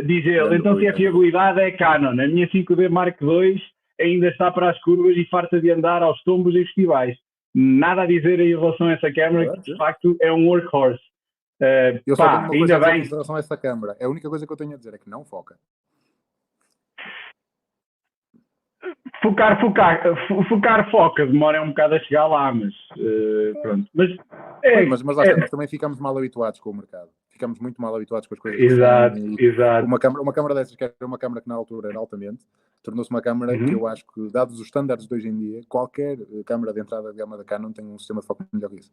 Diz ele, então se a fiabilidade é Canon, a minha 5D Mark II ainda está para as curvas e farta de andar aos tombos em festivais. Nada a dizer em relação a essa câmera, que de facto é um workhorse. Eu só tenho uma coisa a dizer em relação a essa câmera. A única coisa que eu tenho a dizer é que não foca. Foca, demora um bocado a chegar lá, mas pronto. Mas também ficamos mal habituados com o mercado. Ficamos muito mal habituados com as coisas. Exato. Uma câmara dessas, que era uma câmara que na altura era altamente, tornou-se uma câmara que eu acho que, dados os estándares de hoje em dia, qualquer câmara de entrada de gama da Canon tem um sistema de foco melhor que isso.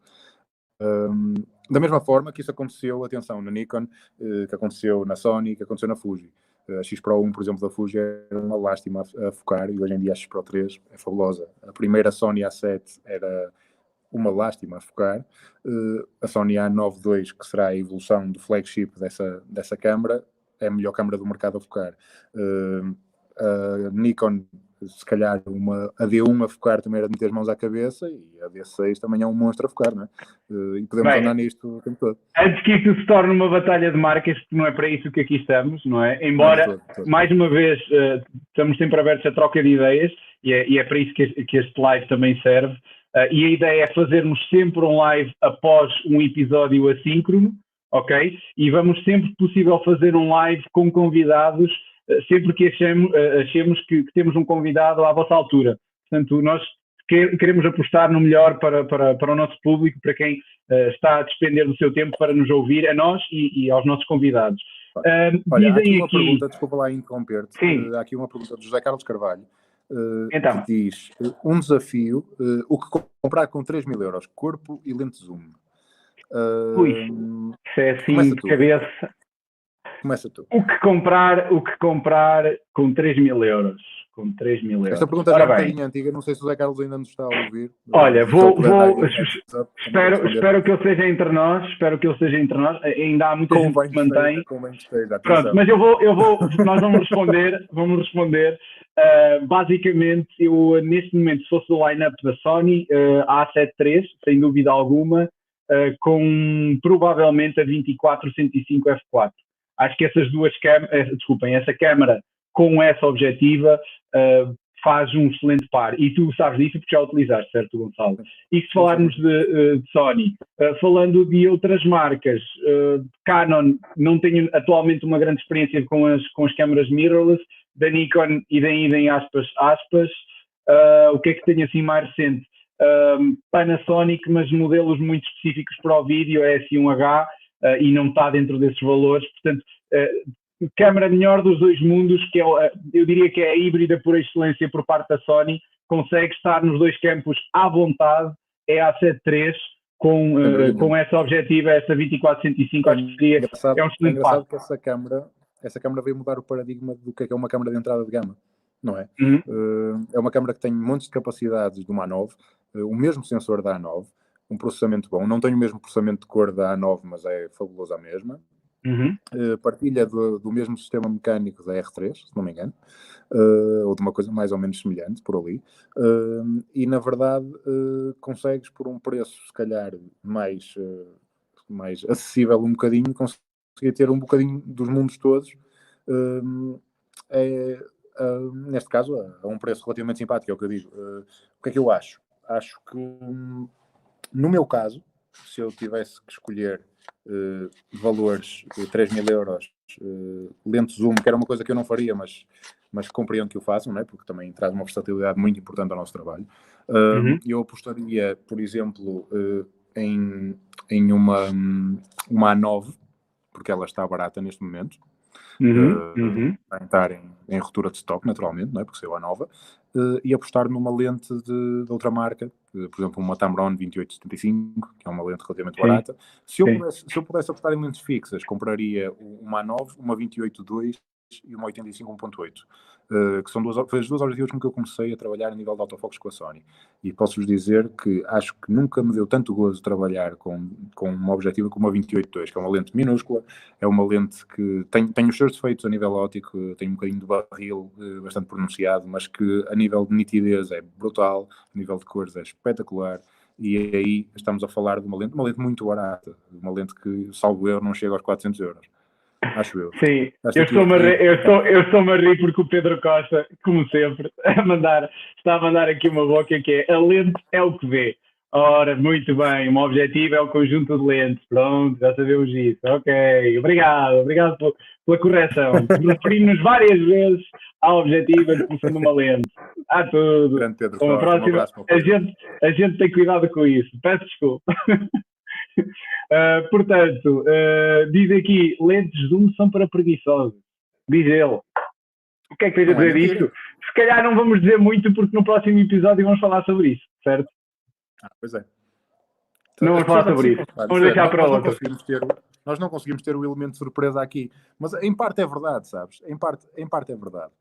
Da mesma forma que isso aconteceu, atenção, na Nikon, que aconteceu na Sony, que aconteceu na Fuji. A X Pro 1, por exemplo, da Fuji era uma lástima a focar e hoje em dia a X Pro 3 é fabulosa. A primeira Sony A7 era uma lástima a focar. A Sony A9 II, que será a evolução do flagship dessa câmara, é a melhor câmara do mercado a focar. A Nikon, se calhar a D1 a focar também era de meter as mãos à cabeça, e a D6 também é um monstro a focar, não é? E podemos andar nisto o tempo todo. Antes que isto se torne uma batalha de marcas, que não é para isso que aqui estamos, não é? Embora, mais uma vez, estamos sempre abertos a troca de ideias, e é para isso que este live também serve, e a ideia é fazermos sempre um live após um episódio assíncrono, ok? E vamos sempre que possível fazer um live com convidados, sempre que achemos que temos um convidado à vossa altura. Portanto, nós queremos apostar no melhor para o nosso público, para quem está a despender do seu tempo para nos ouvir, a nós e aos nossos convidados. Olha, há aqui uma pergunta, desculpa lá interromper-te. Há aqui uma pergunta do José Carlos Carvalho, então, que diz: um desafio, o que comprar com 3.000 euros, corpo e lente zoom? Isso é assim de cabeça. Começa tu. O que comprar com 3.000 euros? Com 3.000 euros. Esta pergunta já é um bocadinho antiga, não sei se o José Carlos ainda nos está a ouvir. Olha, espero que ele esteja entre nós, ainda há muita gente que se mantém. Pronto, mas nós vamos responder. Basicamente, eu neste momento, se fosse o line-up da Sony, a A7 III, sem dúvida alguma, com provavelmente a 24-105 f4. Acho que essas duas câmaras, essa câmara com essa objetiva faz um excelente par. E tu sabes disso porque já utilizaste, certo, Gonçalo? E se falarmos de Sony, falando de outras marcas, Canon, não tenho atualmente uma grande experiência com as câmaras mirrorless, da Nikon e da idem aspas. O que é que tenho assim mais recente? Panasonic, mas modelos muito específicos para o vídeo, é S1H, e não está dentro desses valores, portanto, câmara melhor dos dois mundos, que eu diria que é a híbrida por excelência por parte da Sony, consegue estar nos dois campos à vontade, é a A7 III, com essa objetiva, essa 24-105, acho que é um excelente passo. Que essa câmara veio mudar o paradigma do que é uma câmara de entrada de gama, não é? É uma câmara que tem montes de capacidades de uma A9, o mesmo sensor da A9, um processamento bom, não tem o mesmo processamento de cor da A9, mas é fabuloso a mesma. Partilha do mesmo sistema mecânico da R3, se não me engano, ou de uma coisa mais ou menos semelhante, por ali, e na verdade consegues por um preço se calhar mais acessível um bocadinho, conseguir ter um bocadinho dos mundos todos, neste caso a um preço relativamente simpático, é o que eu digo. O que é que eu acho? Acho que no meu caso, se eu tivesse que escolher valores de 3.000 euros, lente zoom, que era uma coisa que eu não faria, mas compreendo que o façam, não é? Porque também traz uma versatilidade muito importante ao nosso trabalho. Eu apostaria, por exemplo, em uma A9, porque ela está barata neste momento. Vai entrar em ruptura de stock, naturalmente, não é? Porque saiu a nova, e apostar numa lente de outra marca, por exemplo, uma Tamron 28-75, que é uma lente relativamente barata. Se eu pudesse apostar em lentes fixas, compraria uma A9, uma 28-2 e uma 85 1.8, que são foi as duas objetivos com que eu comecei a trabalhar a nível de autofocos com a Sony. E posso-vos dizer que acho que nunca me deu tanto gozo trabalhar com uma objetiva como uma 28-2, que é uma lente minúscula, é uma lente que tem os seus defeitos a nível óptico, tem um bocadinho de barril bastante pronunciado, mas que a nível de nitidez é brutal, a nível de cores é espetacular. E aí estamos a falar de uma lente muito barata, uma lente que, salvo erro, não chega aos 400 euros. Acho eu. Sim, eu estou-me a rir porque o Pedro Costa, como sempre, está a mandar aqui uma boca que é: a lente é o que vê. Ora, muito bem, um objetivo é o conjunto de lentes. Pronto, já sabemos isso. Ok, obrigado pela correção. Referimos-nos várias vezes ao objetivo em função de uma lente. Há tudo. Pedro, Com a próxima, a gente tem cuidado com isso. Peço desculpa. Portanto, diz aqui: lentes zoom são para preguiçosos. Diz ele. O que é que tens a dizer disto? Se calhar não vamos dizer muito, porque no próximo episódio vamos falar sobre isso, certo? Pois é. Não vamos falar sobre isso. Vamos deixar para outro. Nós não conseguimos ter o elemento de surpresa aqui. Mas em parte é verdade, sabes? Em parte é verdade.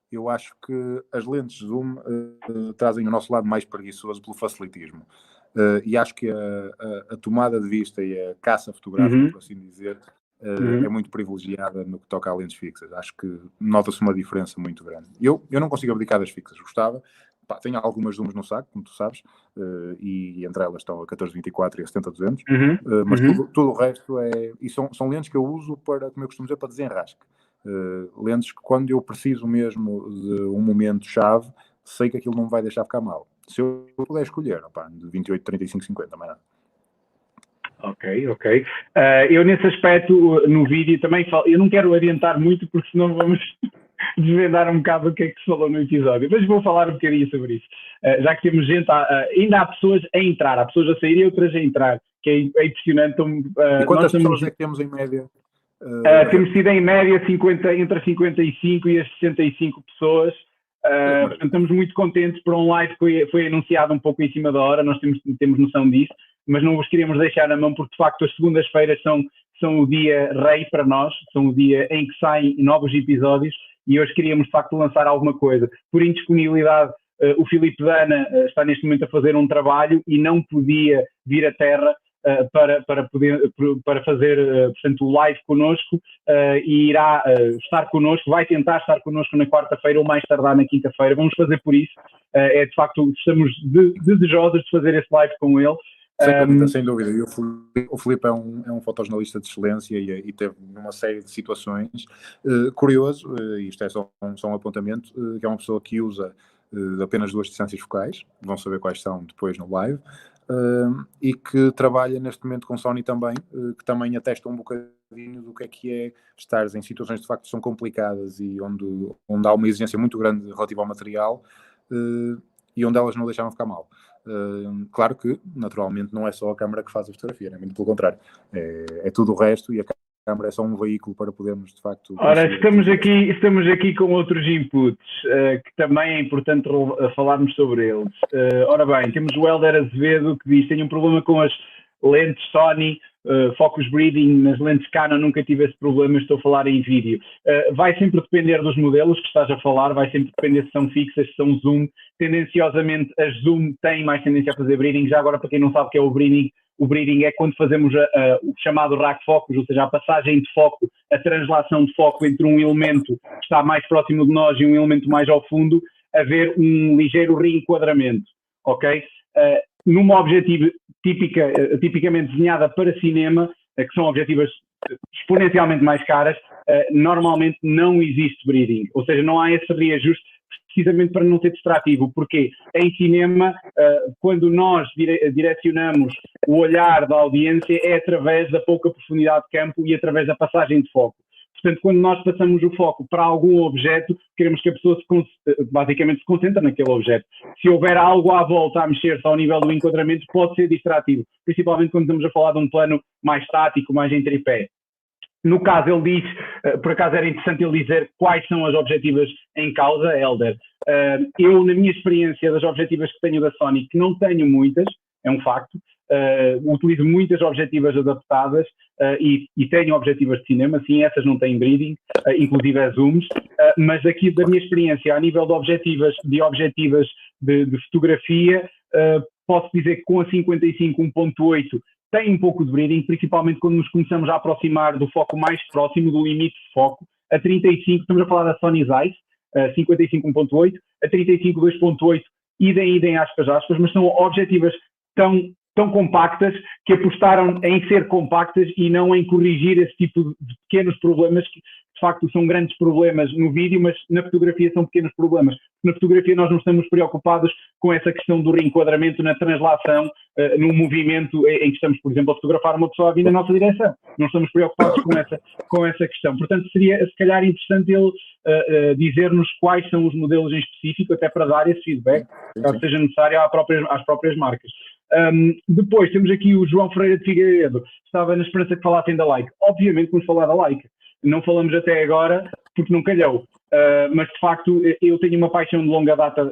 Eu acho que as lentes zoom trazem o nosso lado mais preguiçoso pelo facilitismo. E acho que a tomada de vista e a caça fotográfica, por assim dizer, é muito privilegiada no que toca a lentes fixas. Acho que nota-se uma diferença muito grande. Eu não consigo abdicar das fixas, gostava. Tenho algumas zooms no saco, como tu sabes, e entre elas estão a 14-24 e a 70-200, mas tudo o resto e são lentes que eu uso para, como eu costumo dizer, para desenrasque. Lentes que, quando eu preciso mesmo de um momento-chave, sei que aquilo não me vai deixar ficar mal. Se eu puder escolher, de 28, 35, 50, mais nada. Ok. Eu, nesse aspecto, no vídeo também falo. Eu não quero adiantar muito, porque senão vamos desvendar um bocado o que é que se falou no episódio. Mas vou falar um bocadinho sobre isso. Já que temos gente, ainda há pessoas a entrar, há pessoas a sair e outras a entrar, que é impressionante. E quantas pessoas é que temos em média? Temos sido em média entre as 55 e as 65 pessoas. Portanto, estamos muito contentes por um live que foi anunciado um pouco em cima da hora. Nós temos noção disso, mas não vos queríamos deixar na mão, porque de facto as segundas-feiras são o dia rei para nós, são o dia em que saem novos episódios, e hoje queríamos de facto lançar alguma coisa. Por indisponibilidade, o Filipe Dana está neste momento a fazer um trabalho e não podia vir à terra para fazer, portanto, o live connosco, e irá estar connosco, vai tentar estar connosco na quarta-feira ou mais tardar na quinta-feira. Vamos fazer por isso. De facto, estamos desejosos de fazer esse live com ele. Sem dúvida. E o Filipe é um fotojornalista de excelência e teve numa série de situações. Curioso, isto é só um apontamento, que é uma pessoa que usa apenas 2 distâncias focais, vão saber quais são depois no live, e que trabalha neste momento com Sony também, que também atesta um bocadinho do que é estares em situações de facto que são complicadas e onde há uma exigência muito grande relativa ao material, e onde elas não deixavam ficar mal. Claro que, naturalmente, não é só a câmara que faz a fotografia, é muito pelo contrário. É tudo o resto, e a câmara é só um veículo para podermos, de facto... Ora, estamos aqui com outros inputs, que também é importante falarmos sobre eles. Ora bem, temos o Helder Azevedo, que diz: tenho um problema com as lentes Sony, focus breathing nas lentes Canon, nunca tive esse problema, estou a falar em vídeo. Vai sempre depender dos modelos que estás a falar, vai sempre depender se são fixas, se são zoom. Tendenciosamente, as zoom têm mais tendência a fazer breathing. Já agora, para quem não sabe o que é o breathing é quando fazemos o chamado rack focus, ou seja, a passagem de foco, a translação de foco entre um elemento que está mais próximo de nós e um elemento mais ao fundo, haver um ligeiro reenquadramento, ok? Numa objetiva tipicamente desenhada para cinema, que são objetivas exponencialmente mais caras, normalmente não existe breathing, ou seja, não há esse reajuste precisamente para não ser distrativo. Porque em cinema, quando nós direcionamos o olhar da audiência, é através da pouca profundidade de campo e através da passagem de foco. Portanto, quando nós passamos o foco para algum objeto, queremos que a pessoa basicamente se concentre naquele objeto. Se houver algo à volta a mexer-se ao nível do enquadramento, pode ser distrativo, principalmente quando estamos a falar de um plano mais estático, mais em tripé. No caso, ele diz, por acaso era interessante ele dizer quais são as objetivas em causa, Helder. Eu, na minha experiência das objetivas que tenho da Sony, que não tenho muitas, é um facto, utilizo muitas objetivas adaptadas e tenho objetivas de cinema, sim, essas não têm breeding, inclusive as zooms, mas aqui da minha experiência, a nível de objetivas de fotografia, posso dizer que com a 55 1.8 tem um pouco de breeding, principalmente quando nos começamos a aproximar do foco mais próximo, do limite de foco. A 35, estamos a falar da Sony Zeiss, 55 1.8, a 35 2.8, idem aspas, mas são objetivas tão compactas que apostaram em ser compactas e não em corrigir esse tipo de pequenos problemas que, de facto, são grandes problemas no vídeo, mas na fotografia são pequenos problemas. Na fotografia nós não estamos preocupados com essa questão do reenquadramento na translação, no movimento em que estamos, por exemplo, a fotografar uma pessoa a vir na nossa direção. Não estamos preocupados com essa questão. Portanto, seria, se calhar, interessante ele dizer-nos quais são os modelos em específico, até para dar esse feedback, caso seja necessário às próprias marcas. Depois temos aqui o João Ferreira de Figueiredo, estava na esperança que falassem da Leica. Obviamente vamos falar da Leica, não falamos até agora porque não calhou, mas de facto eu tenho uma paixão de longa data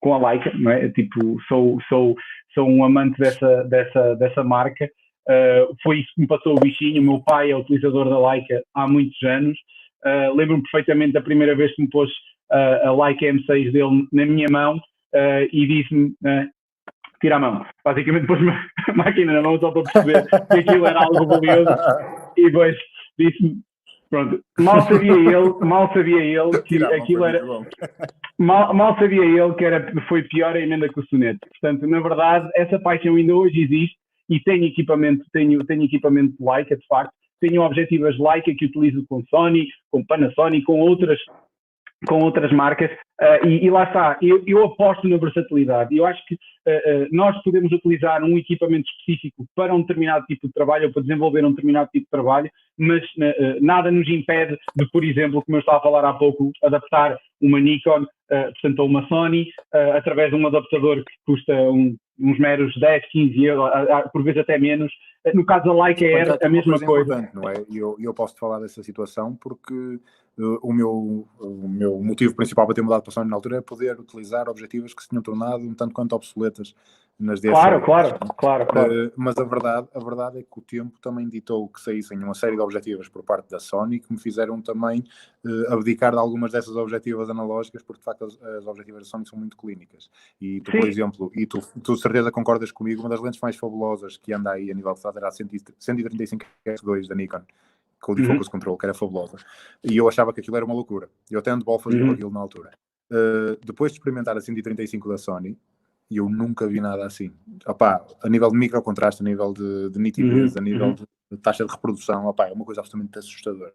com a Leica, não é? Tipo, sou um amante dessa marca, foi isso que me passou o bichinho. O meu pai é utilizador da Leica há muitos anos, lembro-me perfeitamente da primeira vez que me pôs a Leica M6 dele na minha mão e disse-me... tira a mão. Basicamente pôs-me a máquina na mão só para perceber que aquilo era algo valioso e depois disse-me, pronto, mal sabia ele que aquilo era... Mal sabia ele que foi pior a emenda que o soneto. Portanto, na verdade, essa paixão ainda hoje existe e tenho equipamento de Leica, de facto. Tenho objetivas Leica que utilizo com Sony, com Panasonic, com outras marcas, e lá está, eu aposto na versatilidade. Eu acho que nós podemos utilizar um equipamento específico para um determinado tipo de trabalho ou para desenvolver um determinado tipo de trabalho, mas nada nos impede de, por exemplo, como eu estava a falar há pouco, adaptar uma Nikon, portanto, a uma Sony, através de um adaptador que custa uns meros 10, 15 euros, por vezes até menos. No caso da Leica era a mesma coisa. Não é? Eu posso falar dessa situação porque o meu motivo principal para ter mudado para a Sony na altura é poder utilizar objetivas que se tinham tornado um tanto quanto obsoletas nas DSLRs. Claro. Mas a verdade é que o tempo também ditou que saíssem uma série de objetivas por parte da Sony que me fizeram também abdicar de algumas dessas objetivas analógicas, porque de facto as objetivas da Sony são muito clínicas. E tu, por exemplo, e tu de certeza concordas comigo, uma das lentes mais fabulosas que anda aí a nível de trato era a 135 f2 da Nikon, com o Defocus Control, que era fabulosa. E eu achava que aquilo era uma loucura. Eu até handball fazia aquilo na altura. Depois de experimentar a 135 da Sony, eu nunca vi nada assim. Opá, a nível de microcontraste, a nível de nitidez, a nível de taxa de reprodução, opá, é uma coisa absolutamente assustadora.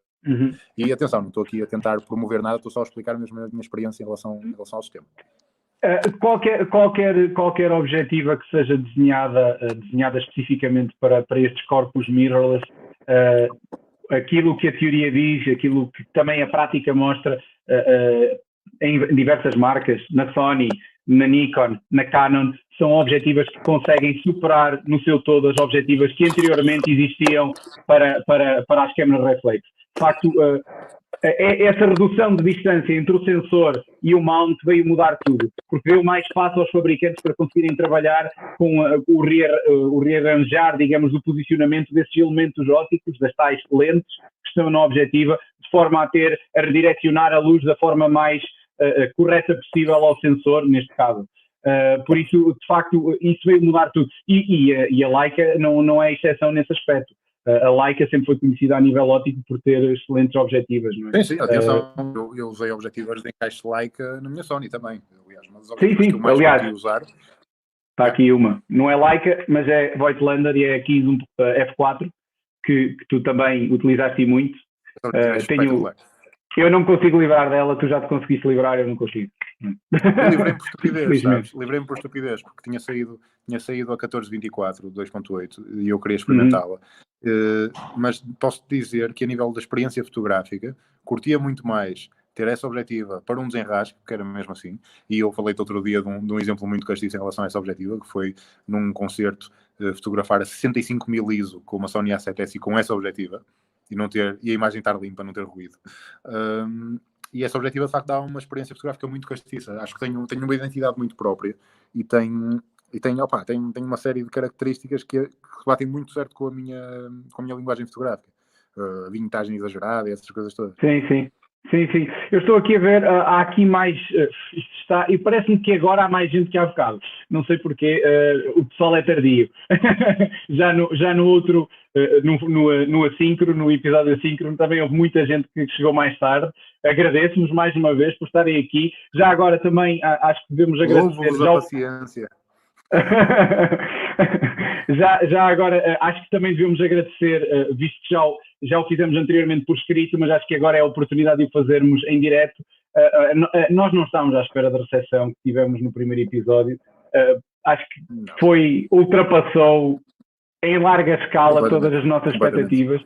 E atenção, não estou aqui a tentar promover nada, estou só a explicar mesmo a minha experiência em relação ao sistema. Qualquer objetiva que seja desenhada especificamente para estes corpos mirrorless, aquilo que a teoria diz, aquilo que também a prática mostra em diversas marcas, na Sony, na Nikon, na Canon, são objetivas que conseguem superar no seu todo as objetivas que anteriormente existiam para as câmaras reflex. De facto, essa redução de distância entre o sensor e o mount veio mudar tudo, porque deu mais espaço aos fabricantes para conseguirem trabalhar com o rearranjar, digamos, do posicionamento desses elementos ópticos, das tais lentes que estão na objetiva, de forma a redirecionar a luz da forma mais correta possível ao sensor, neste caso. Por isso, de facto, isso veio mudar tudo. E a Leica não é exceção nesse aspecto. A Leica sempre foi conhecida a nível óptico por ter excelentes objetivas, não é? Sim, atenção, eu usei objetivas de encaixe Leica na minha Sony também, aliás, mas objetivas que eu mais consegui usar. Está aqui uma, não é Leica, mas é Voigtlander e é aqui um F4, que tu também utilizaste muito. Eu não consigo livrar dela, tu já te conseguiste livrar, eu não consigo. Eu livrei-me por estupidez, sabes? Livrei-me por estupidez, porque tinha saído a 1424, 2.8, e eu queria experimentá-la. Mas posso dizer que a nível da experiência fotográfica, curtia muito mais ter essa objetiva para um desenrasque, que era mesmo assim, e eu falei-te outro dia de um exemplo muito castiço em relação a essa objetiva, que foi num concerto fotografar a 65.000 ISO com uma Sony A7S e com essa objetiva, e a imagem estar limpa, não ter ruído. E essa objetiva, de facto, dá uma experiência fotográfica muito castiça. Acho que tenho uma identidade muito própria e tenho uma série de características que batem muito certo com a minha linguagem fotográfica. Vintagem exagerada, essas coisas todas. Sim. Eu estou aqui a ver, há aqui mais, isto está, e parece-me que agora há mais gente que há bocado. Não sei porquê, o pessoal é tardio. já no outro, no assíncrono, no episódio assíncrono, também houve muita gente que chegou mais tarde. Agradeço-vos mais uma vez por estarem aqui. Já agora também acho que devemos agradecer. Louvo-vos a paciência. já agora acho que também devemos agradecer, visto que já o fizemos anteriormente por escrito, mas acho que agora é a oportunidade de o fazermos em direto. Nós não estávamos à espera da recepção que tivemos no primeiro episódio. Acho que ultrapassou em larga escala todas as nossas expectativas.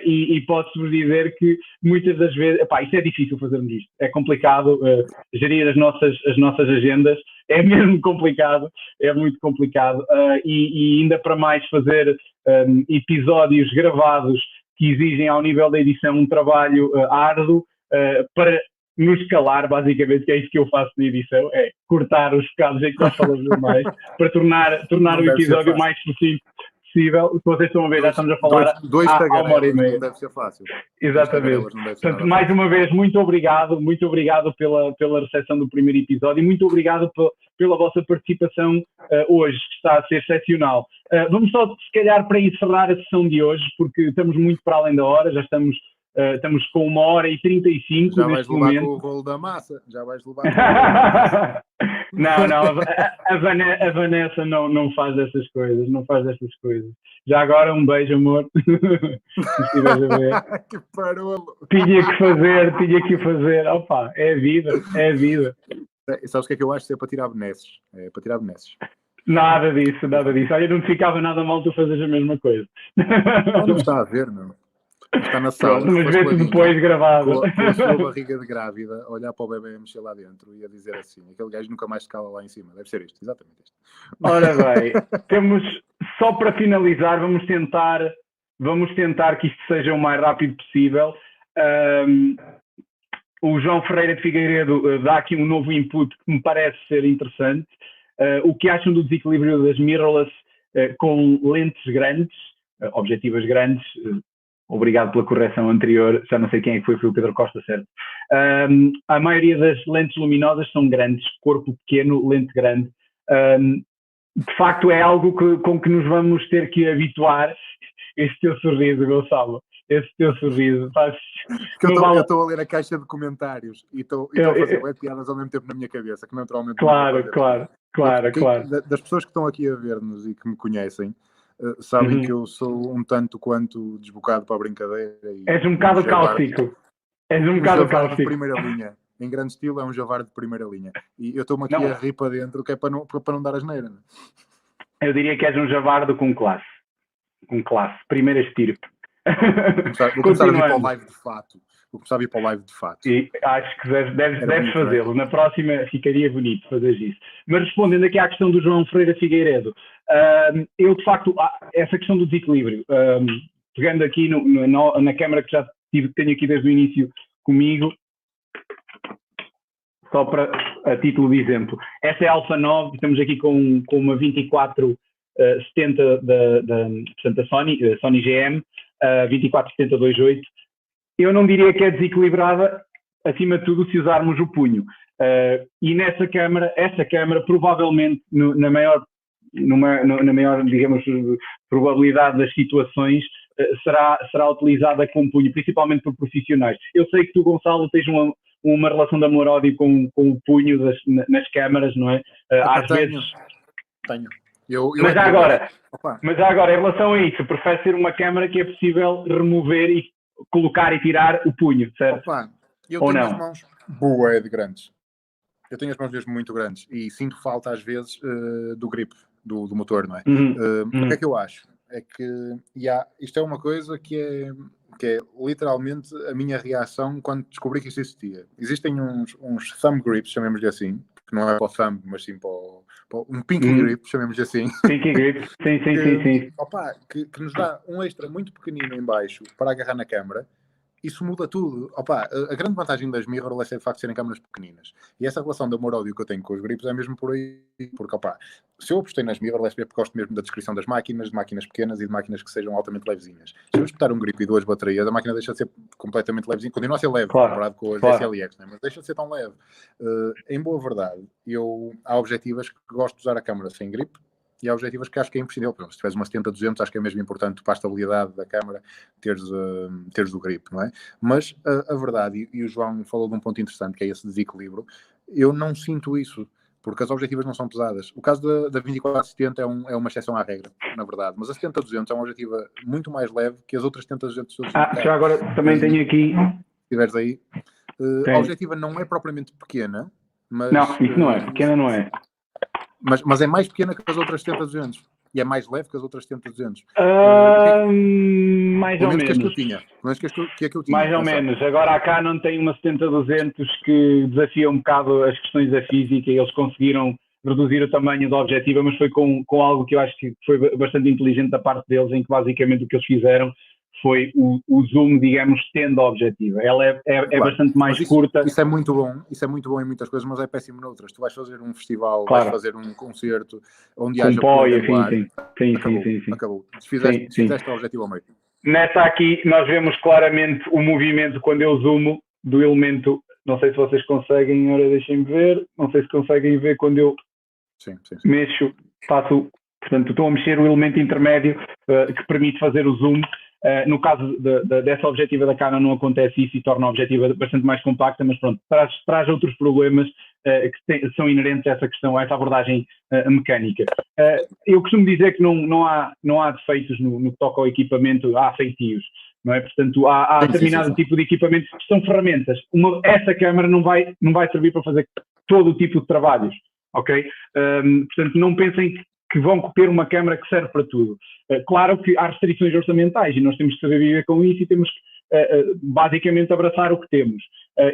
E posso-vos dizer que muitas das vezes, isto é difícil fazermos isto, é complicado gerir as nossas agendas, é mesmo complicado, é muito complicado, e ainda para mais fazer episódios gravados que exigem ao nível da edição um trabalho árduo para nos calar, basicamente, que é isso que eu faço na edição, é cortar os bocados em que nós falamos mais, para tornar o episódio mais sucinto possível. Se vocês estão a ver, já estamos a falar há uma hora e meia. Não deve ser fácil. Exatamente. Portanto, mais uma vez, muito obrigado pela recepção do primeiro episódio e muito obrigado pela vossa participação hoje, que está a ser excepcional. Vamos só, se calhar, para encerrar a sessão de hoje, porque estamos muito para além da hora, já estamos com 1h35 já neste momento. Já vais levar momento. com o rolo da massa. Já vais levar com o rolo da massa. Não, a Vanessa não faz dessas coisas, Já agora, um beijo, amor. Se estiveres a ver. Que parolo. Tinha que o fazer. Opa, é a vida. Sabes o que é que eu acho? É para tirar benesses. Nada disso. Olha, não ficava nada mal tu fazeres a mesma coisa. Não está a ver, não. Está na sala. Pronto, mas vê-te depois gravado. Com a sua barriga de grávida, olhar para o bebê mexer lá dentro e a dizer assim: aquele gajo nunca mais se cala lá em cima. Deve ser isto, exatamente isto. Ora bem, só para finalizar, vamos tentar que isto seja o mais rápido possível. O João Ferreira de Figueiredo dá aqui um novo input que me parece ser interessante. O que acham do desequilíbrio das mirrorless com lentes grandes, objetivas grandes? Obrigado pela correção anterior, já não sei quem é que foi o Pedro Costa, certo? A maioria das lentes luminosas são grandes, corpo pequeno, lente grande. De facto é algo com que nos vamos ter que habituar. Esse teu sorriso, Gonçalo, faz... Eu estou a ler a caixa de comentários e estou a fazer piadas ao mesmo tempo na minha cabeça, que naturalmente... Claro. Das pessoas que estão aqui a ver-nos e que me conhecem, sabem que eu sou um tanto quanto desbocado para a brincadeira. És um bocado cáustico. De primeira linha. Em grande estilo, é um javar de primeira linha. E eu estou-me aqui a rir para dentro, que é para não dar asneira. Eu diria que és um javardo com classe. Primeira estirpe. Vou começar a vir para o live de fato. E acho que deves fazê-lo. Na próxima ficaria bonito fazer isso. Mas respondendo aqui à questão do João Ferreira Figueiredo, eu de facto, essa questão do desequilíbrio, pegando aqui na câmara que já tenho aqui desde o início comigo, só para a título de exemplo, esta é a Alpha 9, estamos aqui com uma 2470 portanto, a Sony GM, 2470-2.8. Eu não diria que é desequilibrada, acima de tudo, se usarmos o punho. E essa câmara provavelmente, na maior, digamos, probabilidade das situações, será utilizada com punho, principalmente por profissionais. Eu sei que tu, Gonçalo, tens uma relação de amor-ódio com o punho nas câmaras, não é? Às vezes... Tenho. Mas já agora, em relação a isso, prefere ser uma câmara que é possível remover e colocar e tirar o punho, certo? Eu ou tenho as não? mãos bué de grandes. Eu tenho as mãos mesmo muito grandes e sinto falta às vezes do grip do motor, não é? O que é que eu acho? É que isto é uma coisa que é literalmente a minha reação quando descobri que isso existia. Existem uns thumb grips, chamemos-lhe assim, que não é para o thumb, mas sim para um pinky grip, chamemos-lhe assim. Pinky grip, sim, sim, sim, sim. Que nos dá um extra muito pequenino em baixo para agarrar na câmara. Isso muda tudo. A grande vantagem das mirrorless é de facto serem câmaras pequeninas. E essa relação de amor-ódio que eu tenho com os grips é mesmo por aí. Porque, se eu apostei nas mirrorless é porque gosto mesmo da descrição das máquinas, de máquinas pequenas e de máquinas que sejam altamente levezinhas. Se eu espetar um grip e duas baterias, a máquina deixa de ser completamente levezinha. Continua a ser leve, comparado com as SLX, né? Mas deixa de ser tão leve. Em boa verdade, há objetivas que gosto de usar a câmara sem grip, e há objetivas que acho que é imprescindível. Se tiveres uma 70-200, acho que é mesmo importante para a estabilidade da câmara teres o grip, não é? Mas a verdade, e o João falou de um ponto interessante, que é esse desequilíbrio, eu não sinto isso, porque as objetivas não são pesadas. O caso da 24-70 é uma exceção à regra, na verdade, mas a 70-200 é uma objetiva muito mais leve que as outras 70-200. Já agora também tenho aqui... Se estiveres aí, a objetiva não é propriamente pequena, mas... Não, isso não é, pequena não é. Mas é mais pequena que as outras 70-200. E é mais leve que as outras 70-200. Mais ou menos. Que as que eu tinha. Mais ou menos. Agora a Canon tem uma 70-200 que desafia um bocado as questões da física e eles conseguiram reduzir o tamanho da objetiva, mas foi com algo que eu acho que foi bastante inteligente da parte deles, em que basicamente o que eles fizeram foi o zoom, digamos, tendo a objetiva. Ela é bastante mais curta. Isso é muito bom em muitas coisas, mas é péssimo noutras. Tu vais fazer um festival, claro, vais fazer um concerto onde haja poeira no ar. Sim. Acabou. Fizeste o objetivo ao meio. Nesta aqui nós vemos claramente o movimento quando eu zoomo do elemento. Não sei se vocês conseguem, agora deixem-me ver. Não sei se conseguem ver quando eu mexo, faço. Portanto, estou a mexer o elemento intermédio que permite fazer o zoom. No caso dessa objetiva da Canon não acontece isso e torna a objetiva bastante mais compacta, mas pronto, traz outros problemas que são inerentes a essa questão, a essa abordagem mecânica. Eu costumo dizer que não há defeitos no que toca ao equipamento, há feitios, não é? Portanto, há determinado tipo de equipamentos que são ferramentas. Essa câmara não vai servir para fazer todo o tipo de trabalhos, ok? Portanto, não pensem que vão ter uma câmara que serve para tudo. Claro que há restrições orçamentais e nós temos que saber viver com isso e temos que, basicamente, abraçar o que temos.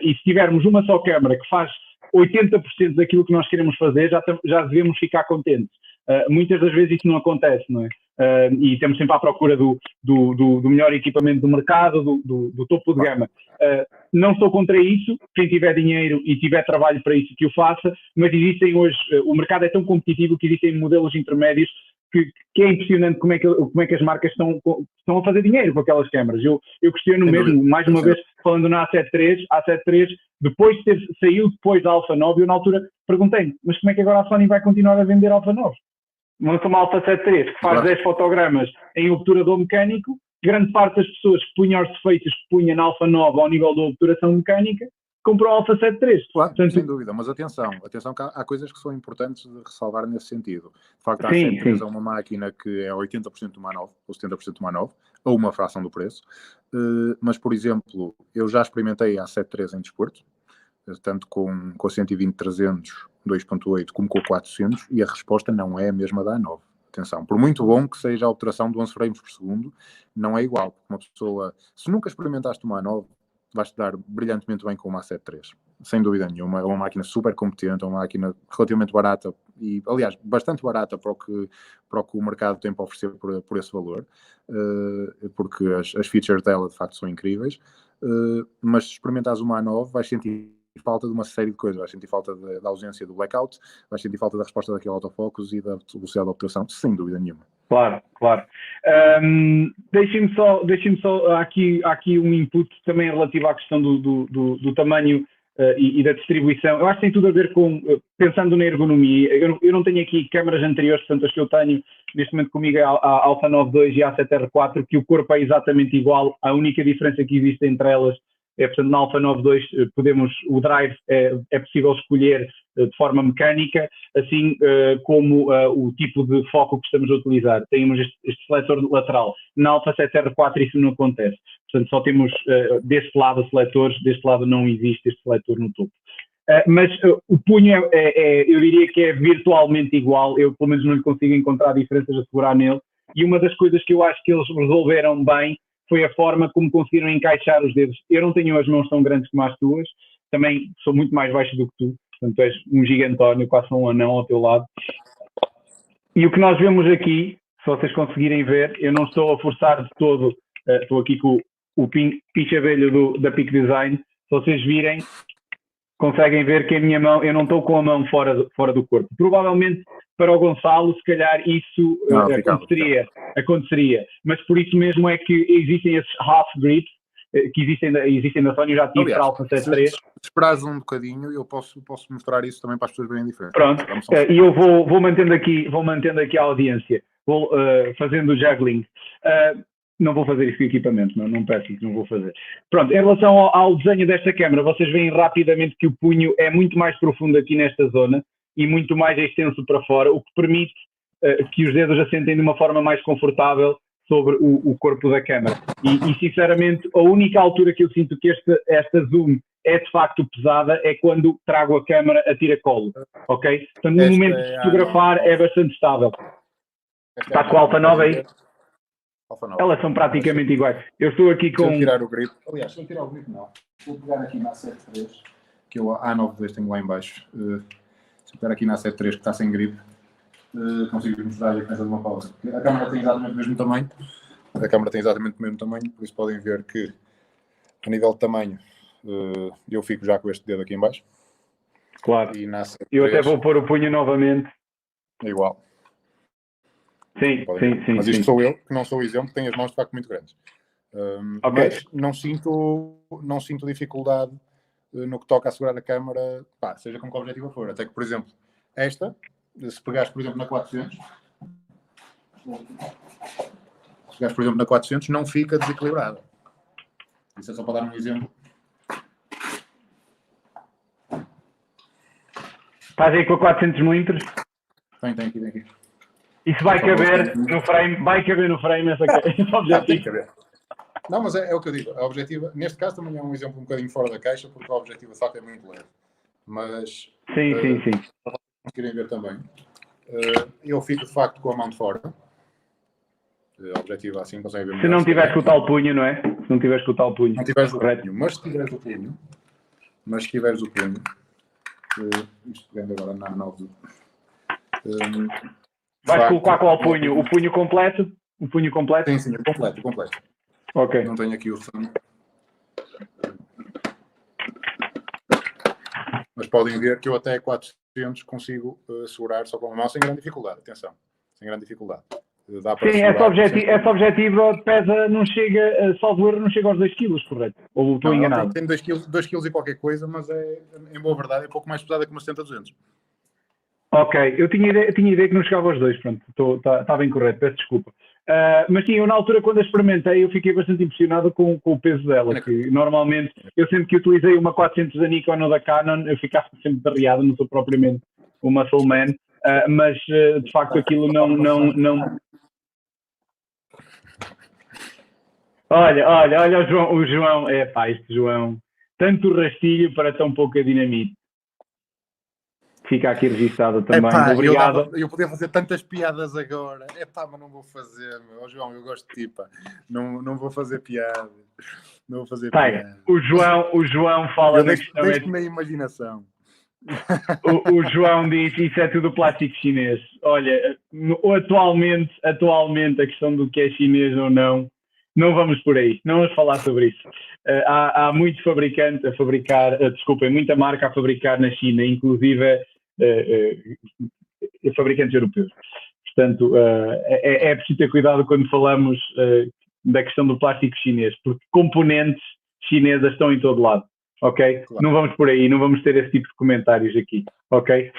E se tivermos uma só câmara que faz 80% daquilo que nós queremos fazer, já devemos ficar contentes. Muitas das vezes isso não acontece, não é? E temos sempre à procura do melhor equipamento do mercado, do topo de gama. Não sou contra isso, quem tiver dinheiro e tiver trabalho para isso que o faça, mas existem hoje, o mercado é tão competitivo que existem modelos intermédios que é impressionante como é que as marcas estão a fazer dinheiro com aquelas câmaras. Eu questiono mesmo, mais uma vez, falando na A7 III, saiu depois da Alpha 9, eu na altura perguntei-me, mas como é que agora a Sony vai continuar a vender Alpha 9? Lança uma Alpha 7 III que faz 10 fotogramas em obturador mecânico, grande parte das pessoas que punham os defeitos que punha na Alpha 9 ao nível da obturação mecânica, comprou a Alpha 7 III. Claro, portanto, sem dúvida, mas atenção que há coisas que são importantes de ressalvar nesse sentido. De facto, a A7 III é uma máquina que é 80% uma A9, ou 70% uma A9, ou uma fração do preço, mas, por exemplo, eu já experimentei a A7 III em desporto, tanto com a 120-300 2.8 como com o 400, e a resposta não é a mesma da A9. Atenção, por muito bom que seja a obturação de 11 frames por segundo, não é igual. Porque uma pessoa, se nunca experimentaste uma A9, vais-te dar brilhantemente bem com uma A7 III. Sem dúvida nenhuma. É uma máquina super competente, é uma máquina relativamente barata e, aliás, bastante barata para o que o mercado tem para oferecer por esse valor, porque as features dela, de facto, são incríveis. Mas se experimentares uma A9, vais sentir falta de uma série de coisas. Vais sentir falta da ausência do blackout, vais sentir falta da resposta daquele autofocus e da velocidade de obturação, sem dúvida nenhuma. Claro. Deixem-me só há aqui um input também relativo à questão do tamanho e da distribuição. Eu acho que tem tudo a ver com, pensando na ergonomia, eu não tenho aqui câmaras anteriores, portanto as que eu tenho neste momento comigo é a Alpha 9 II e a A7 R4, que o corpo é exatamente igual, a única diferença que existe entre elas é, portanto, na Alpha 9 II o drive é possível escolher de forma mecânica, assim como o tipo de foco que estamos a utilizar. Temos este seletor lateral. Na Alpha 7 R4 isso não acontece. portanto só temos deste lado seletores, deste lado não existe este seletor no topo. Mas o punho eu diria que é virtualmente igual, eu pelo menos não lhe consigo encontrar diferenças a segurar nele, e uma das coisas que eu acho que eles resolveram bem foi a forma como conseguiram encaixar os dedos. Eu não tenho as mãos tão grandes como as tuas, também sou muito mais baixo do que tu, portanto és um gigantónio, quase um anão ao teu lado. E o que nós vemos aqui, se vocês conseguirem ver, eu não estou a forçar de todo, estou aqui com o pincha-abelho da Peak Design, se vocês virem, conseguem ver que a minha mão, eu não estou com a mão fora do corpo. Provavelmente para o Gonçalo, se calhar isso aconteceria, mas por isso mesmo é que existem esses half grips, que existem da Sony, eu já tive para a Alpha 7 III. Se esperares um bocadinho, eu posso mostrar isso também para as pessoas verem a diferença. Pronto, e eu vou mantendo aqui a audiência, vou fazendo o juggling. Não vou fazer isso com equipamento, não peço que não vou fazer. Pronto, em relação ao desenho desta câmara, vocês veem rapidamente que o punho é muito mais profundo aqui nesta zona e muito mais extenso para fora, o que permite que os dedos assentem de uma forma mais confortável sobre o corpo da câmara. E sinceramente, a única altura que eu sinto que esta zoom é de facto pesada é quando trago a câmara a tiracolo, ok? Portanto, no momento de fotografar é bastante estável. Está com a Alpha 9 aí? Elas são praticamente iguais. Eu estou aqui com... Se eu tirar o grip... Aliás, se eu tirar o grip, não. Vou pegar aqui na A7 III, que eu a A9 tenho lá em baixo. Se eu pegar aqui na A7 III, que está sem grip, consigo mostrar a diferença de uma pausa. A câmera tem exatamente o mesmo tamanho. Por isso podem ver que, a nível de tamanho, eu fico já com este dedo aqui em baixo. Claro. E na A7 III, eu até vou pôr o punho novamente. É igual. Sim. Mas isto sou eu, que não sou o exemplo, tenho as mãos de facto muito grandes. Okay. Mas não sinto dificuldade no que toca a segurar a câmara, seja como que o objetivo for. Até que, por exemplo, esta, se pegares, por exemplo, na 400, não fica desequilibrada. Isso é só para dar um exemplo. Estás aí com 400mm? Tem aqui. Isso vai caber no frame, esse objetivo. Tem que caber. Não, mas é o que eu digo. O objetivo, neste caso, também é um exemplo um bocadinho fora da caixa, porque o objetivo de facto é muito leve. Mas, sim. Para conseguirem ver também, eu fico de facto com a mão de fora. O objetivo assim, conseguem ver. Se não tiveres com o tal punho, não é? Se não tiveres com o tal punho. Não tiveres o punho, mas se tiveres o punho, isto vem agora na 9. Vais colocar qual punho? O punho completo? O punho completo? Sim, o completo. Ok. Não tenho aqui o fundo. Mas podem ver que eu até 400 consigo segurar só com uma mão sem grande dificuldade. Atenção, sem grande dificuldade. Dá para essa objetiva pesa, não chega, salvo erro, não chega aos 2 kg, correto? Ou estou enganado? Tem 2 kg e qualquer coisa, mas em boa verdade é pouco mais pesada que uma 70-200. Ok, eu tinha ideia que não chegava aos 2, pronto, está bem correto, peço desculpa. Mas sim, eu na altura quando a experimentei eu fiquei bastante impressionado com o peso dela, que normalmente eu sempre que utilizei uma 400 da Nikon ou da Canon eu ficava sempre derriado, não sou propriamente um muscle man, mas de facto aquilo não... Olha o João, este João, tanto rastilho para tão pouca dinamite. Fica aqui registado também. Obrigado. Eu podia fazer tantas piadas agora. Mas não vou fazer, meu. João, eu gosto de ti, pá. Não vou fazer piada. Não vou fazer piada. O João fala na questão... Deixe-me a imaginação. O João diz, isso é tudo plástico chinês. Olha, atualmente a questão do que é chinês ou não vamos por aí. Não vamos falar sobre isso. Há muito fabricante a fabricar, muita marca a fabricar na China, inclusive fabricantes europeus. Portanto, é preciso ter cuidado quando falamos da questão do plástico chinês, porque componentes chinesas estão em todo lado, ok? Claro. Não vamos por aí, não vamos ter esse tipo de comentários aqui, ok?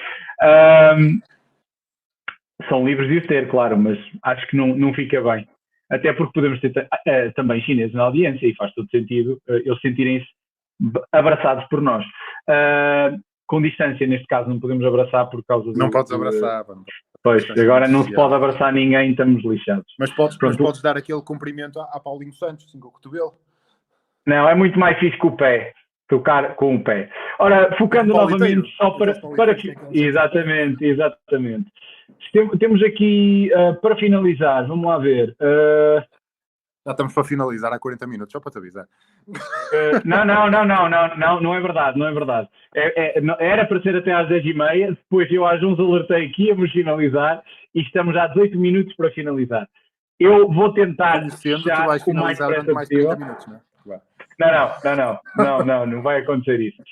São livres de o ter, claro, mas acho que não fica bem. Até porque podemos ter também chineses na audiência e faz todo sentido eles sentirem-se abraçados por nós. Com distância, neste caso, não podemos abraçar por causa do... Não podes abraçar. Pois, agora não se pode abraçar ninguém, estamos lixados. Mas podes dar aquele cumprimento a Paulinho Santos, assim com o cotovelo. Não, é muito mais fixe com o pé. Tocar com o pé. Ora, focando novamente só para exatamente. Temos aqui, para finalizar, vamos lá ver. Já estamos para finalizar há 40 minutos, só para te avisar. Não é verdade. Era para ser até às 10h30, depois eu às 11 alertei que íamos finalizar e estamos a 18 minutos para finalizar. Eu vou tentar fechar o mais depressa possível. Minutos, não é? Não vai acontecer isso.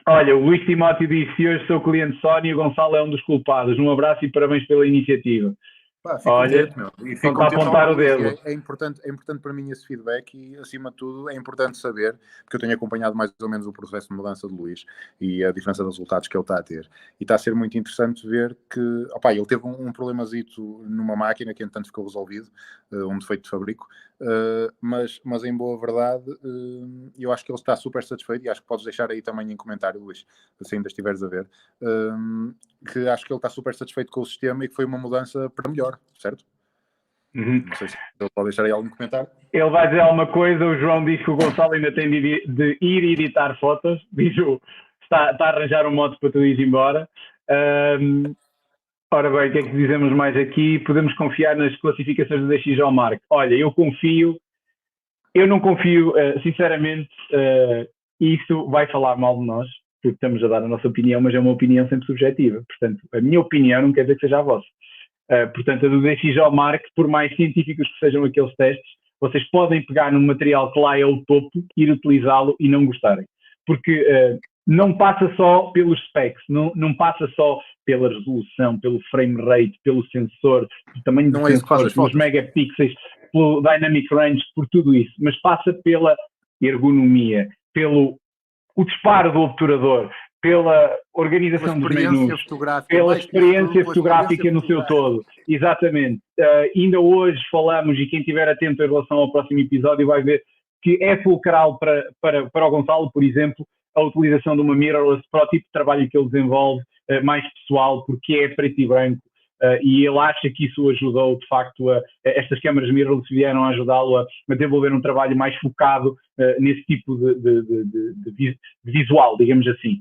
Olha, o Luís Timóteo disse: hoje sou cliente Sony e o Gonçalo é um dos culpados. Um abraço e parabéns pela iniciativa. Olha, fico a apontar o dedo. É importante para mim esse feedback e, acima de tudo, é importante saber, porque eu tenho acompanhado mais ou menos o processo de mudança de Luís e a diferença de resultados que ele está a ter. E está a ser muito interessante ver que, ele teve um problemazito numa máquina que, entretanto, ficou resolvido, um defeito de fabrico, mas em boa verdade, eu acho que ele está super satisfeito e acho que podes deixar aí também em comentário, Luís, se ainda estiveres a ver, que acho que ele está super satisfeito com o sistema e que foi uma mudança para melhor, certo? Não sei se ele pode deixar aí algum comentário. Ele vai dizer alguma coisa. O João diz que o Gonçalo ainda tem de ir editar fotos. Diz-o, está a arranjar um modo para tu ir embora. Ora bem, o que é que dizemos mais aqui? Podemos confiar nas classificações do DXO Mark. Olha, eu não confio, sinceramente, isso vai falar mal de nós, porque estamos a dar a nossa opinião, mas é uma opinião sempre subjetiva. Portanto, a minha opinião não quer dizer que seja a vossa. Portanto, a do DXO Mark, por mais científicos que sejam aqueles testes, vocês podem pegar num material que lá é o topo, ir utilizá-lo e não gostarem. Porque não passa só pelos specs, não passa só pela resolução, pelo frame rate, pelo sensor, pelo tamanho do sensor, pelos megapixels, pelo dynamic range, por tudo isso, mas passa pela ergonomia, pelo disparo do obturador, pela organização dos menus, pela experiência fotográfica no seu todo. Exatamente. Ainda hoje falamos, e quem estiver atento em relação ao próximo episódio vai ver que é fulcral para o Gonçalo, por exemplo, a utilização de uma mirrorless para o tipo de trabalho que ele desenvolve, mais pessoal, porque é preto e branco, e ele acha que isso o ajudou, de facto, estas câmaras mirrorless vieram a ajudá-lo a desenvolver um trabalho mais focado nesse tipo de visual, digamos assim.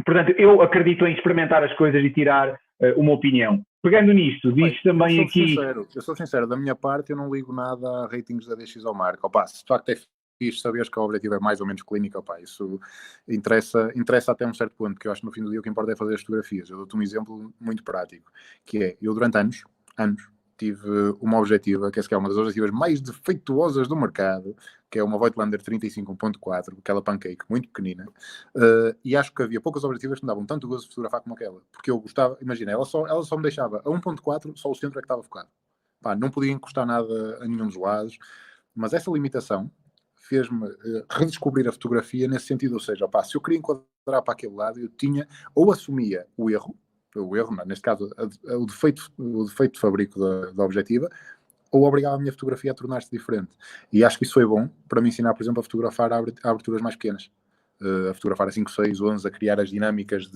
Portanto, eu acredito em experimentar as coisas e tirar uma opinião. Pegando nisto, diz também aqui... Eu sou sincero, da minha parte eu não ligo nada a ratings da DXO Mark. Se de facto é fixe saberes que o objetivo é mais ou menos clínico, isso interessa até um certo ponto, porque eu acho que no fim do dia o que importa é fazer as fotografias. Eu dou-te um exemplo muito prático, que é, eu durante anos, tive uma objetiva, que é uma das objetivas mais defeituosas do mercado, que é uma Voigtlander 35.4, aquela pancake muito pequenina, e acho que havia poucas objetivas que me davam tanto gozo de fotografar como aquela, porque eu gostava, imagina, ela só me deixava a 1.4, só o centro é que estava focado. Não podia encostar nada a nenhum dos lados, mas essa limitação fez-me redescobrir a fotografia nesse sentido, ou seja, se eu queria enquadrar para aquele lado, eu tinha, ou assumia o erro, neste caso, o defeito de fabrico da objetiva, ou obrigava a minha fotografia a tornar-se diferente. E acho que isso foi bom para me ensinar, por exemplo, a fotografar a aberturas mais pequenas. A fotografar a 5, 6, 11, a criar as dinâmicas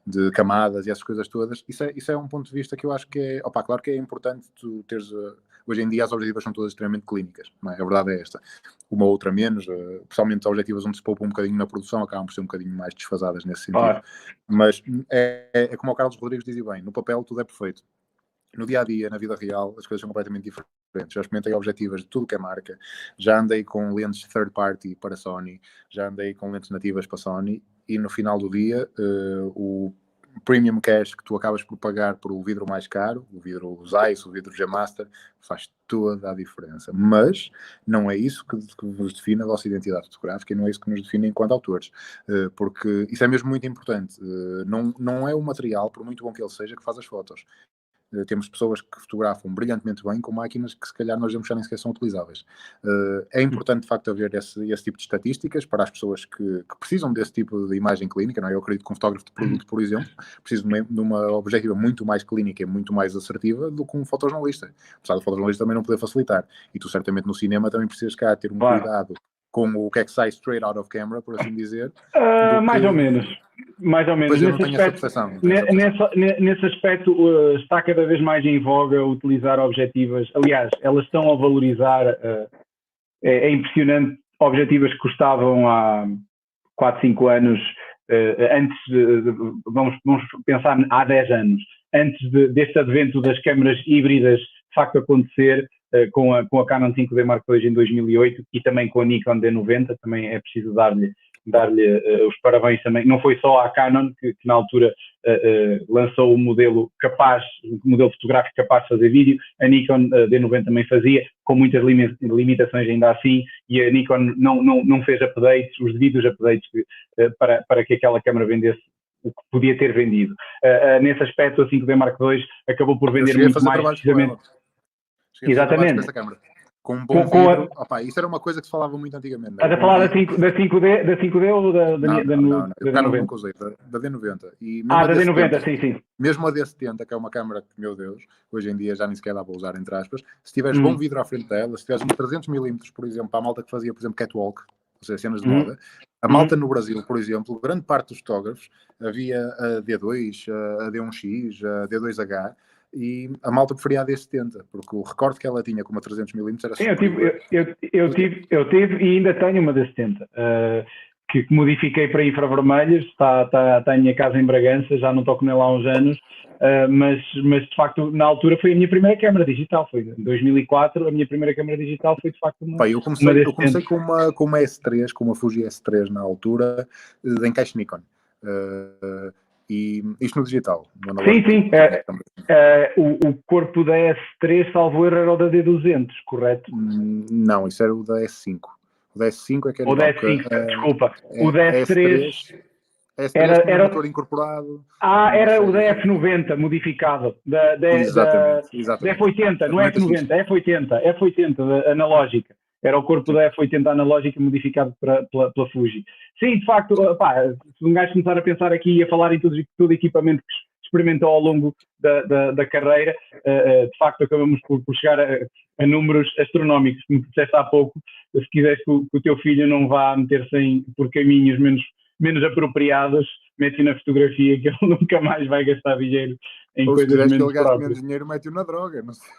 de camadas e essas coisas todas. Isso é um ponto de vista que eu acho que é... claro que é importante tu teres... hoje em dia as objetivas são todas extremamente clínicas, não é? A verdade é esta. Uma outra menos, pessoalmente as objetivas onde se poupa um bocadinho na produção acabam por ser um bocadinho mais desfasadas nesse sentido. Mas é como o Carlos Rodrigues dizia bem, no papel tudo é perfeito. No dia-a-dia, na vida real, as coisas são completamente diferentes. Já experimentei objetivas de tudo que é marca, já andei com lentes third party para Sony, já andei com lentes nativas para Sony, e no final do dia, o premium cash que tu acabas por pagar por o vidro mais caro, o vidro Zeiss, o vidro G-Master, faz toda a diferença. Mas não é isso que vos define a vossa identidade fotográfica e não é isso que nos define enquanto autores. Porque isso é mesmo muito importante. Não é o material, por muito bom que ele seja, que faz as fotos. Temos pessoas que fotografam brilhantemente bem com máquinas que se calhar nós já nem sequer são utilizáveis. É importante de facto haver esse tipo de estatísticas para as pessoas que precisam desse tipo de imagem clínica, não é? Eu acredito que um fotógrafo de produto, por exemplo, precisa de uma objetiva muito mais clínica e muito mais assertiva do que um fotojornalista. Apesar do fotojornalista também não poder facilitar. E tu certamente no cinema também precisas cá ter um cuidado com o que é que sai straight out of camera, por assim dizer. Mais ou menos. Mais ou menos. Pois eu não tenho essa percepção. Nesse aspecto, está cada vez mais em voga utilizar objetivas. Aliás, elas estão a valorizar. É impressionante. Objetivas que custavam há 4, 5 anos, antes vamos pensar há 10 anos, antes deste advento das câmaras híbridas de facto acontecer, com a Canon 5D Mark II em 2008 e também com a Nikon D90, também é preciso dar-lhe os parabéns também. Não foi só a Canon que na altura lançou o modelo fotográfico capaz de fazer vídeo, a Nikon D90 também fazia, com muitas limitações ainda assim, e a Nikon não fez updates, os devidos updates para que aquela câmera vendesse o que podia ter vendido. Nesse aspecto, a 5D Mark II acabou por vender muito mais precisamente. Exatamente. Com essa câmera. Com um bom vidro. Opa, isso era uma coisa que se falava muito antigamente. Estás a falar da 5D ou da D90? Nunca usei, da D90. E da D90, sim. Mesmo a D70, que é uma câmera que, meu Deus, hoje em dia já nem sequer dá para usar, entre aspas. Se tiveres bom vidro à frente dela, se tiveres uns 300mm, por exemplo, para a malta que fazia, por exemplo, catwalk, ou seja, cenas de moda, a malta no Brasil, por exemplo, grande parte dos fotógrafos, havia a D2, a D1X, a D2H, e a malta preferia a D70, porque o recorde que ela tinha com uma 300mm era superior. Eu tive e ainda tenho uma D70, que modifiquei para infravermelhos, está em minha casa em Bragança, já não toco nela há uns anos, mas de facto na altura foi a minha primeira câmera digital, foi em 2004, a minha primeira câmera digital foi de facto uma eu comecei com uma S3, com uma Fuji S3 na altura, de encaixe Nikon. E isto no digital. Sim. O corpo da S3, salvo erro, era o da D200, correto? Não, isso era o da S5. O da S5 é que era... O da S5, desculpa. O da S3 era motor incorporado. Era o da F90 modificado. Exatamente. Da F80, não é F90, F80 analógica. Era o corpo da F80 analógica modificado pela Fuji. Sim, de facto, se um gajo começar a pensar aqui e a falar em todo equipamento que experimentou ao longo da carreira, de facto acabamos por chegar a números astronómicos, como disseste há pouco. Se quiseres que o teu filho não vá meter-se por caminhos menos apropriados, mete na fotografia, que ele nunca mais vai gastar dinheiro em ou coisas menos próprias. Ou se quiseres que ele gaste menos dinheiro, mete-o na droga, não sei.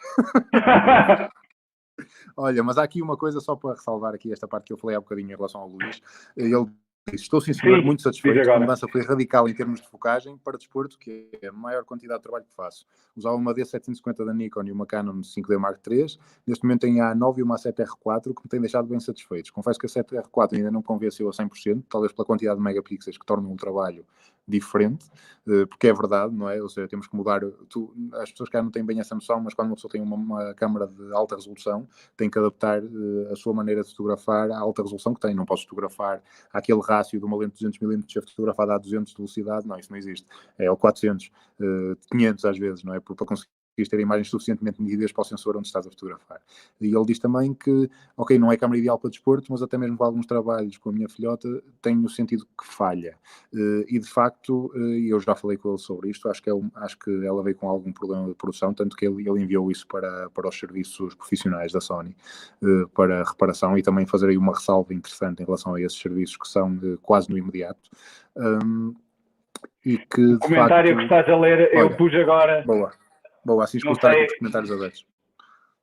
Olha, mas há aqui uma coisa só para ressalvar aqui esta parte que eu falei há bocadinho em relação ao Luís. Ele disse: estou sim senhor, muito satisfeito. A mudança foi radical em termos de focagem para desporto, que é a maior quantidade de trabalho que faço. Usava uma D750 da Nikon e uma Canon 5D Mark III. Neste momento tenho a A9 e uma A7R4 que me têm deixado bem satisfeitos. Confesso que a 7R4 ainda não me convenceu a 100%, talvez pela quantidade de megapixels que tornam o trabalho diferente, porque é verdade, não é? Ou seja, temos que mudar. As pessoas que não têm bem essa noção, mas quando uma pessoa tem uma câmara de alta resolução, tem que adaptar a sua maneira de fotografar à alta resolução que tem. Não posso fotografar aquele rácio de uma lente de 200mm ser fotografada a 200 de velocidade, não, isso não existe. É ao 400, 500 às vezes, não é? Para conseguir ter imagens suficientemente medidas para o sensor onde estás a fotografar. E ele diz também que, ok, não é câmara ideal para desporto, mas até mesmo para alguns trabalhos com a minha filhota tem no sentido que falha. E de facto, eu já falei com ele sobre isto, acho que ela veio com algum problema de produção, tanto que ele enviou isso para os serviços profissionais da Sony, para reparação, e também fazer aí uma ressalva interessante em relação a esses serviços que são quase no imediato. E que, o comentário que estás a ler, olha, eu pus agora... Boa, assim escutar com os comentários abertos.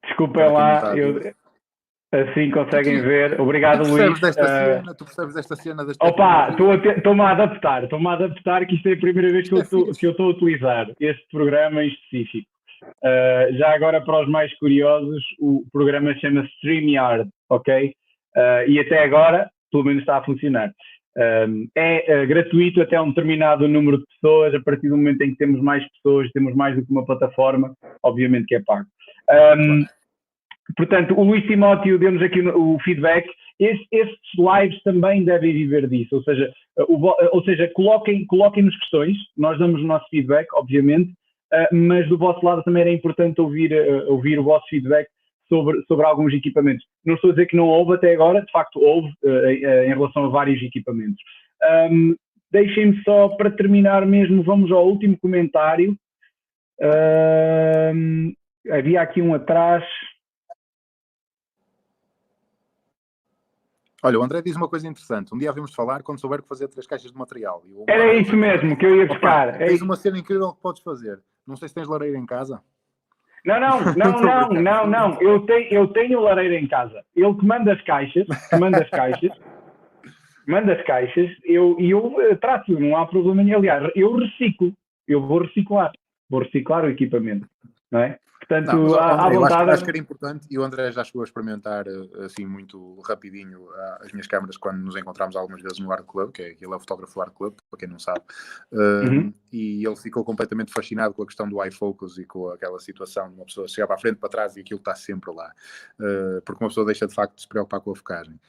Desculpem lá, assim conseguem ver. Obrigado, Luís. Tu percebes desta cena? Opa, estou-me a adaptar, que isto é a primeira vez que eu estou a utilizar este programa em específico. Já agora, para os mais curiosos, o programa chama-se StreamYard, ok? E até agora, pelo menos está a funcionar. É gratuito até um determinado número de pessoas. A partir do momento em que temos mais pessoas, temos mais do que uma plataforma, obviamente que é pago. Portanto, o Luís Timóteo deu-nos aqui o feedback. Estes lives também devem viver disso, ou seja, coloquem-nos questões, nós damos o nosso feedback, obviamente, mas do vosso lado também era importante ouvir o vosso feedback sobre alguns equipamentos. Não estou a dizer que não houve até agora, de facto houve em relação a vários equipamentos. Deixem-me só, para terminar mesmo, vamos ao último comentário. Havia aqui um atrás. Olha, o André diz uma coisa interessante. Um dia havíamos de falar quando souber que fazer 3 caixas de material. Era isso mesmo que eu ia buscar. Tens uma cena incrível que podes fazer. Não sei se tens lareira em casa. Não. Eu tenho lareira em casa. Ele que manda as caixas, eu trato, não há problema nenhum. Aliás, eu reciclo. Eu vou reciclar o equipamento, não é? Portanto, não, mas, à André, vontade. acho que era importante, e o André já chegou a experimentar assim muito rapidinho as minhas câmaras quando nos encontramos algumas vezes no Art Club, que ele é o fotógrafo do Art Club, para quem não sabe, e ele ficou completamente fascinado com a questão do iFocus e com aquela situação de uma pessoa chegar para a frente, para trás e aquilo está sempre lá, porque uma pessoa deixa de facto de se preocupar com a focagem.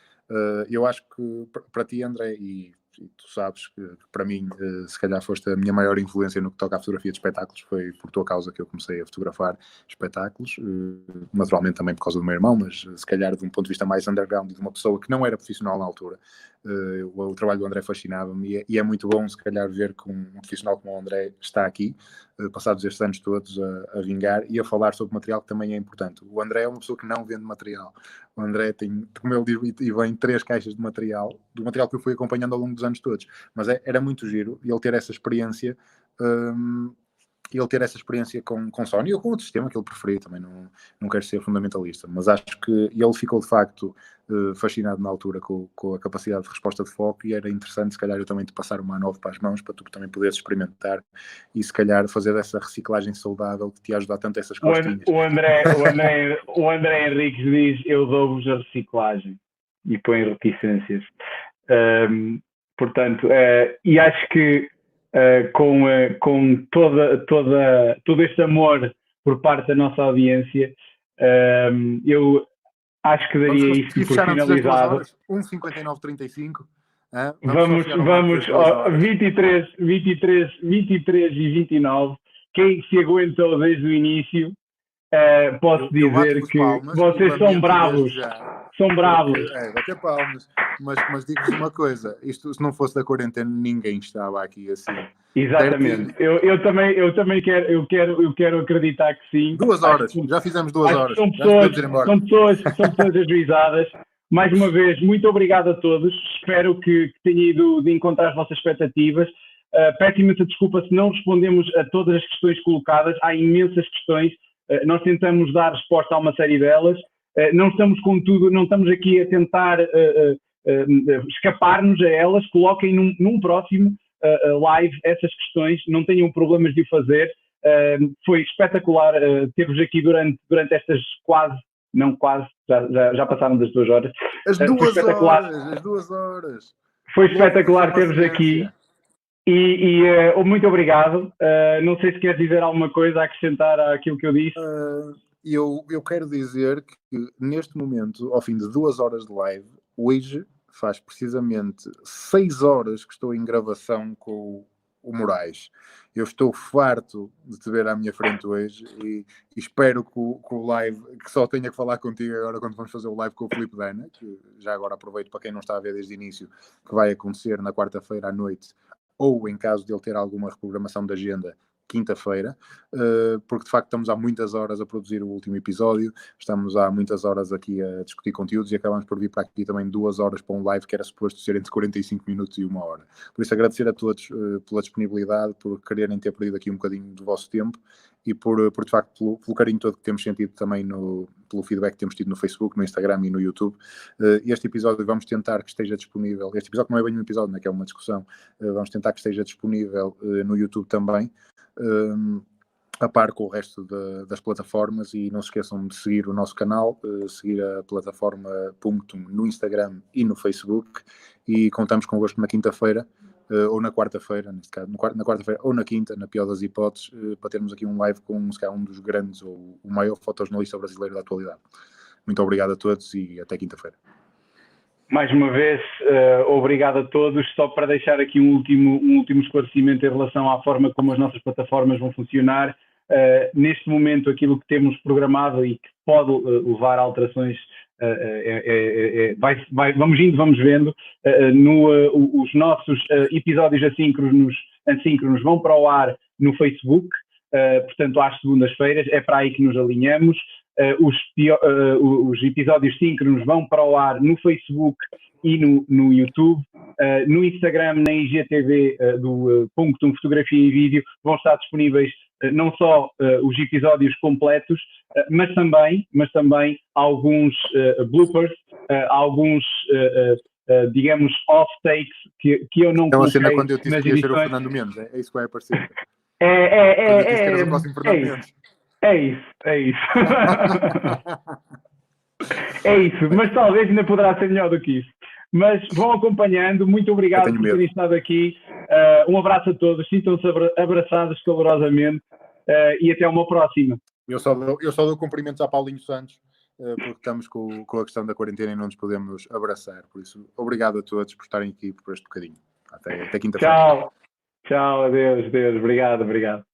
Eu acho que para ti, André, e tu sabes que para mim se calhar foste a minha maior influência no que toca à fotografia de espetáculos, foi por tua causa que eu comecei a fotografar espetáculos, naturalmente também por causa do meu irmão, mas se calhar de um ponto de vista mais underground e de uma pessoa que não era profissional na altura. O trabalho do André fascinava-me e é muito bom se calhar ver que um profissional como o André está aqui, passados estes anos todos a vingar e a falar sobre material que também é importante. O André é uma pessoa que não vende material. O André tem, como ele diz, e vem 3 caixas de material, do material que eu fui acompanhando ao longo dos anos todos. Mas era muito giro e ele ter essa experiência, com Sony ou com outro sistema que ele preferia, também não quero ser fundamentalista, mas acho que ele ficou de facto fascinado na altura com a capacidade de resposta de foco e era interessante se calhar eu também te passar uma nova para as mãos para tu também poderes experimentar e se calhar fazer dessa reciclagem saudável que te ajuda a tanto essas costinhas. O André Henriques diz: eu dou-vos a reciclagem e põe reticências. Portanto, e acho que com todo este amor por parte da nossa audiência, eu acho que daria isto por finalizado. 1:59:35. Vamos 23 e 29. Quem se aguentou desde o início, posso dizer que vocês são bravos. São bravos. Bater palmas. Mas digo-vos uma coisa: isto, se não fosse da quarentena, ninguém estava aqui assim. Exatamente. Eu também quero acreditar que sim. 2 horas. Já fizemos 2 horas. São pessoas ajuizadas. Mais uma vez, muito obrigado a todos. Espero que tenha ido de encontrar as vossas expectativas. Peço imensa desculpa se não respondemos a todas as questões colocadas. Há imensas questões. Nós tentamos dar resposta a uma série delas. Não estamos, contudo, não estamos aqui a tentar escapar-nos a elas. Coloquem num próximo live essas questões. Não tenham problemas de o fazer. Foi espetacular ter-vos aqui durante estas já passaram das 2 horas. As 2 horas. Foi espetacular ter-vos aqui. E muito obrigado. Não sei se quer dizer alguma coisa a acrescentar àquilo que eu disse. Eu quero dizer que neste momento, ao fim de 2 horas de live, hoje faz precisamente 6 horas que estou em gravação com o Moraes. Eu estou farto de te ver à minha frente hoje e espero que o live, que só tenha que falar contigo agora quando vamos fazer o live com o Filipe Dana, que já agora aproveito para quem não está a ver desde o início, que vai acontecer na quarta-feira à noite, ou em caso de ele ter alguma reprogramação de agenda, quinta-feira, porque de facto estamos há muitas horas a produzir o último episódio, estamos há muitas horas aqui a discutir conteúdos e acabamos por vir para aqui também 2 horas para um live que era suposto ser entre 45 minutos e 1 hora. Por isso agradecer a todos pela disponibilidade, por quererem ter perdido aqui um bocadinho do vosso tempo e por de facto pelo carinho todo que temos sentido também pelo feedback que temos tido no Facebook, no Instagram e no YouTube. Este episódio vamos tentar que esteja disponível, este episódio não é bem um episódio, né, que é uma discussão, vamos tentar que esteja disponível no YouTube também, a par com o resto das plataformas e não se esqueçam de seguir o nosso canal, seguir a plataforma Punctum no Instagram e no Facebook e contamos convosco na quinta-feira ou na quarta-feira, neste caso, na quarta-feira ou na quinta, na pior das hipóteses, para termos aqui um live com se calhar, um dos grandes ou o maior fotojornalista brasileiro da atualidade. Muito obrigado a todos e até quinta-feira. Mais uma vez, obrigado a todos. Só para deixar aqui um último esclarecimento em relação à forma como as nossas plataformas vão funcionar. Neste momento, aquilo que temos programado e que pode levar a alterações, vamos indo, vamos vendo. Os nossos episódios assíncronos vão para o ar no Facebook, portanto, às segundas-feiras. É para aí que nos alinhamos. Os episódios síncronos vão para o ar no Facebook e no YouTube. No Instagram, na IGTV do Punctum Fotografia e Vídeo, vão estar disponíveis não só os episódios completos, mas também alguns bloopers, alguns, digamos, off-takes que eu não Então, a coloquei cena quando eu disse nas que ia ser o edições. Fernando Mendes, é isso que vai aparecer. Quando eu disse que eras o próximo Fernando Mendes. É isso. É isso, mas talvez ainda poderá ser melhor do que isso. Mas vão acompanhando, muito obrigado por terem estado aqui. Um abraço a todos, sintam-se abraçados calorosamente e até uma próxima. Eu só dou cumprimentos a Paulinho Santos, porque estamos com a questão da quarentena e não nos podemos abraçar. Por isso, obrigado a todos por estarem aqui por este bocadinho. Até quinta-feira. Tchau, adeus, obrigado.